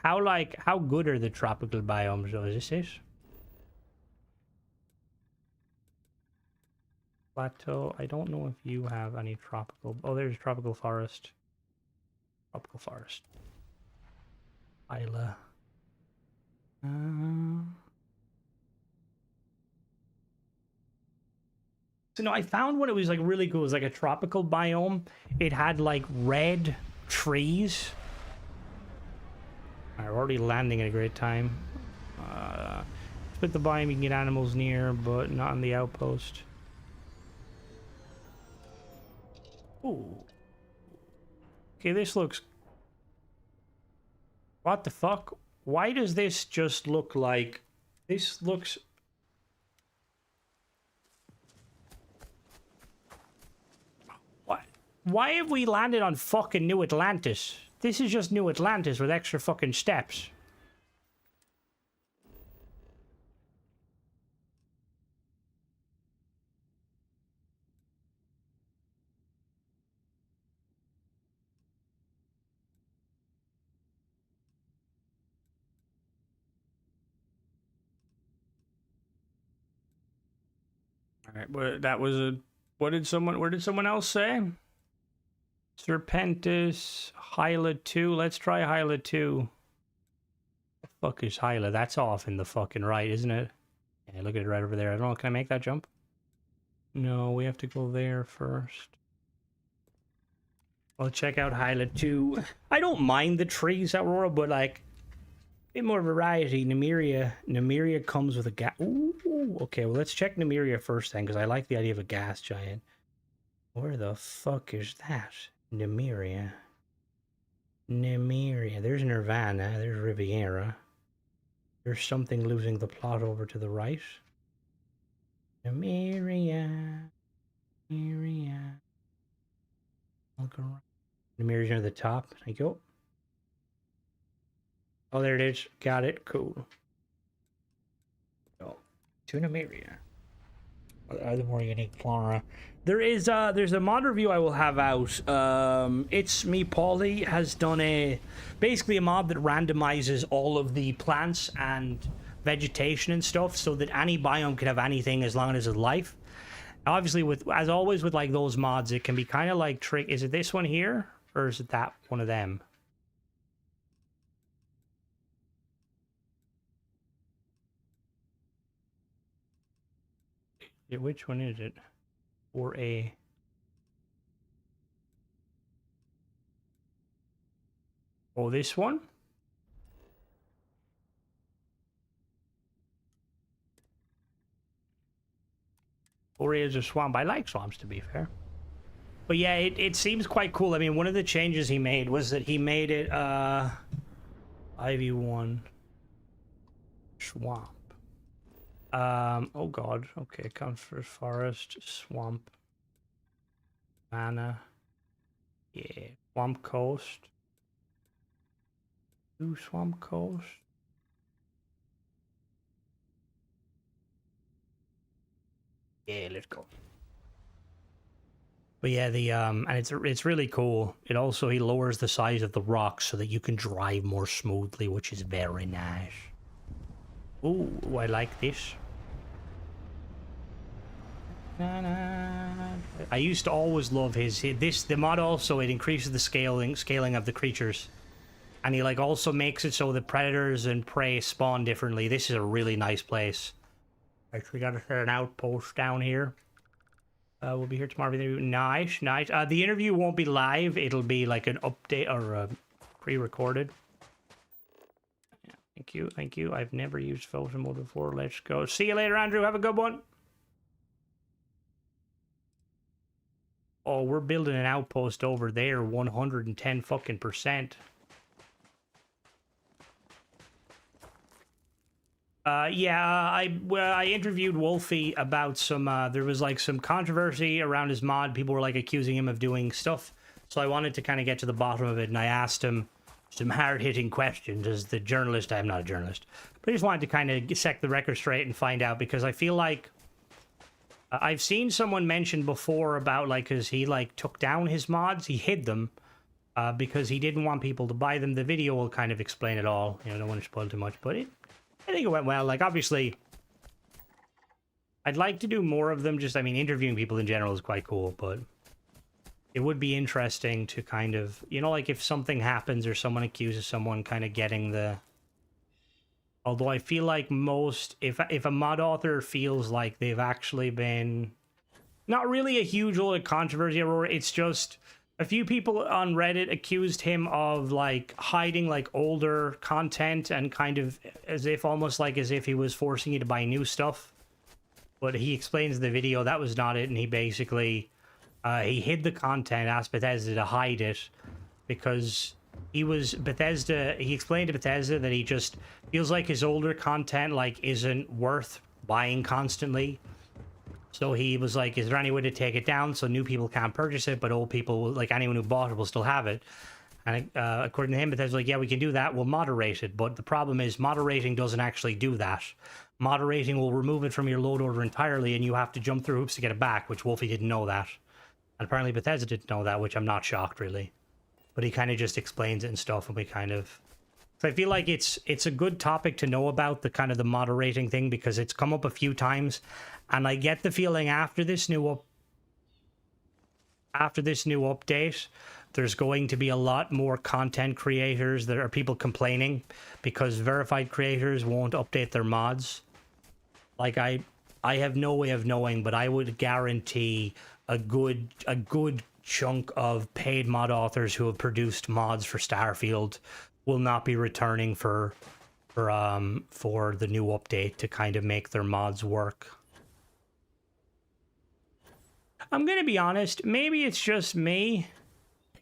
How good are the tropical biomes though? Is this it? Plateau. I don't know if you have any tropical. Oh, there's tropical forest. Tropical forest. Isla. So no, I found what it was like really cool. It was like a tropical biome. It had like red trees. We're already landing at a great time. Split the biome, you can get animals near, but not on the outpost. Ooh. Okay, this looks... What the fuck? Why does this just look like... This looks... What? Why have we landed on fucking New Atlantis? This is just New Atlantis with extra fucking steps. Alright, but that was a... What did someone... Where did someone else say? Serpentis, Hyla 2. Let's try Hyla 2. The fuck is Hyla? That's off in the fucking right, isn't it? Yeah, look at it right over there. I don't know. Can I make that jump? No, we have to go there first. I'll check out Hyla 2. I don't mind the trees, Aurora, but like... A bit more variety. Nymeria comes with a gas... Ooh, okay, well, let's check Nymeria first then, because I like the idea of a gas giant. Where the fuck is that? Nymeria. There's Nirvana. There's Riviera. There's something losing the plot over to the right. Nymeria. I'll go right. Nymeria's near the top. Thank you. Oh, there it is. Got it. Cool. Oh, to Nymeria. Are the more unique flora? There's a mod review I will have out. It's Me Paulie has done basically a mod that randomizes all of the plants and vegetation and stuff so that any biome can have anything as long as it's life. Obviously, as always with like those mods, it can be kind of like trick. Is it this one here or is it that one of them? Yeah, which one is it? Or a... Oh, this one? Or is a swamp. I like swamps, to be fair. But yeah, it seems quite cool. I mean, one of the changes he made was that he made it, IV1 swamp. Oh god, okay, Comfort Forest, Swamp, Mana, yeah, Swamp Coast, ooh, Swamp Coast, yeah, let's go. But yeah, and it's really cool. It also, he lowers the size of the rocks so that you can drive more smoothly, which is very nice. Ooh, I like this. I used to always love the mod also, it increases the scaling of the creatures. And he like also makes it so the predators and prey spawn differently. This is a really nice place. Actually got an outpost down here. We'll be here tomorrow. Nice. The interview won't be live. It'll be like an update or pre-recorded. Yeah, thank you. I've never used photo mode before. Let's go. See you later, Andrew. Have a good one. Oh, we're building an outpost over there, 110 fucking %. I interviewed Wolfie about some, there was like some controversy around his mod. People were like accusing him of doing stuff. So I wanted to kind of get to the bottom of it, and I asked him some hard-hitting questions as the journalist. I'm not a journalist, but I just wanted to kind of set the record straight and find out, because I feel like I've seen someone mention before about like, cause he like took down his mods, he hid them because he didn't want people to buy them. The video will kind of explain it all. You know, I don't want to spoil too much, but I think it went well. Like, obviously, I'd like to do more of them. Just, I mean, interviewing people in general is quite cool, but it would be interesting to kind of, you know, like if something happens or someone accuses someone, kind of getting the... Although I feel like most, if a mod author feels like they've actually been, not really a huge controversy, or it's just a few people on Reddit accused him of like hiding like older content and kind of almost as if he was forcing you to buy new stuff. But he explains in the video that was not it, and he basically he hid the content, asked Bethesda to hide it, because he explained to Bethesda that he just feels like his older content like isn't worth buying constantly. So he was like, is there any way to take it down so new people can't purchase it, but old people, like anyone who bought it, will still have it? And according to him, Bethesda's like, yeah, we can do that. We'll moderate it. But the problem is moderating doesn't actually do that. Moderating will remove it from your load order entirely, and you have to jump through hoops to get it back, which Wolfie didn't know that. And apparently Bethesda didn't know that, which I'm not shocked, really. But he kind of just explains it and stuff, and we kind of... So I feel like it's a good topic to know about, the kind of the moderating thing, because it's come up a few times, and I get the feeling after this new update, there's going to be a lot more content creators that are people complaining because verified creators won't update their mods. Like I have no way of knowing, but I would guarantee a good chunk of paid mod authors who have produced mods for Starfield will not be returning for the new update to kind of make their mods work. I'm gonna be honest, maybe it's just me.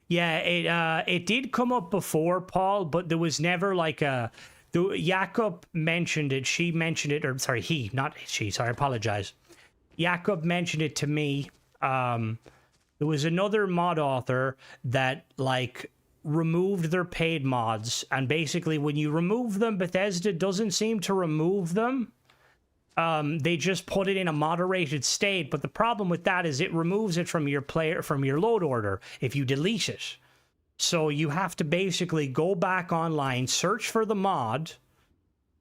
Yeah, it did come up before, Paul, but there was never like Jakob mentioned it, she mentioned it, or sorry, he, not she, sorry, I apologize. Jakob mentioned it to me. There was another mod author that like removed their paid mods, and basically when you remove them, Bethesda doesn't seem to remove them. They just put it in a moderated state, but the problem with that is it removes it from your load order if you delete it. So you have to basically go back online, search for the mod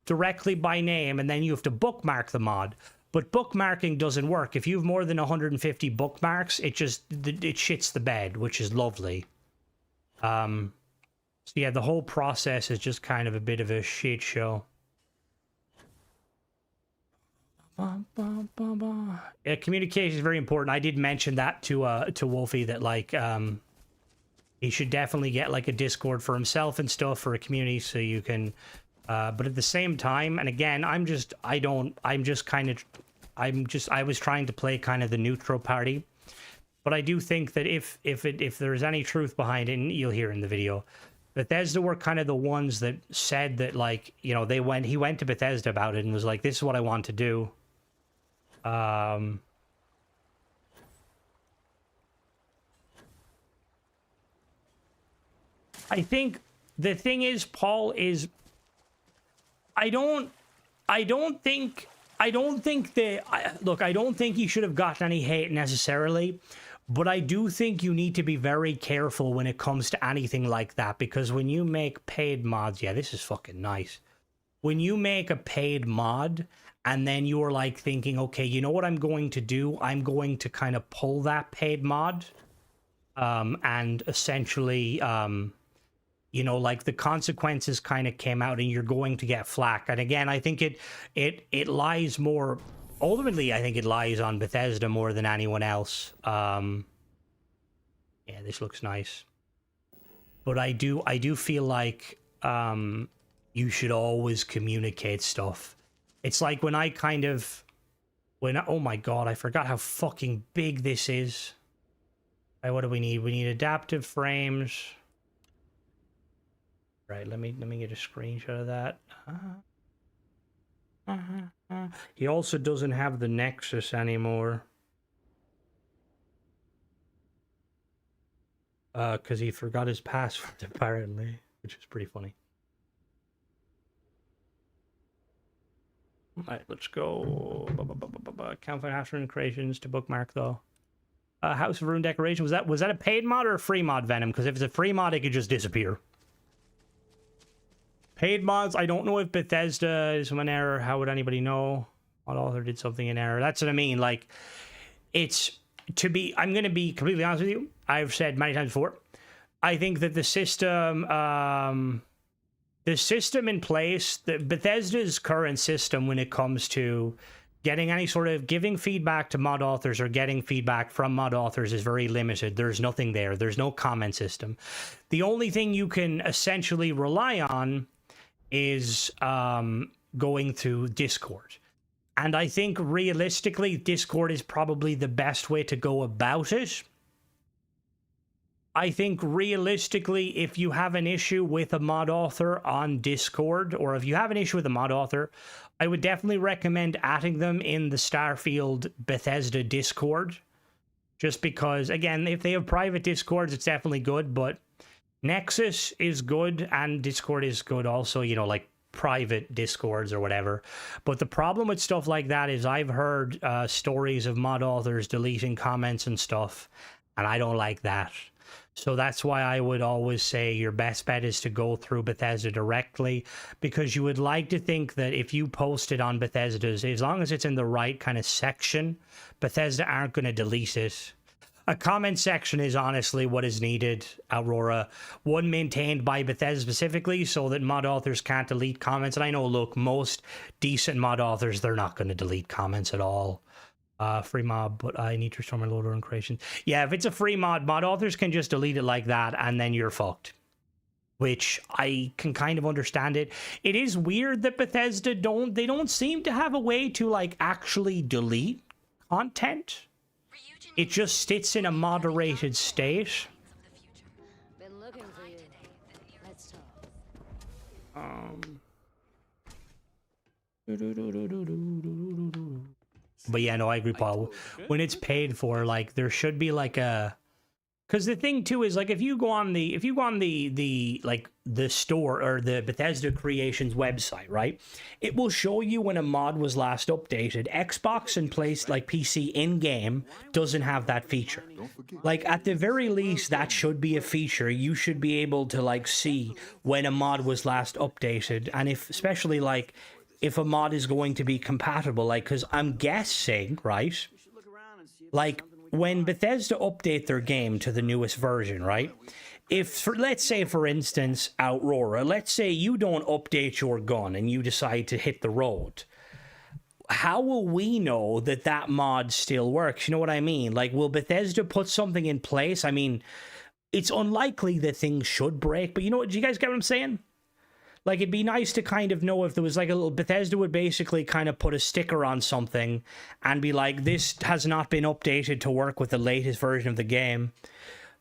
directly by name, and then you have to bookmark the mod. But bookmarking doesn't work. If you have more than 150 bookmarks, it shits the bed, which is lovely. So yeah, the whole process is just kind of a bit of a shit show. Yeah, communication is very important. I did mention that to Wolfie, that like he should definitely get like a Discord for himself and stuff, for a community, so you can but at the same time, and again, I was trying to play kind of the neutral party, but I do think that if there's any truth behind it, and you'll hear in the video, Bethesda were kind of the ones that said that, like, you know, he went to Bethesda about it and was like, this is what I want to do. I think the thing is, Paul, is I don't think you should have gotten any hate necessarily, but I do think you need to be very careful when it comes to anything like that, because when you make paid mods, yeah, this is fucking nice. When you make a paid mod and then you're like thinking, okay, you know what I'm going to do? I'm going to kind of pull that paid mod and essentially, you know, like the consequences kind of came out and you're going to get flack. And again, I think it lies more, ultimately, I think it lies on Bethesda more than anyone else. Yeah, this looks nice. But I do feel like you should always communicate stuff. It's like when oh my god, I forgot how fucking big this is. Right, what do we need? We need adaptive frames. Right, let me get a screenshot of that. He also doesn't have the Nexus anymore. Because he forgot his password, apparently, which is pretty funny. Alright, let's go. Count for House Rune creations to bookmark, though. House of Rune decoration. Was that a paid mod or a free mod, Venom? Because if it's a free mod, it could just disappear. Paid mods, I don't know if Bethesda is an error. How would anybody know? What author did something in error? That's what I mean. Like, it's to be. I'm going to be completely honest with you. I've said many times before. I think that the system in place, Bethesda's current system when it comes to getting any sort of giving feedback to mod authors or getting feedback from mod authors is very limited. There's nothing there. There's no comment system. The only thing you can essentially rely on is going through Discord. And I think realistically, Discord is probably the best way to go about it. I think realistically, if you have an issue with a mod author on Discord, or if you have an issue with a mod author, I would definitely recommend adding them in the Starfield Bethesda Discord. Just because, again, if they have private Discords, it's definitely good, but Nexus is good and Discord is good also, you know, like private Discords or whatever. But the problem with stuff like that is I've heard stories of mod authors deleting comments and stuff, and I don't like that. So that's why I would always say your best bet is to go through Bethesda directly, because you would like to think that if you post it on Bethesda's, as long as it's in the right kind of section, Bethesda aren't going to delete it. A comment section is honestly what is needed, Aurora. One maintained by Bethesda specifically so that mod authors can't delete comments. And I know, look, most decent mod authors, they're not going to delete comments at all. Free mod, but I need to restore my loader and creation. Yeah, if it's a free mod authors can just delete it like that and then you're fucked. Which I can kind of understand it. It is weird that Bethesda don't seem to have a way to like actually delete content. It just sits in a moderated state. Been looking for you. Let's talk. But yeah, no, I agree, Paul. When it's paid for, like, there should be like a, because the thing too is like if you go on the like the store or the Bethesda Creations website, right? It will show you when a mod was last updated. Xbox and PC in game doesn't have that feature. Like at the very least, that should be a feature. You should be able to like see when a mod was last updated, and if especially like if a mod is going to be compatible, like, because I'm guessing, right, like when Bethesda update their game to the newest version, right, if let's say for instance Aurora, let's say you don't update your gun and you decide to hit the road, how will we know that that mod still works? You know what I mean? Like, will Bethesda put something in place? I mean, it's unlikely that things should break, but you know what, do you guys get what I'm saying? Like, it'd be nice to kind of know if there was like a little, Bethesda would basically kind of put a sticker on something and be like, this has not been updated to work with the latest version of the game.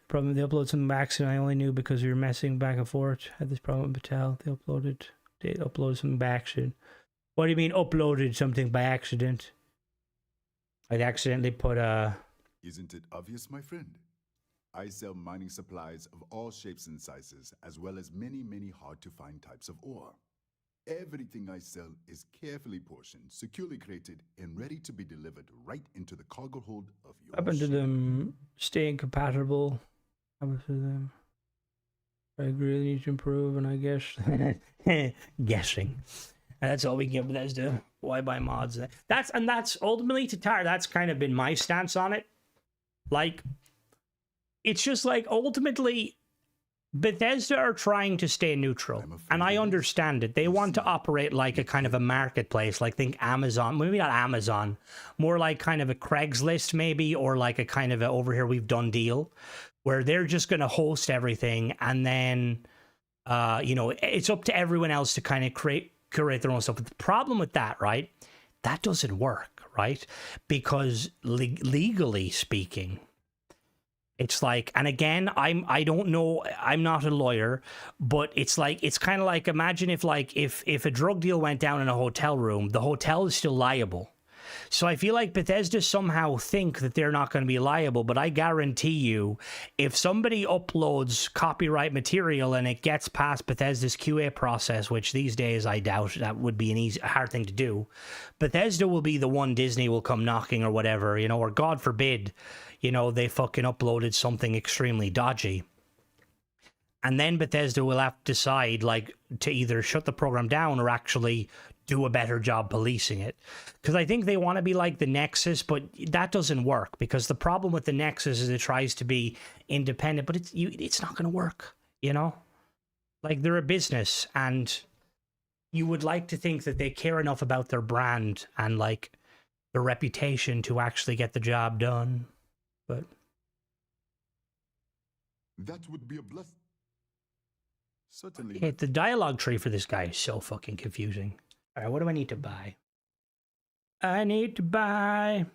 Problem, they uploaded something by accident. I only knew because we were messing back and forth. Had this problem with Patel. They uploaded something by accident. What do you mean uploaded something by accident? I'd accidentally put Isn't it obvious, my friend? I sell mining supplies of all shapes and sizes, as well as many, many hard-to-find types of ore. Everything I sell is carefully portioned, securely crated, and ready to be delivered right into the cargo hold of your What happened to them staying compatible? How about them? I agree, they need to improve, and I guess guessing. And that's all we can get Bethesda. Why buy mods? That's ultimately to Tyre. That's kind of been my stance on it. Like, it's just like ultimately Bethesda are trying to stay neutral, and I understand it. They want to operate like a kind of a marketplace, like think Amazon, maybe not Amazon, more like kind of a Craigslist maybe, or like a kind of a over here we've done deal, where they're just going to host everything, and then you know, it's up to everyone else to kind of curate their own stuff. But the problem with that, right, that doesn't work, right? Because legally speaking, It's like, and again, I don't know, I'm not a lawyer, but it's like, it's kind of like, imagine if a drug deal went down in a hotel room, the hotel is still liable. So I feel like Bethesda somehow think that they're not going to be liable, but I guarantee you, if somebody uploads copyright material and it gets past Bethesda's QA process, which these days I doubt that would be a hard thing to do, Bethesda will be the one Disney will come knocking or whatever, you know, or God forbid, you know, they fucking uploaded something extremely dodgy. And then Bethesda will have to decide, like, to either shut the program down or actually do a better job policing it. Because I think they want to be like the Nexus, but that doesn't work. Because the problem with the Nexus is it tries to be independent, but it's not going to work, you know? Like, they're a business, and you would like to think that they care enough about their brand and, like, their reputation to actually get the job done. But that would be a blessing. Certainly. The dialogue tree for this guy is so fucking confusing. All right, what do I need to buy? I need to buy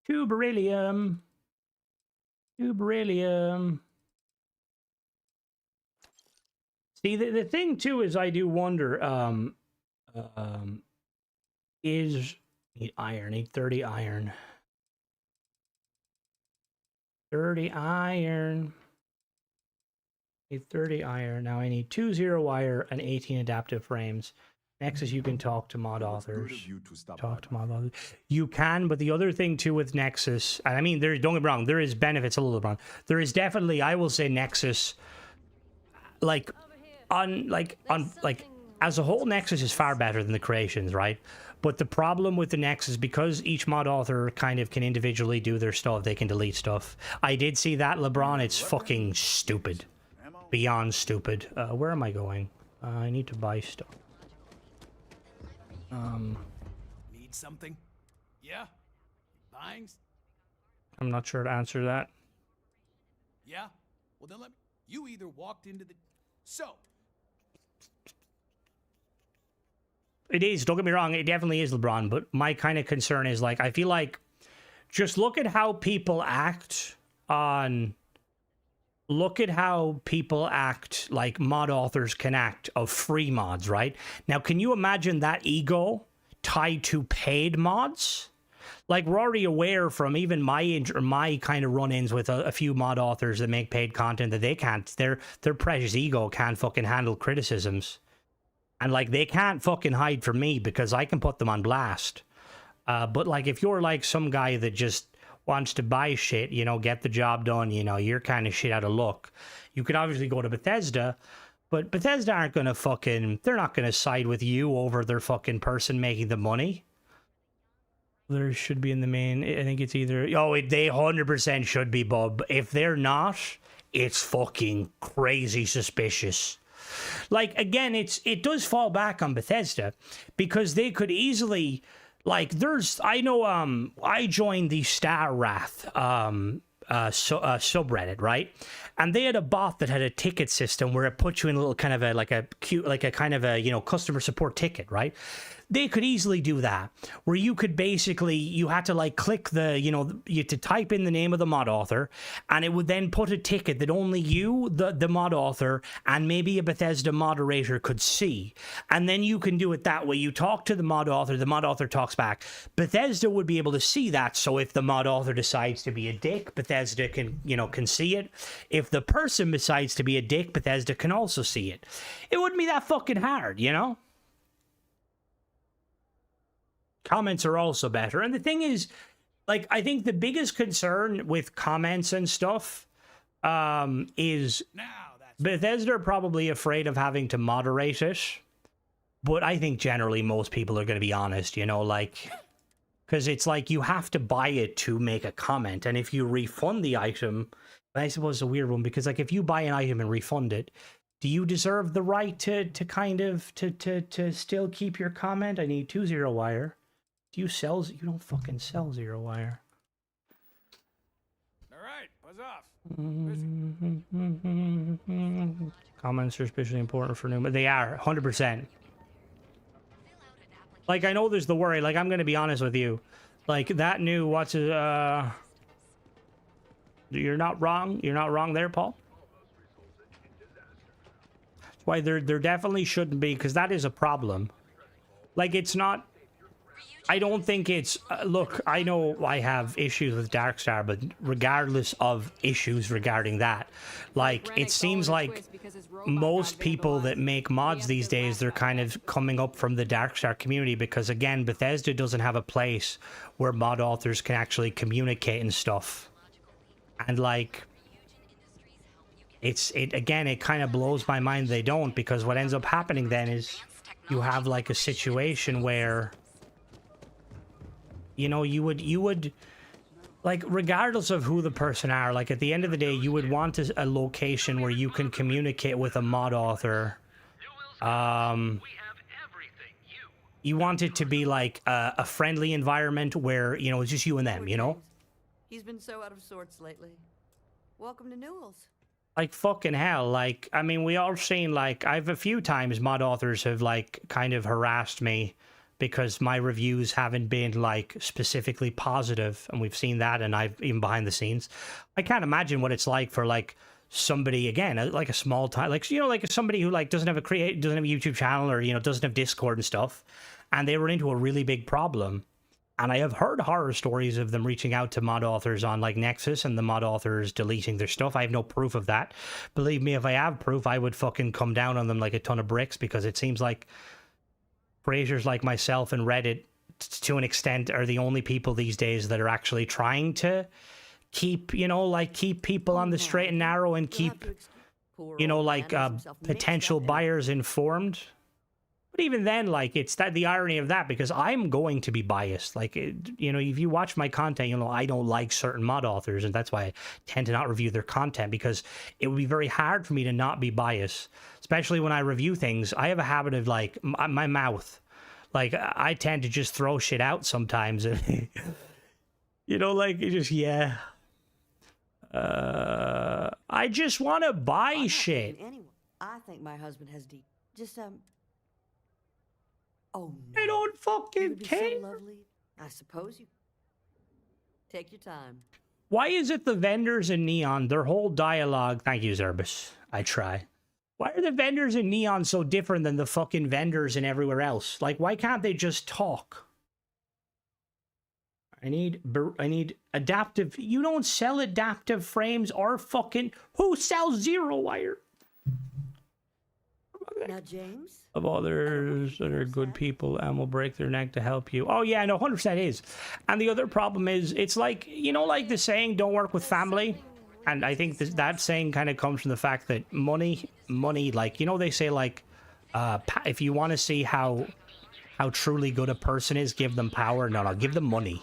2 beryllium. 2 beryllium. See, the thing too is I do wonder, need iron, need 30 iron. 30 iron. Need 30 iron. Now I need 2 zero wire and 18 adaptive frames. Nexus, you can talk to mod authors. Talk to mod authors. You can, but the other thing too with Nexus, and I mean, don't get me wrong, there is benefits a little bit. There is definitely, I will say, Nexus, like as a whole, Nexus is far better than the creations, right? But the problem with the Nexus, because each mod author kind of can individually do their stuff, they can delete stuff. I did see that, LeBron. It's fucking stupid. Beyond stupid. Where am I going? I need to buy stuff. Need something? Yeah? Buying? I'm not sure to answer that. Yeah? Well, then you either walked into the... So... It is, don't get me wrong, it definitely is LeBron, but my kind of concern is, like, I feel like, just look at how people act like mod authors can act of free mods, right? Now, can you imagine that ego tied to paid mods? Like, we're already aware from even my kind of run-ins with a few mod authors that make paid content that they can't, their precious ego can't fucking handle criticisms. And, like, they can't fucking hide from me because I can put them on blast. But, like, if you're, like, some guy that just wants to buy shit, you know, get the job done, you know, you're kind of shit out of luck. You could obviously go to Bethesda, but Bethesda aren't going to fucking... They're not going to side with you over their fucking person making the money. There should be in the main... I think it's either... Oh, they 100% should be, bub. If they're not, it's fucking crazy suspicious. Like, again, it does fall back on Bethesda because they could easily, like, I joined the Star Wrath subreddit, right? And they had a bot that had a ticket system where it put you in a little kind of a customer support ticket, right? They could easily do that, where you could basically, you had to like click you had to type in the name of the mod author, and it would then put a ticket that only you, the mod author, and maybe a Bethesda moderator could see. And then you can do it that way. You talk to the mod author talks back. Bethesda would be able to see that, so if the mod author decides to be a dick, Bethesda can see it. If the person decides to be a dick, Bethesda can also see it. It wouldn't be that fucking hard, you know? Comments are also better. And the thing is, like, I think the biggest concern with comments and stuff is Bethesda are probably afraid of having to moderate it. But I think generally most people are going to be honest, you know, like, because it's like you have to buy it to make a comment. And if you refund the item, I suppose it's a weird one, because like if you buy an item and refund it, do you deserve the right to kind of to still keep your comment? I need 2 zero wire. Do you sell? You don't fucking sell zero wire. All right, buzz off. Comments are especially important for new, but they are 100%. Like, I know there's the worry. Like, I'm gonna be honest with you. Like, that new You're not wrong. You're not wrong there, Paul. That's why there definitely shouldn't be, because that is a problem. Like, it's not... I don't think it's... look, I know I have issues with Darkstar, but regardless of issues regarding that, like, it seems like most people that make mods these days, they're kind of coming up from the Darkstar community because, again, Bethesda doesn't have a place where mod authors can actually communicate and stuff. And, like... Again, it kind of blows my mind they don't, because what ends up happening then is you have, like, a situation where... You know, you would, like, regardless of who the person are, like, at the end of the day, you would want a location where you can communicate with a mod author. You want it to be, like, a friendly environment where, you know, it's just you and them, you know? He's been so out of sorts lately. Welcome to Newell's. Like, fucking hell, like, I mean, we all seen, like, I've a few times mod authors have, like, kind of harassed me because my reviews haven't been, like, specifically positive, and we've seen that, and I've even behind the scenes. I can't imagine what it's like for, like, somebody, again, like a small time, like, you know, like somebody who, like, doesn't have a YouTube channel, or, you know, doesn't have Discord and stuff, and they run into a really big problem. And I have heard horror stories of them reaching out to mod authors on, like, Nexus, and the mod authors deleting their stuff. I have no proof of that. Believe me, if I have proof, I would fucking come down on them like a ton of bricks, because it seems like creators like myself and Reddit, to an extent, are the only people these days that are actually trying to keep, you know, like, keep people on the straight and narrow, and keep, you know, like, potential buyers informed. But even then, like, it's that the irony of that, because I'm going to be biased. Like, you know, if you watch my content, you know, I don't like certain mod authors, and that's why I tend to not review their content, because it would be very hard for me to not be biased, especially when I review things. I have a habit of, like, my mouth. Like, I tend to just throw shit out sometimes. You know, like, it just, yeah. I just want to buy shit. Anyway, I think my husband has just, oh, no. I don't fucking care. So lovely. I suppose you... Take your time. Why is it the vendors in Neon, their whole dialogue... Thank you, Zerbus. I try. Why are the vendors in Neon so different than the fucking vendors in everywhere else? Like, why can't they just talk? I need adaptive... You don't sell adaptive frames or fucking... Who sells Zero Wire? Now, James? Of others that are good people and will break their neck to help you. Oh, yeah, no, 100% is. And the other problem is, it's like, you know, like the saying, don't work with family? And I think that saying kind of comes from the fact that money, like, you know, they say, like, if you want to see how truly good a person is, give them power. No, give them money.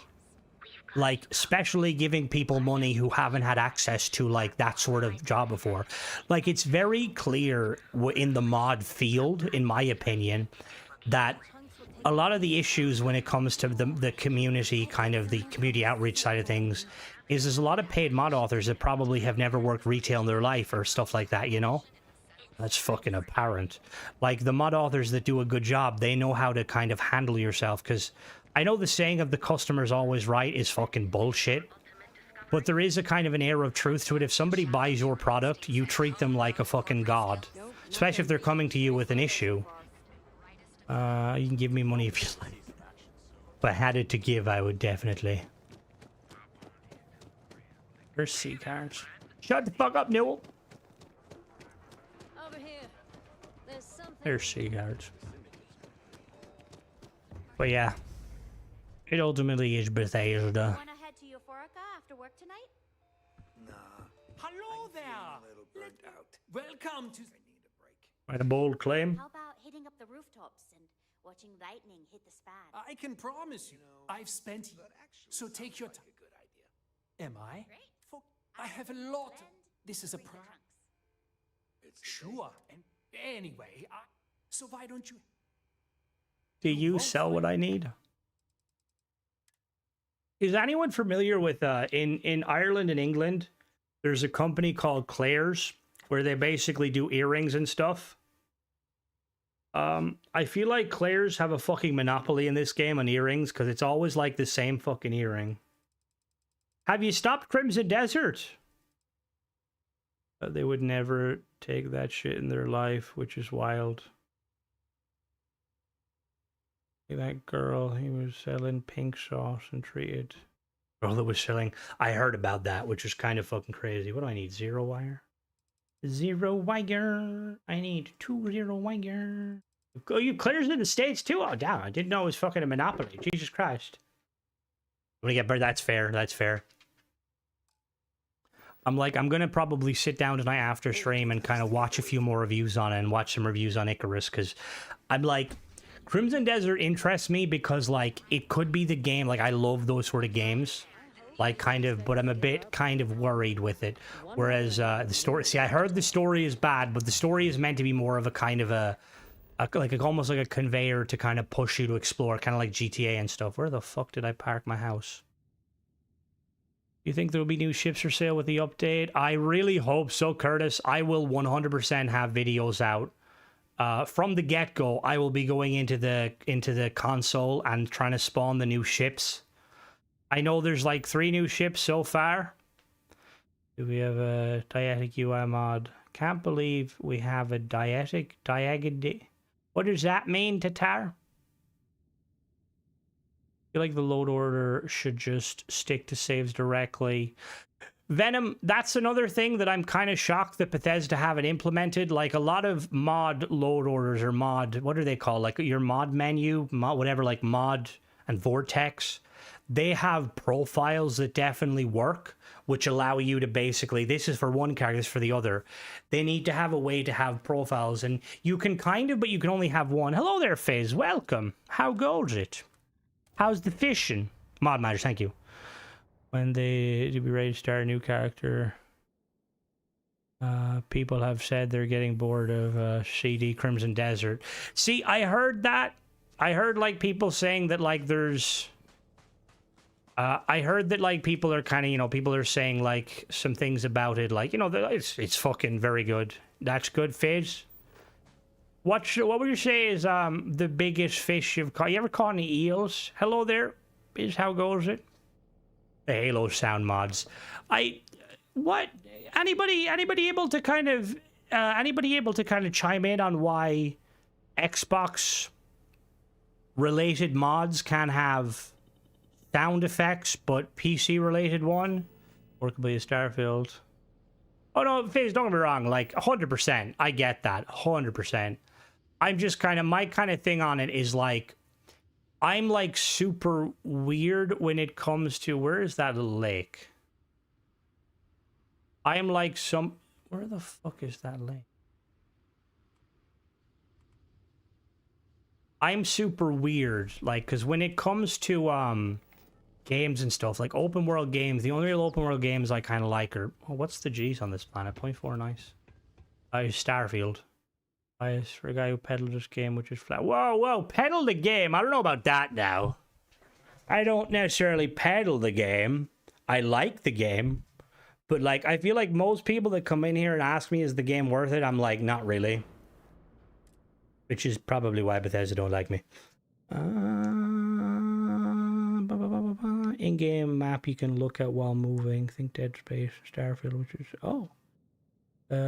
Like, especially giving people money who haven't had access to, like, that sort of job before. Like, it's very clear in the mod field, in my opinion, that a lot of the issues when it comes to the community, kind of the community outreach side of things, is there's a lot of paid mod authors that probably have never worked retail in their life or stuff like that, you know? That's fucking apparent. Like, the mod authors that do a good job, they know how to kind of handle yourself, because... I know the saying of the customer's always right is fucking bullshit, but there is a kind of an air of truth to it. If somebody buys your product, you treat them like a fucking god, especially if they're coming to you with an issue. You can give me money if you like. If I had it to give, I would definitely. There's C cards. Shut the fuck up, Newell. Over here. There's C cards. But yeah. It ultimately is Bethesda. Wanna head to Euphorica after work tonight? Hello there. Welcome to... Quite a bold claim. How about hitting up the rooftops and watching lightning hit the span? I can promise you, I've spent... So take your time. Am I? For I have a lot. This is a Sure. And anyway, so why don't you... Do you sell what I need? Is anyone familiar with, in Ireland and England, there's a company called Claire's, where they basically do earrings and stuff. I feel like Claire's have a fucking monopoly in this game on earrings, because it's always like the same fucking earring. Have you stopped Crimson Desert? They would never take that shit in their life, which is wild. That girl, he was selling pink sauce and treated. Girl that was selling. I heard about that, which was kind of fucking crazy. What do I need? 0 wire? 0 wire. I need 2 0 wire. Oh, you clears in the States too? Oh, damn. I didn't know it was fucking a monopoly. Jesus Christ. I'm gonna get better. That's fair. That's fair. I'm gonna probably sit down tonight after stream and kind of watch a few more reviews on it and watch some reviews on Icarus, because I'm like, Crimson Desert interests me because, like, it could be the game. Like, I love those sort of games. Like, kind of, but I'm a bit kind of worried with it. Whereas the story, see, I heard the story is bad, but the story is meant to be more of a kind of almost like a conveyor to kind of push you to explore, kind of like GTA and stuff. Where the fuck did I park my house? You think there will be new ships for sale with the update? I really hope so, Curtis. I will 100% have videos out. From the get-go, I will be going into the console and trying to spawn the new ships. I know there's like 3 new ships so far. Do we have a dietic UI mod? Can't believe we have a diagony. What does that mean, Tatar? I feel like the load order should just stick to saves directly. Venom, that's another thing that I'm kind of shocked that Bethesda haven't implemented. Like, a lot of mod load orders or mod, what are they called? Like your mod menu, whatever, like mod and Vortex. They have profiles that definitely work, which allow you to basically, this is for one character, this is for the other. They need to have a way to have profiles, and you can kind of, but you can only have one. Hello there, Fizz. Welcome. How goes it? How's the fishing? Mod matters, thank you. When they be ready to start a new character, people have said they're getting bored of CD Crimson Desert. See, I heard that. I heard like people saying that like there's. I heard that like people are kind of, you know, people are saying like some things about it, like, you know, it's fucking very good. That's good, Fizz. What would you say is the biggest fish you've caught? You ever caught any eels? Hello there, is how goes it? The Halo sound mods. Anybody able to kind of chime in on why Xbox related mods can have sound effects but PC related one? Or it could be a Starfield. Oh no, Fizz, don't get me wrong, like 100%. I get that. 100%. I'm just kind of, my kind of thing on it is like, I'm like super weird when it comes to, where is that lake? I am like where the fuck is that lake? I'm super weird, like, because when it comes to games and stuff, like open world games, the only real open world games I kind of like are, oh, what's the G's on this planet? 0.4, nice. Starfield. Nice for a guy who peddled this game, which is flat. Whoa, peddle the game. I don't know about that now. I don't necessarily peddle the game. I like the game. But, like, I feel like most people that come in here and ask me, is the game worth it? I'm like, not really. Which is probably why Bethesda don't like me. In-game map you can look at while moving. Think Dead Space, Starfield, which is... Oh. What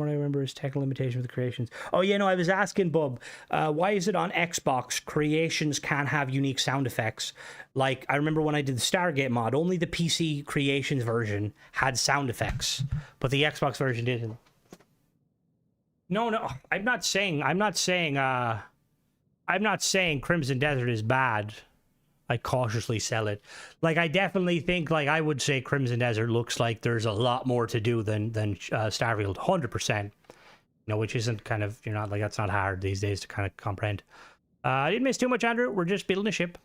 I remember is technical limitation with the creations. Oh yeah, no, I was asking Bub, why is it on Xbox creations can't have unique sound effects? Like, I remember when I did the Stargate mod, only the PC creations version had sound effects, but the Xbox version didn't. No, I'm not saying Crimson Desert is bad. I cautiously sell it. Like, I definitely think, like, I would say Crimson Desert looks like there's a lot more to do than Starfield, 100%. You know, which isn't kind of, you're not, like, that's not hard these days to kind of comprehend. I didn't miss too much, Andrew. We're just building a ship.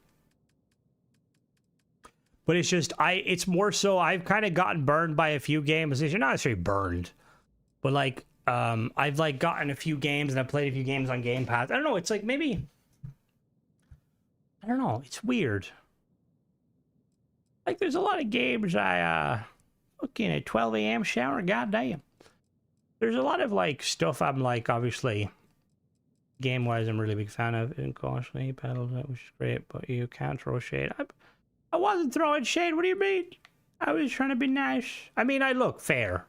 But it's just, it's more so, I've kind of gotten burned by a few games. You're not necessarily burned, but, like, I've, like, gotten a few games and I've played a few games on Game Pass. I don't know, it's like, maybe... I don't know. It's weird. Like, there's a lot of games I, fucking at 12 a.m. shower, goddamn. There's a lot of, like, stuff I'm, like, obviously, game-wise, I'm really big fan of. And constantly pedals, that was great, but you can't throw shade. I wasn't throwing shade. What do you mean? I was trying to be nice. I mean, I look fair.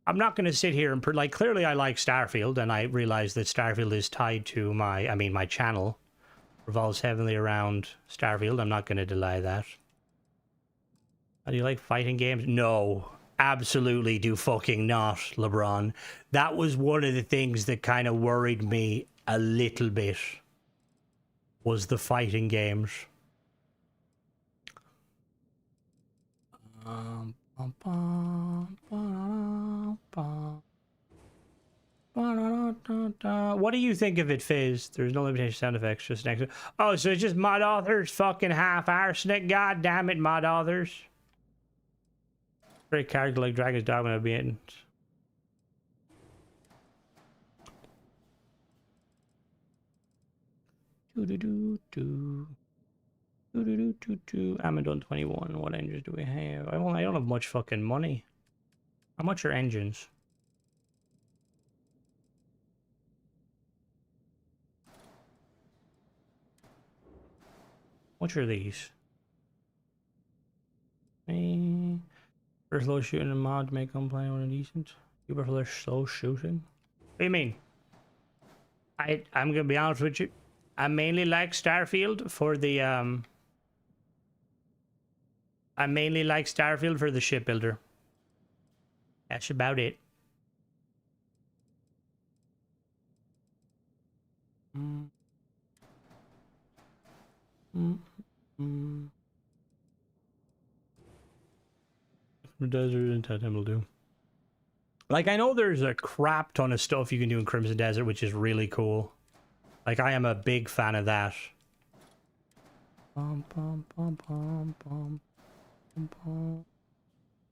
I'm not going to sit here and like, clearly I like Starfield, and I realize that Starfield is tied to my channel revolves heavily around Starfield. I'm not going to deny that. Do you like fighting games? No, absolutely do fucking not, LeBron. That was one of the things that kind of worried me a little bit, was the fighting games. What do you think of it, Fizz? There's no limitation sound effects, just next. Oh, so it's just mod authors fucking half arsenic. God damn it, mod authors. Great character like Dragon's Dogma would be in. I'm done 21. What engines do we have? I don't have much fucking money. How much are engines? What are these? First low shooting and mod may complain when decent. You prefer slow shooting? What do you mean? I'm gonna be honest with you. I mainly like Starfield for the I mainly like Starfield for the shipbuilder. That's about it. The desert and Titan will do. Like, I know there's a crap ton of stuff you can do in Crimson Desert, which is really cool. Like, I am a big fan of that. There's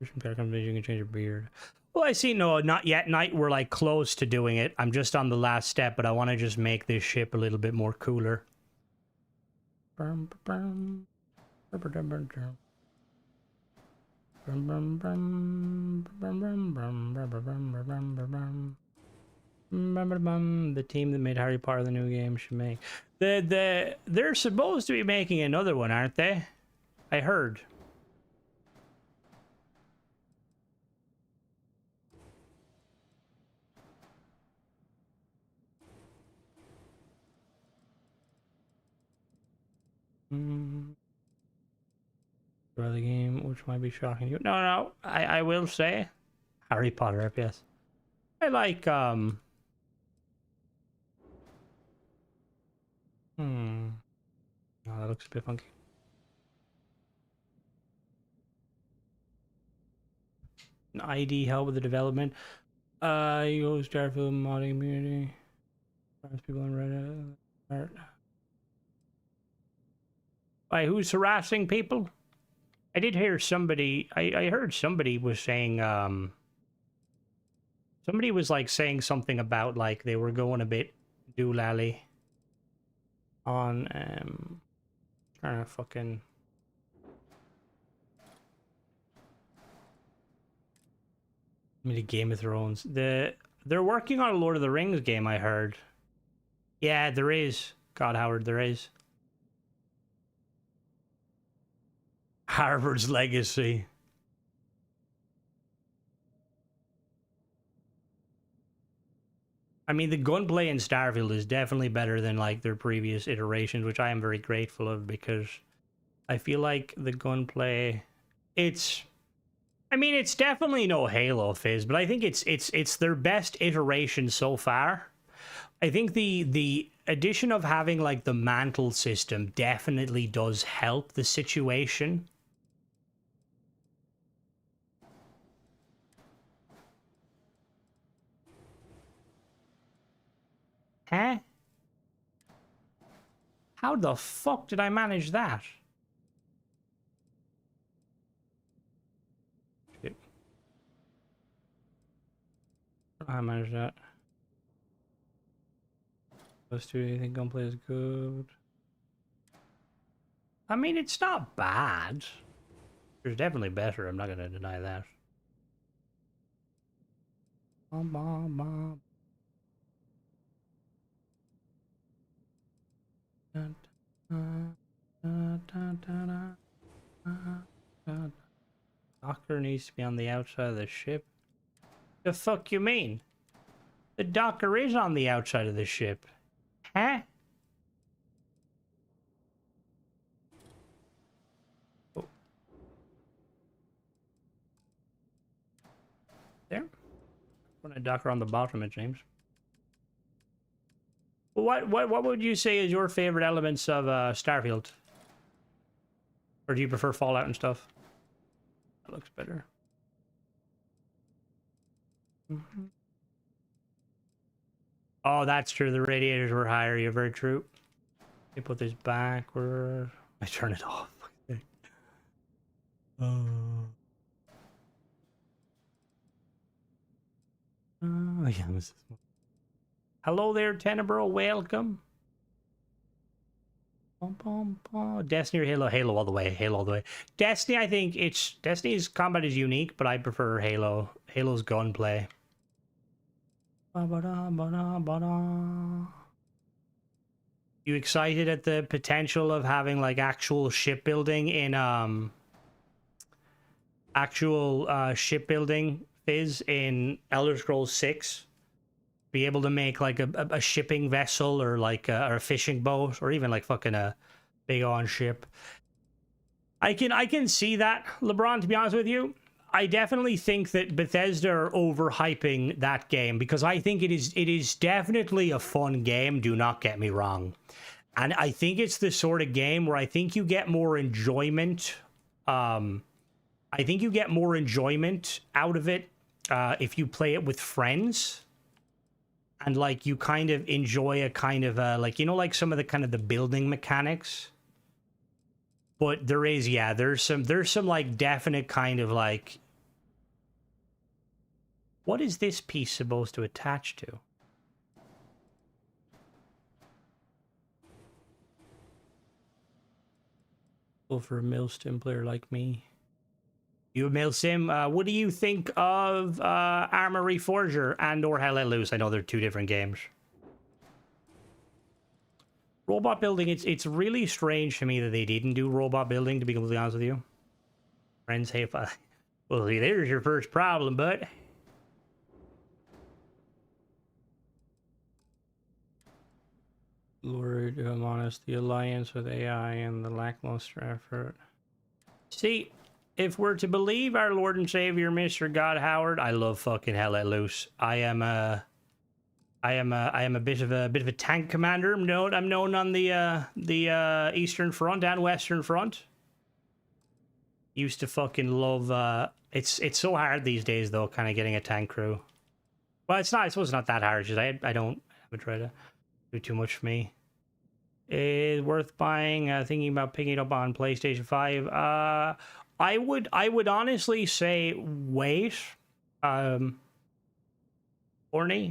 some character combinations, you can change your beard. Well, I see, no, not yet. Night, we're like close to doing it. I'm just on the last step, but I want to just make this ship a little bit more cooler. The team that made Harry Potter the new game should make they're supposed to be making another one, aren't they? I heard. For the game, which might be shocking you. No, I will say Harry Potter FPS. I like Oh, that looks a bit funky. An ID help with the development. You go Starfield modding community. People on Reddit. Why, who's harassing people? I did hear somebody. I heard somebody was saying. Somebody was like saying something about like they were going a bit doolally on trying to fucking. Maybe Game of Thrones. They're working on a Lord of the Rings game, I heard. Yeah, there is. God, Howard, there is. Harvard's Legacy. I mean, the gunplay in Starfield is definitely better than like their previous iterations, which I am very grateful of, because I feel like the gunplay, I mean, it's definitely no Halo Fizz, but I think it's their best iteration so far. I think the addition of having like the mantle system definitely does help the situation. Huh? How the fuck did I manage that? Shit. I managed that. Those two, you think gunplay is good? I mean, it's not bad. There's definitely better. I'm not gonna deny that. needs to be on the outside of the ship. The fuck you mean? The docker is on the outside of the ship. Huh? Oh. There. Put a docker on the bottom, it seems. What would you say is your favorite elements of Starfield? Or do you prefer Fallout and stuff? That looks better. Mm-hmm. Oh, that's true. The radiators were higher. You're very true. Let me put this backward. I turn it off. Okay. Yeah, this is... Hello there, Tenebro. Welcome. Destiny or Halo? Halo all the way. Halo all the way. Destiny, I think it's... Destiny's combat is unique, but I prefer Halo. Halo's gunplay. You excited at the potential of having like actual shipbuilding in shipbuilding phys in Elder Scrolls 6? Be able to make like a shipping vessel or like or a fishing boat or even like fucking a big on ship. I can see that, LeBron, to be honest with you. I definitely think that Bethesda are overhyping that game because I think it is definitely a fun game, do not get me wrong. And I think it's the sort of game where I think you get more enjoyment. I think you get more enjoyment out of it if you play it with friends. And like you kind of enjoy a kind of like, you know, like some of the kind of the building mechanics. But there is, yeah, there's some like definite kind of like, what is this piece supposed to attach to? For a Milsim player like me. You a Milsim, what do you think of Armory Forger and or Hell Let Loose? I know they're two different games. Robot building, it's really strange to me that they didn't do robot building, to be completely honest with you. Friends, hey, if I... Well, see, there's your first problem, bud. Lord, if I'm honest, the alliance with AI and the lackluster effort. See, if we're to believe our Lord and Savior, Mr. God Howard, I love fucking Hell Let Loose. I am a bit of a tank commander. I'm known on the Eastern Front and Western Front. Used to fucking love. It's so hard these days though, kind of getting a tank crew. Well, it's not. I suppose it's not that hard. Just I haven't tried to do too much for me. Is worth buying. Thinking about picking it up on PlayStation 5. I would honestly say wait. Orny,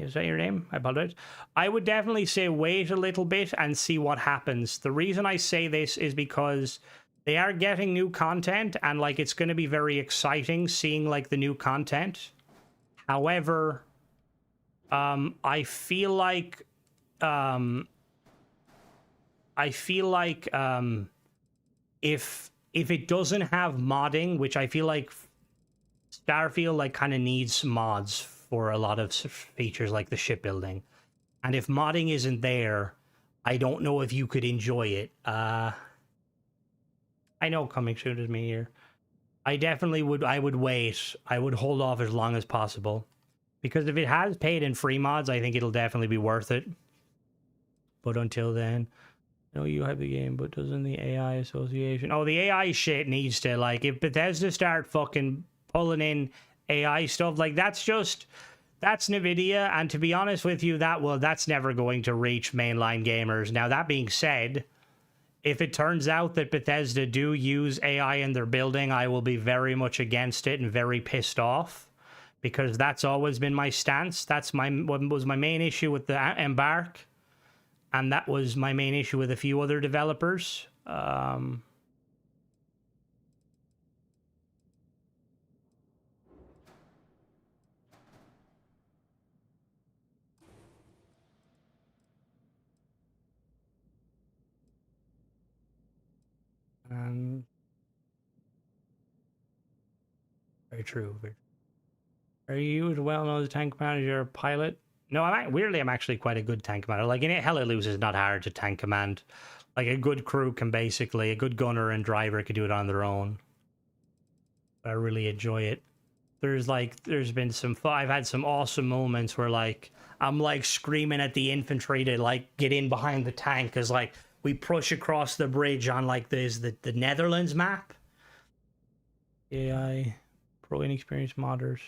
is that your name? I apologize. I would definitely say wait a little bit and see what happens. The reason I say this is because they are getting new content and like it's going to be very exciting seeing like the new content. However, I feel like if it doesn't have modding, which I feel like Starfield like kind of needs mods for a lot of features like the shipbuilding, and if modding isn't there, I don't know if you could enjoy it. I know coming soon is me here. I definitely would. I would wait. I would hold off as long as possible, because if it has paid and free mods, I think it'll definitely be worth it. But until then, no, you have the game, but doesn't the AI association? Oh, the AI shit needs to, like, if Bethesda start fucking pulling in AI stuff, like, that's NVIDIA, and to be honest with you, that's never going to reach mainline gamers. Now, that being said, if it turns out that Bethesda do use AI in their building, I will be very much against it and very pissed off, because that's always been my stance. That's what was my main issue with the Embark. And that was my main issue with a few other developers. Very true. Are you as well known as a tank commander? You're a pilot? No, weirdly, I'm actually quite a good tank commander. Like, in it, Hell It Loose is not hard to tank command. Like, a good crew can basically, a good gunner and driver can do it on their own. But I really enjoy it. There's been I've had some awesome moments where, like, I'm, like, screaming at the infantry to, like, get in behind the tank, because, like, we push across the bridge on, like, the Netherlands map. AI, pro inexperienced modders.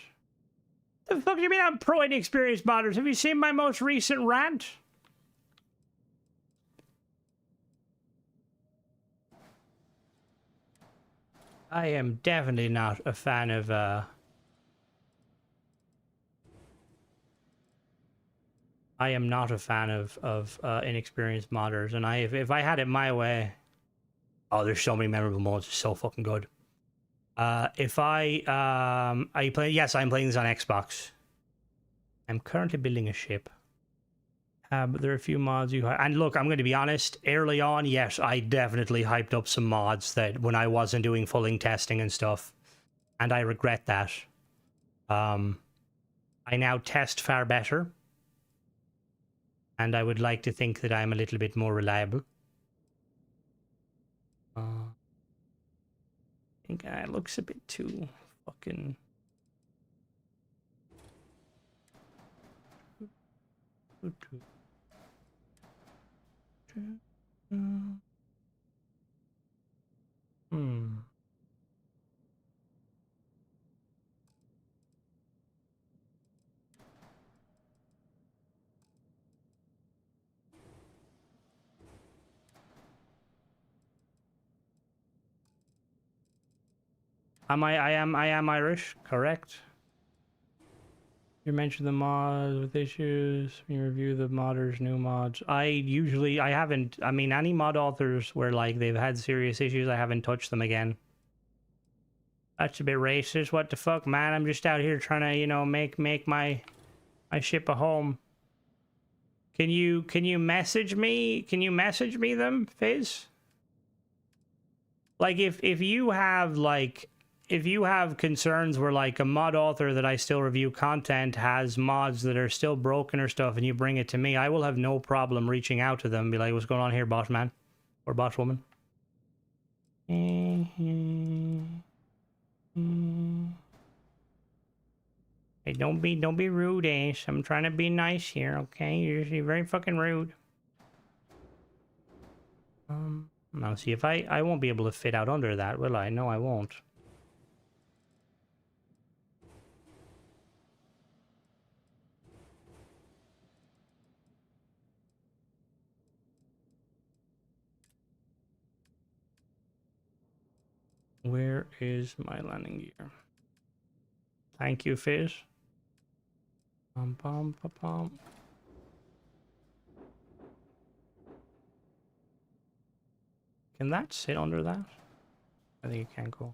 The fuck do you mean I'm pro inexperienced modders? Have you seen my most recent rant? I am definitely not a fan of I am not a fan of inexperienced modders, and if I had it my way, oh, there's so many memorable moments. It's so fucking good. If I are you playing? Yes, I'm playing this on Xbox. I'm currently building a ship. But there are a few mods you and look, I'm going to be honest. Early on, yes, I definitely hyped up some mods that when I wasn't doing fulling testing and stuff, and I regret that. I now test far better. And I would like to think that I'm a little bit more reliable. I think it looks a bit too fucking... I am Irish, correct? You mentioned the mods with issues. You review the modders' new mods. I haven't. I mean, any mod authors where like they've had serious issues, I haven't touched them again. That's a bit racist. What the fuck, man? I'm just out here trying to, you know, make my ship a home. Can you message me? Can you message me them, Fizz? Like if you have like. If you have concerns where, like, a mod author that I still review content has mods that are still broken or stuff, and you bring it to me, I will have no problem reaching out to them and be like, what's going on here, boss man? Or boss woman? Hey, don't be rude, Ace. I'm trying to be nice here, okay? You're very fucking rude. Now, see, if I won't be able to fit out under that, will I? No, I won't. Where is my landing gear? Thank you, Fizz. Pom pom pom pom. Can that sit under that? I think it can go.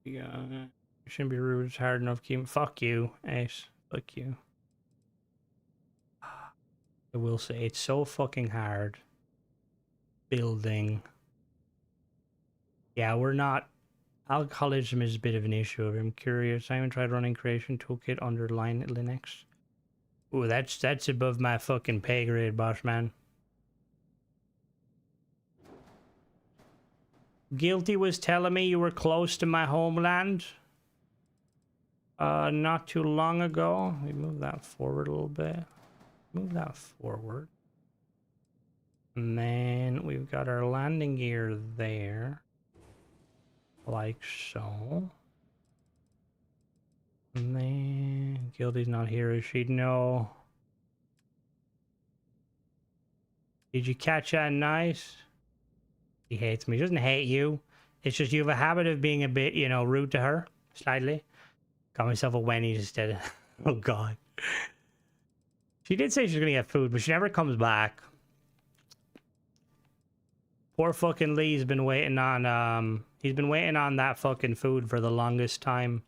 Yeah, you shouldn't be rude. It's hard enough. Fuck you, Ace. Fuck you. I will say it's so fucking hard building. Yeah, we're not. Alcoholism is a bit of an issue. I'm curious. I haven't tried running creation toolkit under Linux. Ooh, that's above my fucking pay grade, boss man. Guilty was telling me you were close to my homeland. Not too long ago. We move that forward a little bit. Move that forward. And then we've got our landing gear there. Like so. And then Guilty's not here, is she? No. Did you catch that nice? He hates me. He doesn't hate you. It's just you have a habit of being a bit, you know, rude to her. Slightly. Got myself a Wendy's instead. Oh, God. She did say she's going to get food, but she never comes back. Poor fucking Lee's been waiting on, he's been waiting on that fucking food for the longest time.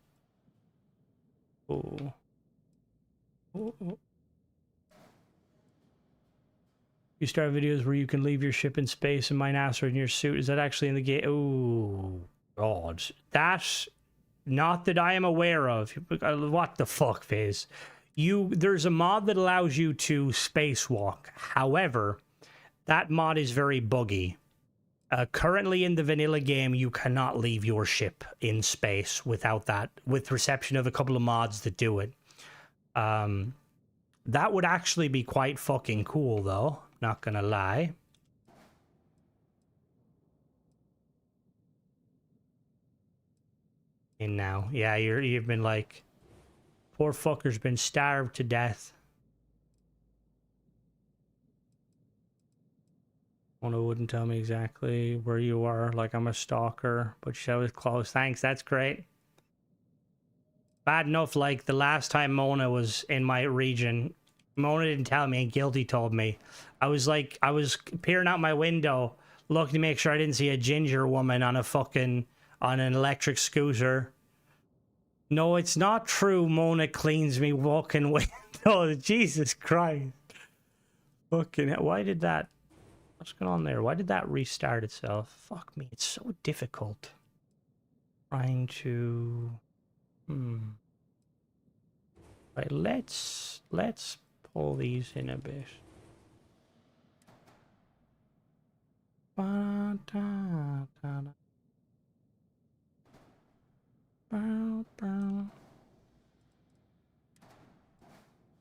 Ooh. Ooh. You start videos where you can leave your ship in space and mine asteroid in your suit. Is that actually in the game? Oh, God. That's not that I am aware of. What the fuck, Fizz? There's a mod that allows you to spacewalk. However, that mod is very buggy. Currently in the vanilla game, you cannot leave your ship in space without that, with reception of a couple of mods that do it. That would actually be quite fucking cool, though. Not gonna lie. And now, yeah, you've been like, poor fucker's been starved to death. Mona wouldn't tell me exactly where you are, like I'm a stalker, but she was close. Thanks, that's great. Bad enough, like the last time Mona was in my region, Mona didn't tell me and Guilty told me. I was peering out my window, looking to make sure I didn't see a ginger woman on an electric scooter. No, it's not true. Mona cleans me walking windows. Jesus Christ. Fucking hell. Why did that... What's going on there? Why did that restart itself? Fuck me. It's so difficult. Trying to... Right, let's pull these in a bit.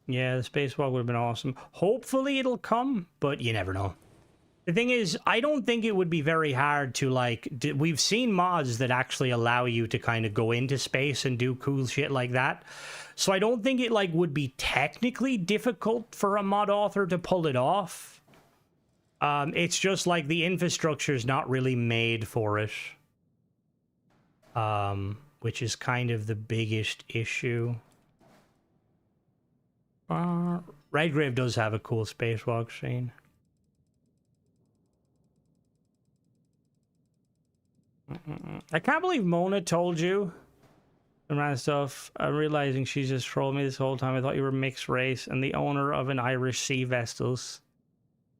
Yeah, the spacewalk would have been awesome. Hopefully it'll come, but you never know. The thing is, I don't think it would be very hard to, like... We've seen mods that actually allow you to kind of go into space and do cool shit like that. So I don't think it, like, would be technically difficult for a mod author to pull it off. It's just, like, the infrastructure's not really made for it. Which is kind of the biggest issue. Redgrave does have a cool spacewalk scene. I can't believe Mona told you and random stuff. I'm realizing she's just trolling me this whole time. I thought you were mixed race and the owner of an Irish sea vessels.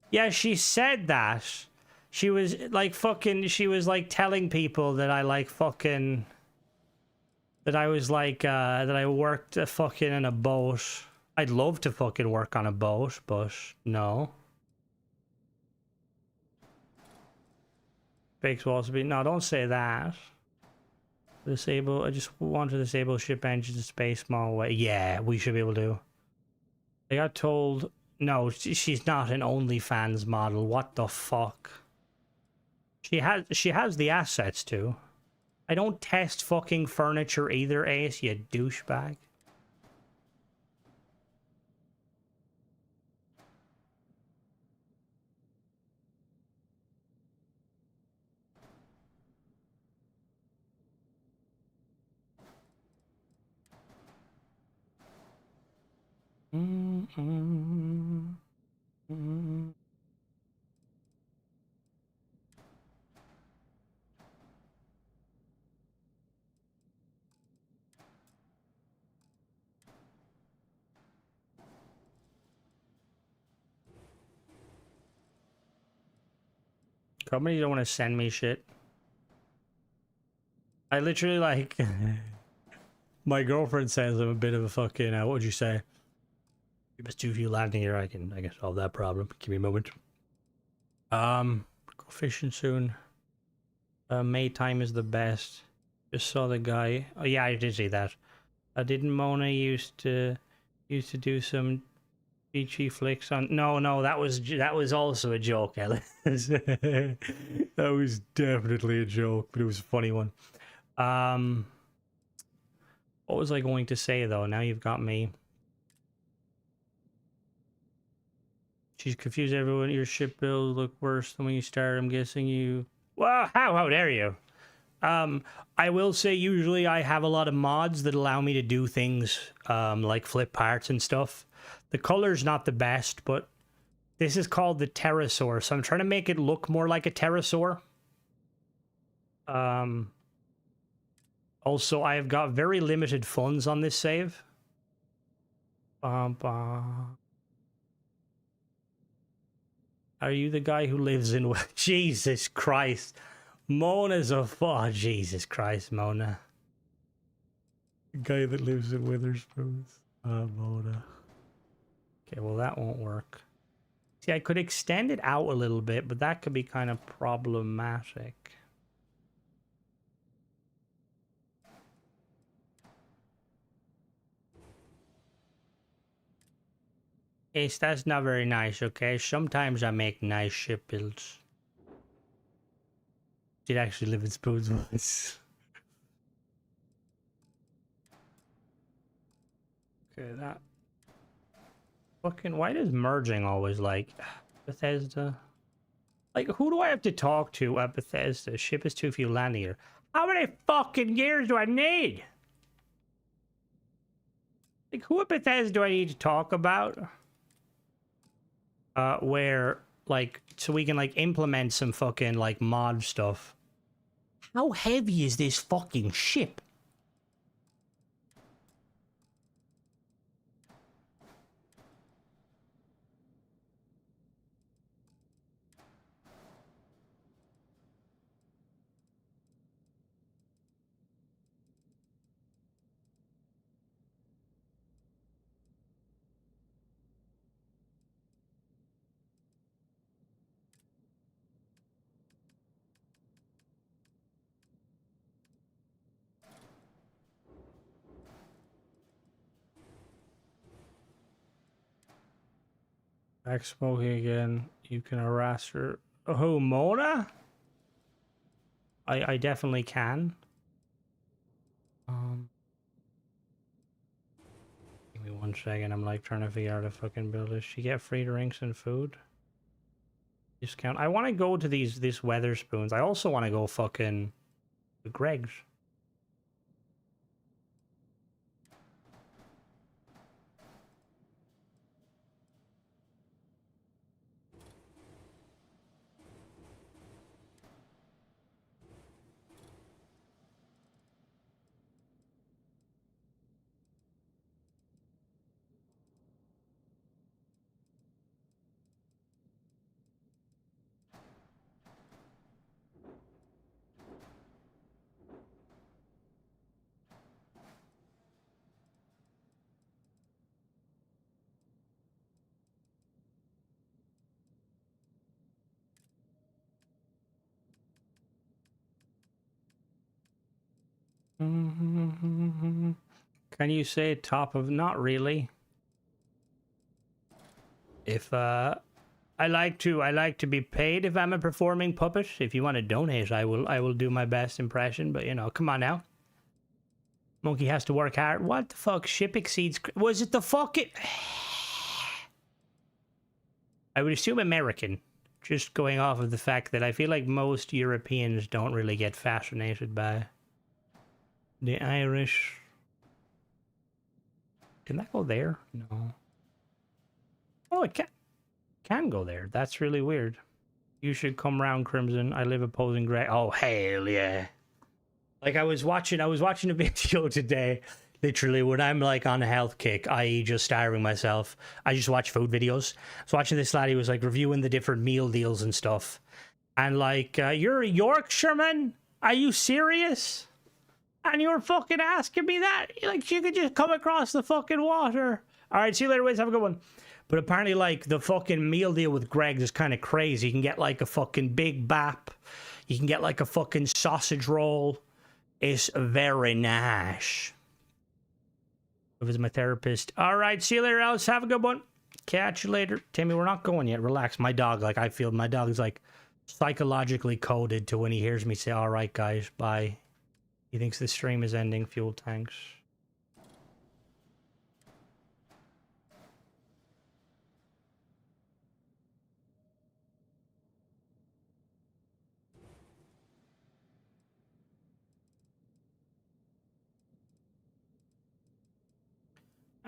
Yeah, she said that. She was like fucking, she was like telling people that I like fucking, that I was like, that I worked fucking in a boat. I'd love to fucking work on a boat, but no. Fakes will also be... No, don't say that. Disable... I just want to disable ship engines in space small way. Yeah, we should be able to. I got told... No, she's not an OnlyFans model. What the fuck? She has the assets too. I don't test fucking furniture either, Ace, you douchebag. Company don't want to send me shit. I literally like... My girlfriend says I'm a bit of a fucking... what would you say? You must do few landing here. I can solve that problem. Give me a moment. Go fishing soon. May time is the best. Just saw the guy. Oh yeah, I did see that. Didn't Mona used to do some peachy flicks on? No, that was also a joke, Ellis. That was definitely a joke, but it was a funny one. What was I going to say though? Now you've got me. She's confused everyone. Your ship builds look worse than when you started. I'm guessing you... Well, how dare you? I will say usually I have a lot of mods that allow me to do things like flip parts and stuff. The color's not the best, but this is called the pterosaur, so I'm trying to make it look more like a pterosaur. Also, I have got very limited funds on this save. Are you the guy who lives in... Jesus Christ. Mona's a... Oh, Jesus Christ, Mona. The guy that lives in Witherspoons. Oh, Mona. Okay, well, that won't work. See, I could extend it out a little bit, but that could be kind of problematic. Yes, that's not very nice, okay? Sometimes I make nice ship builds. Did actually live in Spoons once. Okay, that... Fucking... Why does merging always, like... Bethesda? Like, who do I have to talk to at Bethesda? Ship is too few landing here. How many fucking gears do I need? Like, who at Bethesda do I need to talk about? Where, like, so we can, like, implement some fucking, like, mod stuff. How heavy is this fucking ship? Back smoking again. You can harass her. Oh, Mona? I definitely can. Give me 1 second. I'm like trying to figure out how to fucking build this. She get free drinks and food. Discount. I want to go to these Weatherspoons. I also want to go fucking to Greg's. Can you say top of... Not really. If I like to be paid if I'm a performing puppet. If you want to donate, I will do my best impression, but you know, come on now. Monkey has to work hard. What the fuck? Ship exceeds... Was it the fucking... I would assume American. Just going off of the fact that I feel like most Europeans don't really get fascinated by the Irish. Can that go there? No. Oh, it can go there. That's really weird. You should come round, Crimson. I live opposing Greg. Oh, hell yeah. Like, I was watching a video today, literally, when I'm, like, on a health kick, i.e. just starving myself. I just watch food videos. I was watching this lad, he was, like, reviewing the different meal deals and stuff. And, like, you're a Yorkshireman? Are you serious? And you were fucking asking me that? Like, you could just come across the fucking water. All right, see you later, Wiz. Have a good one. But apparently, like, the fucking meal deal with Greg's is kind of crazy. You can get, like, a fucking Big Bap. You can get, like, a fucking sausage roll. It's very nice. If it's my therapist. All right, see you later, Alice. Have a good one. Catch you later. Timmy, we're not going yet. Relax. My dog, like, I feel my dog's, like, psychologically coded to when he hears me say, all right, guys, bye. He thinks the stream is ending. Fuel tanks.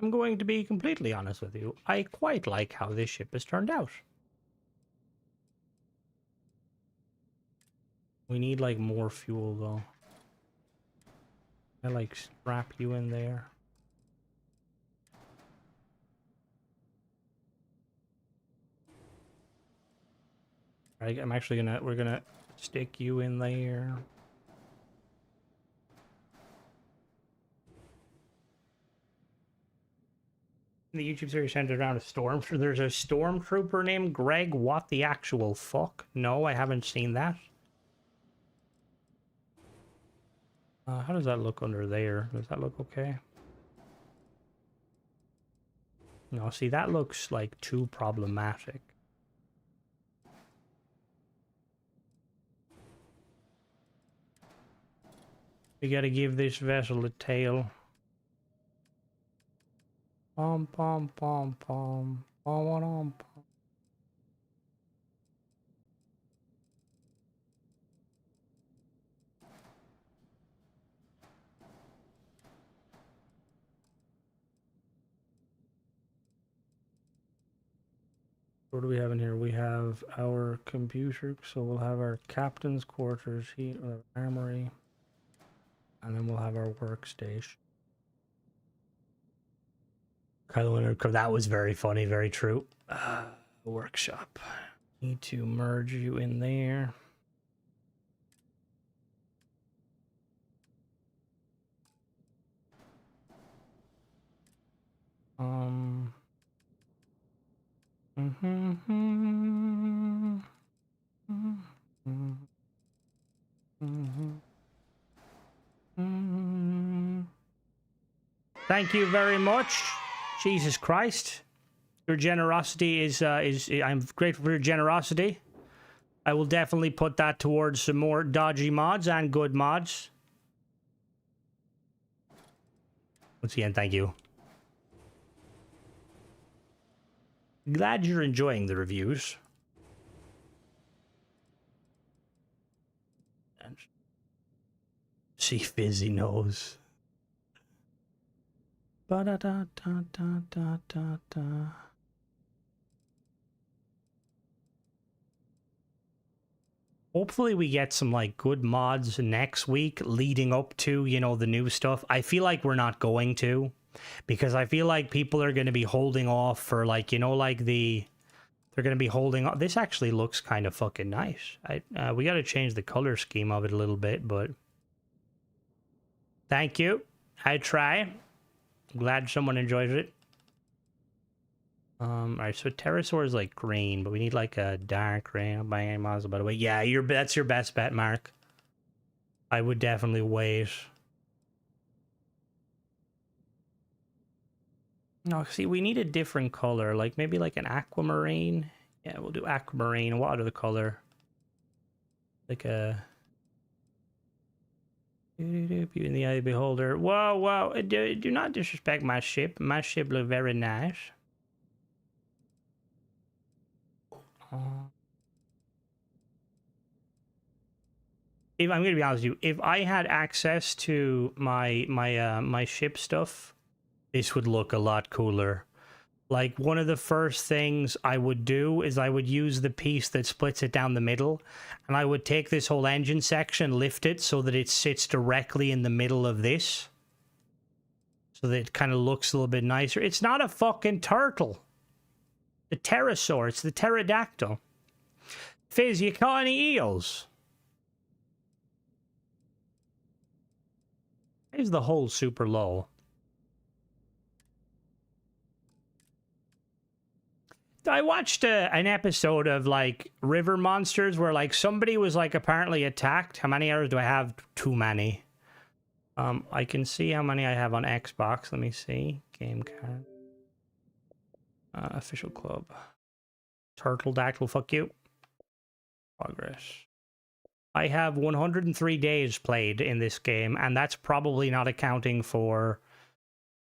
I'm going to be completely honest with you. I quite like how this ship has turned out. We need, like, more fuel, though. I, like, strap you in there. Alright, I'm actually gonna, we're gonna stick you in there. The YouTube series centered around a stormtrooper. There's a stormtrooper named Greg. What the actual fuck? No, I haven't seen that. How does that look under there? Does that look okay? No, see, that looks like too problematic. We gotta give this vessel a tail. Pom pom pom pom pom pom pom. What do we have in here? We have our computer, so we'll have our captain's quarters, heat, armory, and then we'll have our workstation. That was very funny, very true. Workshop. Need to merge you in there. Thank you very much. Jesus Christ. Your generosity is I'm grateful for your generosity. I will definitely put that towards some more dodgy mods and good mods. Once again, thank you. Glad you're enjoying the reviews. See fizzy nose. Ba da da da da da da da. Hopefully we get some like good mods next week leading up to, you know, the new stuff. I feel like we're not going to, because I feel like people are going to be holding off for like, you know, like they're going to be holding off. This actually looks kind of fucking nice. We got to change the color scheme of it a little bit, but thank you. I try. Glad someone enjoys it. Alright, so pterosaur is like green, but we need like a dark green. By the way, yeah, that's your best bet, Mark. I would definitely wait. No, see, we need a different color, like maybe like an aquamarine. Yeah, we'll do aquamarine. What other color? Like a beauty in the eye of the beholder. Whoa, whoa! Do not disrespect my ship. My ship look very nice. If I'm gonna be honest with you, if I had access to my ship stuff, this would look a lot cooler. Like, one of the first things I would do is I would use the piece that splits it down the middle, and I would take this whole engine section, lift it so that it sits directly in the middle of this, so that it kind of looks a little bit nicer. It's not a fucking turtle. The pterosaur. It's the pterodactyl. Fizz, you caught any eels? Why is the hole super low? I watched an episode of like River Monsters where like somebody was like apparently attacked. How many hours do I have? Too many. I can see how many I have on Xbox. Let me see. Game card. Official club. Turtle Dactyl, fuck you. Progress. I have 103 days played in this game, and that's probably not accounting for...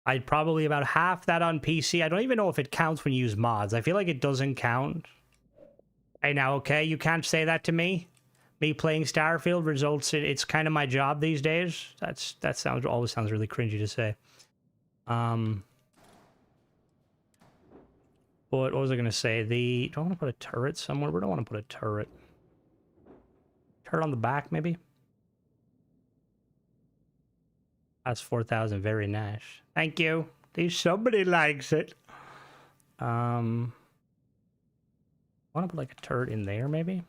I'd probably about half that on PC. I don't even know if it counts when you use mods. I feel like it doesn't count. Hey, now, okay, you can't say that to me. Me playing Starfield results in... It's kind of my job these days. That always sounds really cringy to say. But what was I going to say? Do I want to put a turret somewhere? We don't want to put a turret. Turret on the back, maybe? That's 4,000. Very nice. Thank you. Somebody likes it. I want to put like a turret in there, maybe?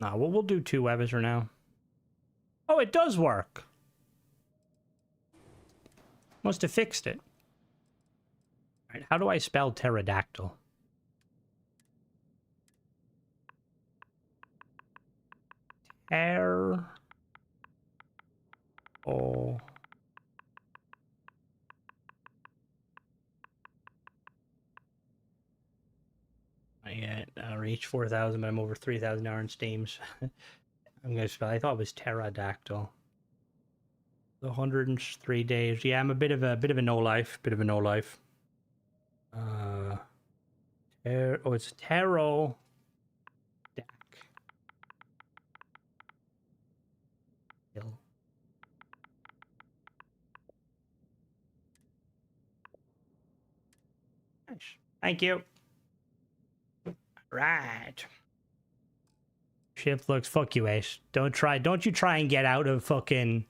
No, we'll do 2 weapons for now. Oh, it does work. Must have fixed it. All right, how do I spell pterodactyl? Oh. I reached 4,000, but I'm over 3,000 now in Steams. I'm gonna spell. I thought it was pterodactyl. The 103 days. Yeah, I'm a bit of a no life. Oh, it's tarot. Nice. Thank you. Right. Ship looks. Fuck you, Ace. Don't you try and get out of fucking.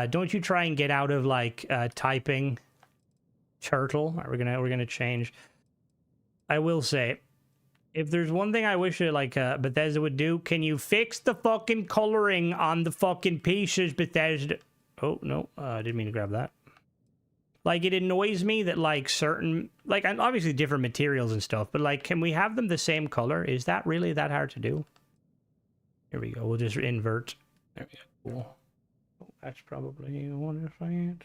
Don't you try and get out of like typing. Turtle. Right, we're gonna change. I will say, if there's one thing I wish like Bethesda would do, can you fix the fucking coloring on the fucking pieces, Bethesda? Oh no, I didn't mean to grab that. Like, it annoys me that like certain, like, and obviously different materials and stuff, but like, can we have them the same color? Is that really that hard to do? Here we go. We'll just invert. There we go. Cool. Oh, that's probably one if I ain't.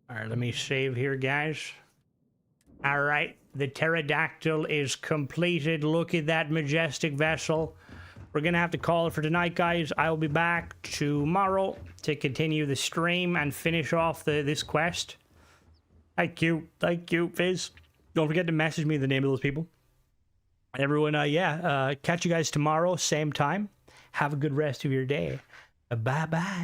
All right, let me save here, guys. All right, the pterodactyl is completed. Look at that majestic vessel. We're going to have to call it for tonight, guys. I will be back tomorrow to continue the stream and finish off this quest. Thank you, Fizz. Don't forget to message me the name of those people. Everyone, catch you guys tomorrow, same time. Have a good rest of your day. Bye-bye.